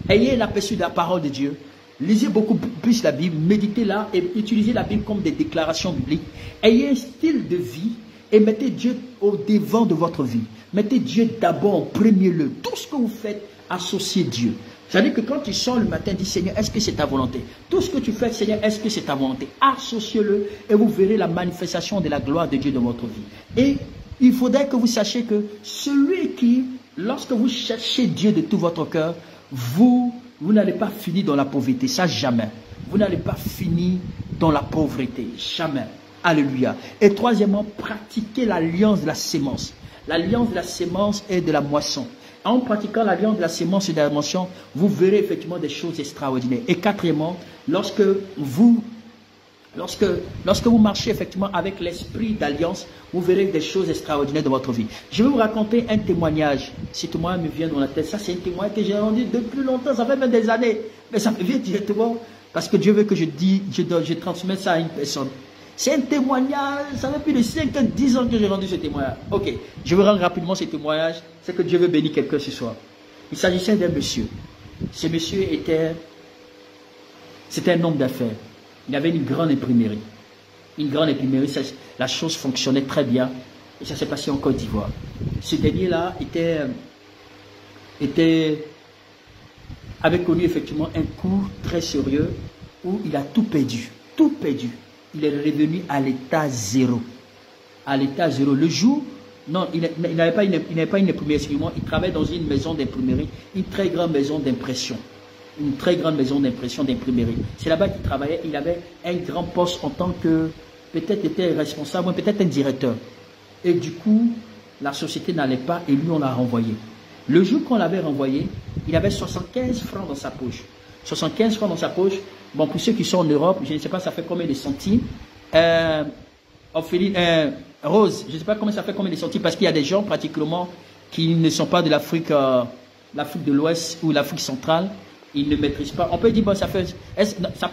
Ayez l'aperçu de la parole de Dieu. Lisez beaucoup plus la Bible, méditez-la et utilisez la Bible comme des déclarations bibliques. Ayez un style de vie et mettez Dieu au devant de votre vie. Mettez Dieu d'abord en premier lieu. Tout ce que vous faites, associez Dieu. C'est-à-dire que quand tu sors le matin, dis Seigneur, est-ce que c'est ta volonté? Tout ce que tu fais, Seigneur, est-ce que c'est ta volonté? Associez-le et vous verrez la manifestation de la gloire de Dieu dans votre vie. Et il faudrait que vous sachiez que celui qui, lorsque vous cherchez Dieu de tout votre cœur, vous n'allez pas finir dans la pauvreté, ça jamais. Vous n'allez pas finir dans la pauvreté, jamais. Alléluia. Et troisièmement, pratiquez l'alliance de la sémence. L'alliance de la sémence et de la moisson. En pratiquant l'alliance de la sémence et de la moisson, vous verrez effectivement des choses extraordinaires. Et quatrièmement, lorsque vous marchez effectivement avec l'esprit d'alliance, vous verrez des choses extraordinaires dans votre vie. Je vais vous raconter un témoignage. Ce témoignage me vient dans la tête. Ça, c'est un témoignage que j'ai rendu depuis longtemps. Ça fait même des années. Mais ça me vient directement parce que Dieu veut que je transmette ça à une personne. C'est un témoignage. Ça fait plus de 5 ans, 10 ans que j'ai rendu ce témoignage. Ok, je vais rendre rapidement ce témoignage. C'est que Dieu veut bénir quelqu'un ce soir. Il s'agissait d'un monsieur. Ce monsieur c'était un homme d'affaires. Il avait une grande imprimerie. Une grande imprimerie, la chose fonctionnait très bien. Et ça s'est passé en Côte d'Ivoire. Ce dernier-là avait connu effectivement un coup très sérieux où il a tout perdu. Tout perdu. Il est revenu à l'état zéro. À l'état zéro. Le jour, non, il n'avait pas une imprimerie, excusez-moi, il travaillait dans une maison d'imprimerie, une très grande maison d'impression. Une très grande maison d'impression, d'imprimerie. C'est là-bas qu'il travaillait. Il avait un grand poste en tant que, peut-être était responsable, peut-être un directeur. Et du coup, la société n'allait pas et lui, on l'a renvoyé. Le jour qu'on l'avait renvoyé, il avait 75 francs dans sa poche. 75 francs dans sa poche. Bon, pour ceux qui sont en Europe, je ne sais pas ça fait combien de centimes. Ophélie, Rose, je ne sais pas comment ça fait combien de centimes parce qu'il y a des gens pratiquement qui ne sont pas de l'Afrique de l'Ouest ou l'Afrique centrale. Ils ne maîtrisent pas. On peut dire, bon, ça peut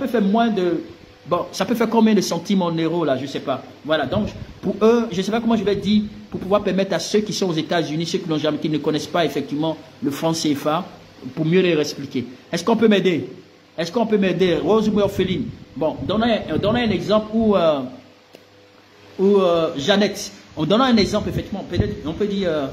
faire moins de... Bon, ça peut faire combien de centimes en euros, là, je ne sais pas. Voilà, donc, pour eux, je ne sais pas comment je vais dire, pour pouvoir permettre à ceux qui sont aux États-Unis, ceux qui ne connaissent pas, effectivement, le franc CFA, pour mieux les expliquer. Est-ce qu'on peut m'aider? Est-ce qu'on peut m'aider? Rose ou Ophéline? Bon, donnez un exemple où Jeannette, en donnant un exemple, effectivement, peut-être, on peut dire...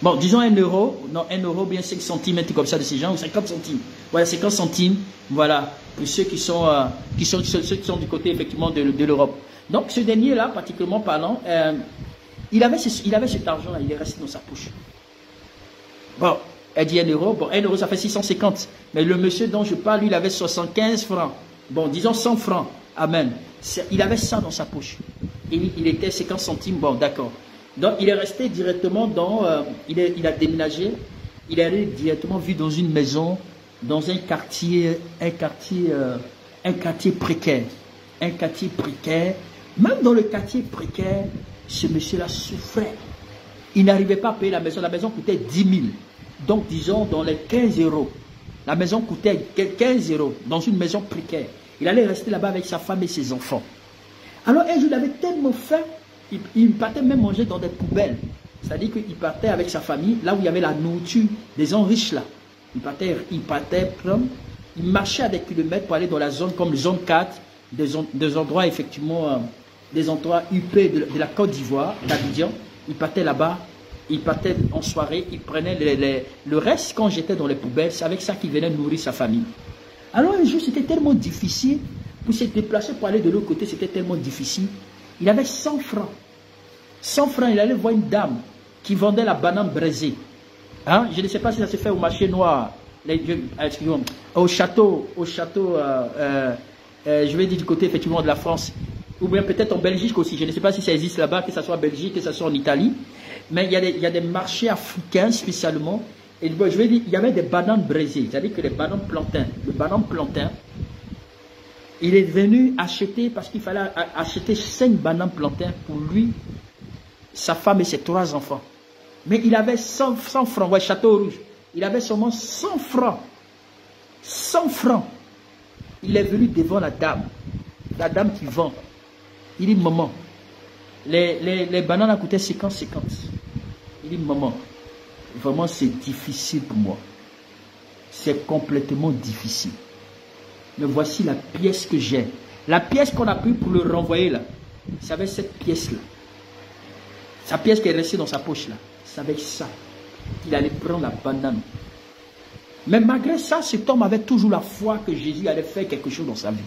bon, disons 1 euro, non, 1 euro, bien 5 centimes, un truc comme ça de ces gens, ou 50 centimes. Voilà, 50 centimes, voilà, pour ceux qui sont du côté, effectivement, de l'Europe. Donc, ce dernier-là, particulièrement parlant, il avait cet argent-là, il est resté dans sa poche. Bon, elle dit 1 euro, bon, 1 euro, ça fait 650. Mais le monsieur dont je parle, lui, il avait 75 francs. Bon, disons 100 francs, amen. Il avait ça dans sa poche. Il était 50 centimes, bon, d'accord. Donc, il est resté directement dans... il a déménagé. Il est allé directement vivre dans une maison, dans un quartier précaire. Un quartier précaire. Même dans le quartier précaire, ce monsieur-là souffrait. Il n'arrivait pas à payer la maison. La maison coûtait 10 000. Donc, disons, dans les 15 euros. La maison coûtait 15 euros dans une maison précaire. Il allait rester là-bas avec sa femme et ses enfants. Alors, un jour, il avait tellement faim. Il partait même manger dans des poubelles. C'est-à-dire qu'il partait avec sa famille, là où il y avait la nourriture des gens riches là. Il marchait à des kilomètres pour aller dans la zone comme zone 4, des endroits effectivement, des endroits huppés de la Côte d'Ivoire, d'Abidjan. Il partait là-bas, il partait en soirée, il prenait le reste quand j'étais dans les poubelles, c'est avec ça qu'il venait nourrir sa famille. Alors un jour, c'était tellement difficile, pour se déplacer pour aller de l'autre côté, c'était tellement difficile. Il avait 100 francs. 100 francs, il allait voir une dame qui vendait la banane braisée. Hein? Je ne sais pas si ça se fait au marché noir, au château, je vais dire du côté effectivement de la France, ou bien peut-être en Belgique aussi. Je ne sais pas si ça existe là-bas, que ce soit en Belgique, que ce soit en Italie. Mais il y a des marchés africains spécialement. Et bon, je vais dire, il y avait des bananes braisées, c'est-à-dire que les bananes plantains, le banane plantain, il est venu acheter, parce qu'il fallait acheter 5 bananes plantains pour lui, sa femme et ses 3 enfants. Mais il avait 100 francs, ouais, Château Rouge. Il avait seulement 100 francs. 100 francs. Il est venu devant la dame qui vend. Il dit, maman, les bananes a coûté 50. Il dit, maman, vraiment c'est difficile pour moi. C'est complètement difficile. Mais voici la pièce que j'ai. La pièce qu'on a pris pour le renvoyer là. C'est avec cette pièce là. Sa pièce qui est restée dans sa poche là. C'est avec ça qu'il allait prendre la banane. Mais malgré ça, cet homme avait toujours la foi que Jésus allait faire quelque chose dans sa vie.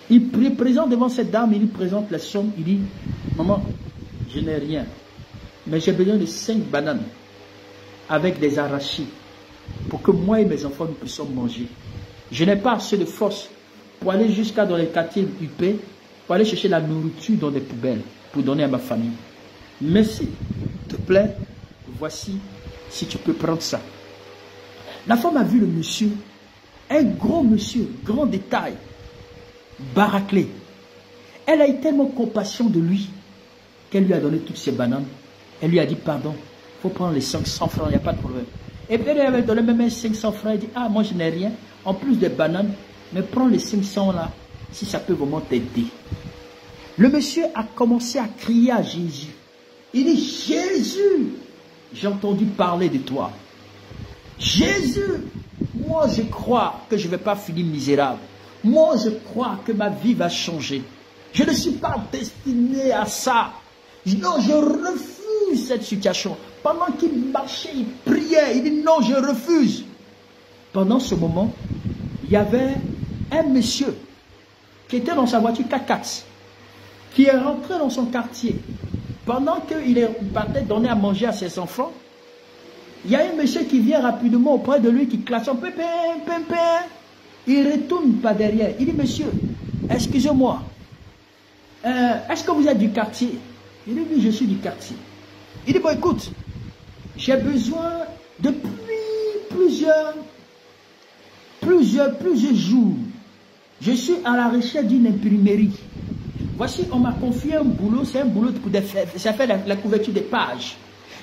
Il présente devant cette dame, il lui présente la somme, il dit, maman, je n'ai rien. Mais j'ai besoin de 5 bananes avec des arachides pour que moi et mes enfants nous puissions manger. Je n'ai pas assez de force pour aller jusqu'à dans les quartiers huppés, pour aller chercher la nourriture dans des poubelles, pour donner à ma famille. Mais s'il te plaît, voici, si tu peux prendre ça. La femme a vu le monsieur, un gros monsieur, grand détail, baraquelé. Elle a eu tellement compassion de lui qu'elle lui a donné toutes ces bananes. Elle lui a dit, pardon, il faut prendre les 500 francs, il n'y a pas de problème. Et puis elle avait donné même 500 francs, elle dit, ah, moi je n'ai rien, en plus des bananes, mais prends les 500 là, si ça peut vraiment t'aider. Le monsieur a commencé à crier à Jésus. Il dit, Jésus, j'ai entendu parler de toi. Jésus, moi je crois que je ne vais pas finir misérable. Moi je crois que ma vie va changer. Je ne suis pas destiné à ça. Non, je refuse cette situation. Pendant qu'il marchait, il priait, il dit non, je refuse. Pendant ce moment, il y avait un monsieur qui était dans sa voiture 4x4, qui est rentré dans son quartier. Pendant qu'il partait donner à manger à ses enfants, il y a un monsieur qui vient rapidement auprès de lui, qui klaxonne, pépin, pépin. Il ne retourne pas derrière. Il dit, monsieur, excusez-moi, est-ce que vous êtes du quartier? Il dit, oui, je suis du quartier. Il dit, bon, écoute, j'ai besoin, depuis plusieurs jours, je suis à la recherche d'une imprimerie. Voici, on m'a confié un boulot, c'est un boulot pour ça fait la couverture des pages.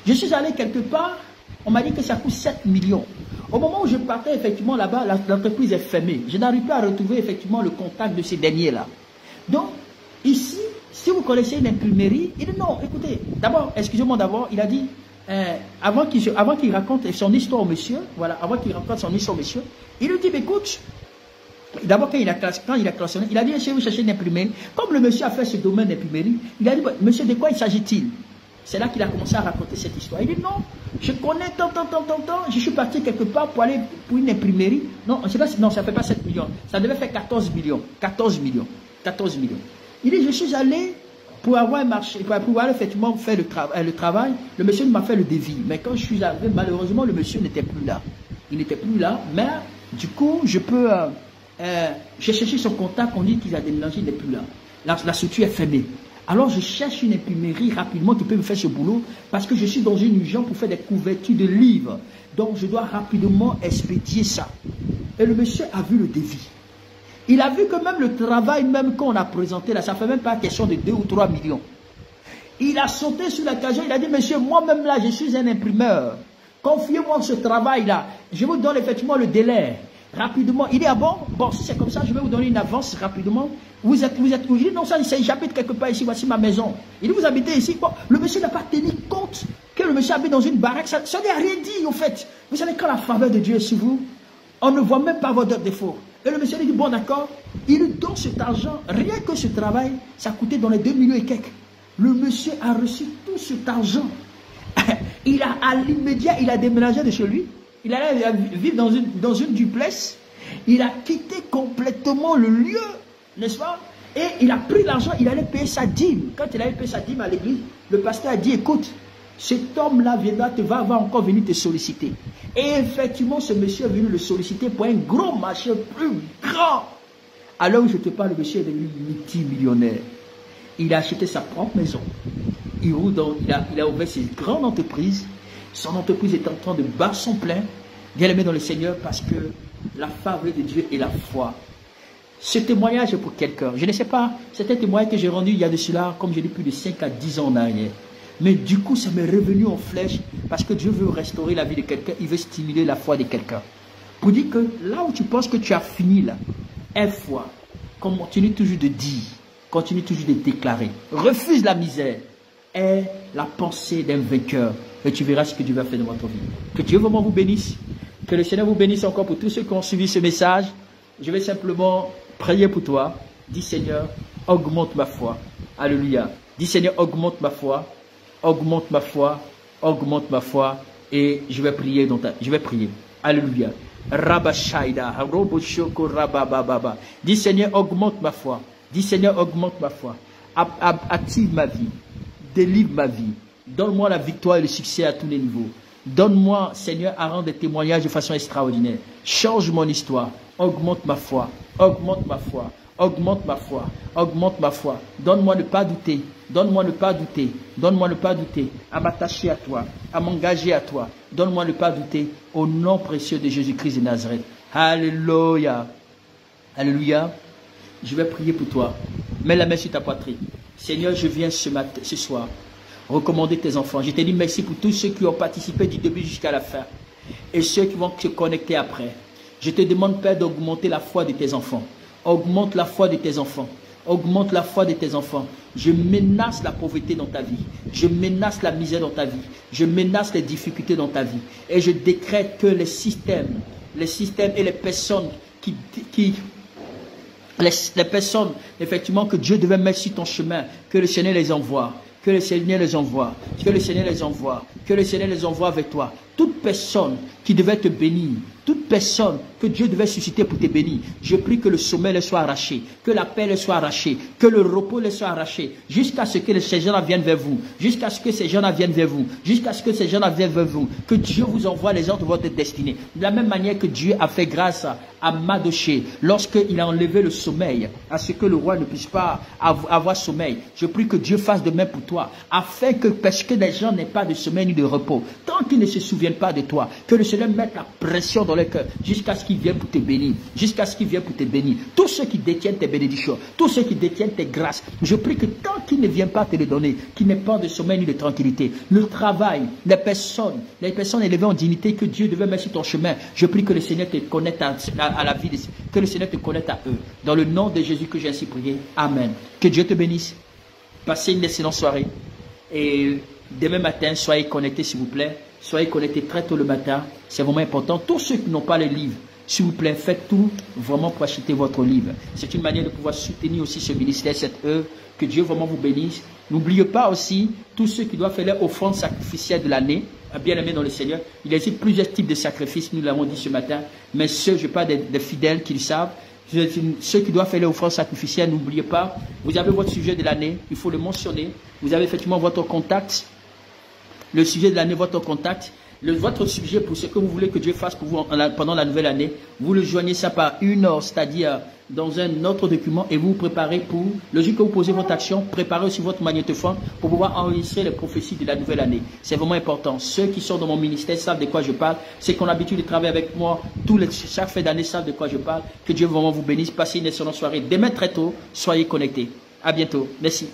Je suis allé quelque part, on m'a dit que ça coûte 7 millions. Au moment où je partais, effectivement, là-bas, l'entreprise est fermée. Je n'arrive pas à retrouver, effectivement, le contact de ces derniers-là. Donc, ici, si vous connaissez une imprimerie, il dit non, écoutez, d'abord, excusez-moi d'abord, il a dit, avant qu'il raconte son histoire au monsieur, voilà, avant qu'il raconte son histoire au monsieur, il lui dit, écoute, d'abord, quand il a klaxonné, il a dit, est-ce que vous cherchez une imprimerie? Comme le monsieur a fait ce domaine d'imprimerie, il a dit, monsieur, de quoi il s'agit-il? C'est là qu'il a commencé à raconter cette histoire. Il dit, non, je connais tant, je suis parti quelque part pour aller pour une imprimerie. Non, non, ça ne fait pas 7 millions. Ça devait faire 14 millions. 14 millions. 14 millions. Il dit, je suis allé pour avoir un marché, pour pouvoir effectivement faire le travail. Le monsieur m'a fait le devis. Mais quand je suis arrivé, malheureusement, le monsieur n'était plus là. Il n'était plus là, mais du coup, je peux... j'ai cherché son contact, on dit qu'il a déménagé, il n'est plus là. La structure est fermée. Alors je cherche une imprimerie rapidement qui peut me faire ce boulot parce que je suis dans une urgence pour faire des couvertures de livres. Donc je dois rapidement expédier ça. Et le monsieur a vu le devis. Il a vu que même le travail même qu'on a présenté là, ça ne fait même pas question de 2 ou 3 millions. Il a sauté sur l'occasion, il a dit, monsieur, moi-même là, je suis un imprimeur. Confiez-moi ce travail-là. Je vous donne effectivement le délai. Rapidement, il dit, ah bon, si c'est comme ça, je vais vous donner une avance rapidement. Vous êtes où? Il dit, non, ça, j'habite quelque part ici, voici ma maison. Il dit, vous habitez ici? Bon, le monsieur n'a pas tenu compte que le monsieur habite dans une baraque, ça n'a rien dit, au fait. Vous savez, quand la faveur de Dieu est sur vous, on ne voit même pas votre défaut. Et le monsieur lui dit, bon, d'accord, il lui donne cet argent, rien que ce travail, ça coûtait dans les 2 millions et quelques. Le monsieur a reçu tout cet argent. Il a, à l'immédiat, il a déménagé de chez lui. Il allait vivre dans une duplex. Il a quitté complètement le lieu, n'est-ce pas? Et il a pris l'argent, il allait payer sa dîme. Quand il allait payer sa dîme à l'église, le pasteur a dit, écoute, cet homme-là va encore venir te solliciter. Et effectivement, ce monsieur est venu le solliciter pour un gros marché plus grand. Alors où je te parle, le monsieur est devenu multimillionnaire. Il a acheté sa propre maison. Il a ouvert ses grandes entreprises. Son entreprise est en train de battre son plein. Bien aimé dans le Seigneur, parce que la faveur de Dieu et la foi. Ce témoignage est pour quelqu'un. Je ne sais pas, c'est un témoignage que j'ai rendu il y a de cela, comme je dis, plus de 5 à 10 ans en arrière. Mais du coup, ça m'est revenu en flèche, parce que Dieu veut restaurer la vie de quelqu'un, il veut stimuler la foi de quelqu'un. Pour dire que là où tu penses que tu as fini, là, aie foi. Continue toujours de dire, continue toujours de déclarer. Refuse la misère. Aie la pensée d'un vainqueur. Et tu verras ce que Dieu va faire dans votre vie. Que Dieu vraiment vous bénisse. Que le Seigneur vous bénisse encore pour tous ceux qui ont suivi ce message. Je vais simplement prier pour toi. Dis Seigneur, augmente ma foi. Alléluia. Dis Seigneur, augmente ma foi. Augmente ma foi. Augmente ma foi. Et je vais prier je vais prier. Alléluia. Rabashaida. Roboshoko rabababa. Dis Seigneur, augmente ma foi. Dis Seigneur, augmente ma foi. Active ma vie. Délivre ma vie. Donne-moi la victoire et le succès à tous les niveaux. Donne-moi, Seigneur, à rendre des témoignages de façon extraordinaire. Change mon histoire. Augmente ma foi. Augmente ma foi. Augmente ma foi. Augmente ma foi. Donne-moi ne pas douter. Donne-moi ne pas douter. Donne-moi ne pas douter. À m'attacher à toi. À m'engager à toi. Donne-moi ne pas douter. Au nom précieux de Jésus-Christ de Nazareth. Alléluia. Alléluia. Je vais prier pour toi. Mets la main sur ta poitrine. Seigneur, je viens ce soir recommander tes enfants. Je te dis merci pour tous ceux qui ont participé du début jusqu'à la fin et ceux qui vont se connecter après. Je te demande, Père, d'augmenter la foi de tes enfants. Augmente la foi de tes enfants. Augmente la foi de tes enfants. Je menace la pauvreté dans ta vie. Je menace la misère dans ta vie. Je menace les difficultés dans ta vie. Et je décrète que les systèmes et les personnes les personnes, effectivement, que Dieu devait mettre sur ton chemin, que le Seigneur les envoie. Que le Seigneur les envoie. Que le Seigneur les envoie. Que le Seigneur les envoie avec toi. Toute personne qui devait te bénir, toute personne que Dieu devait susciter pour te bénir, je prie que le sommeil leur soit arraché, que la paix leur soit arrachée, que le repos leur soit arraché, jusqu'à ce que ces gens-là viennent vers vous, jusqu'à ce que ces gens-là viennent vers vous, jusqu'à ce que ces gens-là viennent vers vous, que Dieu vous envoie les ordres de votre destinée. De la même manière que Dieu a fait grâce à Mardochée, lorsqu'il a enlevé le sommeil, à ce que le roi ne puisse pas avoir sommeil, je prie que Dieu fasse de même pour toi, afin que, parce que les gens n'aient pas de sommeil ni de repos, tant qu'ils ne se souviennent pas de toi, que le Seigneur mette la pression dans leur cœur, jusqu'à ce qu'ils viennent pour te bénir, jusqu'à ce qu'ils viennent pour te bénir. Tous ceux qui détiennent tes bénédictions, tous ceux qui détiennent tes grâces, je prie que tant qu'ils ne viennent pas te les donner, qu'ils n'aient pas de sommeil ni de tranquillité, le travail, les personnes élevées en dignité que Dieu devait mettre sur ton chemin, je prie que le Seigneur te connecte à la vie, que le Seigneur te connecte à eux. Dans le nom de Jésus que j'ai ainsi prié. Amen. Que Dieu te bénisse. Passez une excellente soirée. Et demain matin, soyez connectés s'il vous plaît. Soyez connectés très tôt le matin. C'est vraiment important. Tous ceux qui n'ont pas le livre, s'il vous plaît, faites tout vraiment pour acheter votre livre. C'est une manière de pouvoir soutenir aussi ce ministère, cette œuvre. Que Dieu vraiment vous bénisse. N'oubliez pas aussi tous ceux qui doivent faire leur offrande sacrificielle de l'année. Bien aimé dans le Seigneur. Il existe plusieurs types de sacrifices, nous l'avons dit ce matin. Mais ceux, je parle des fidèles qui le savent. Ceux qui doivent faire leur offrande sacrificielle, n'oubliez pas. Vous avez votre sujet de l'année. Il faut le mentionner. Vous avez effectivement votre contact. Le sujet de l'année, votre contact. Votre sujet pour ce que vous voulez que Dieu fasse pour vous pendant la nouvelle année, vous le joignez ça par une heure, c'est-à-dire dans un autre document, et vous vous préparez pour, le jour que vous posez votre action, préparez aussi votre magnétophone pour pouvoir enregistrer les prophéties de la nouvelle année. C'est vraiment important. Ceux qui sont dans mon ministère savent de quoi je parle. Ceux qui ont l'habitude de travailler avec moi chaque fin d'année savent de quoi je parle. Que Dieu vraiment vous bénisse. Passez une excellente soirée. Demain très tôt, soyez connectés. À bientôt. Merci.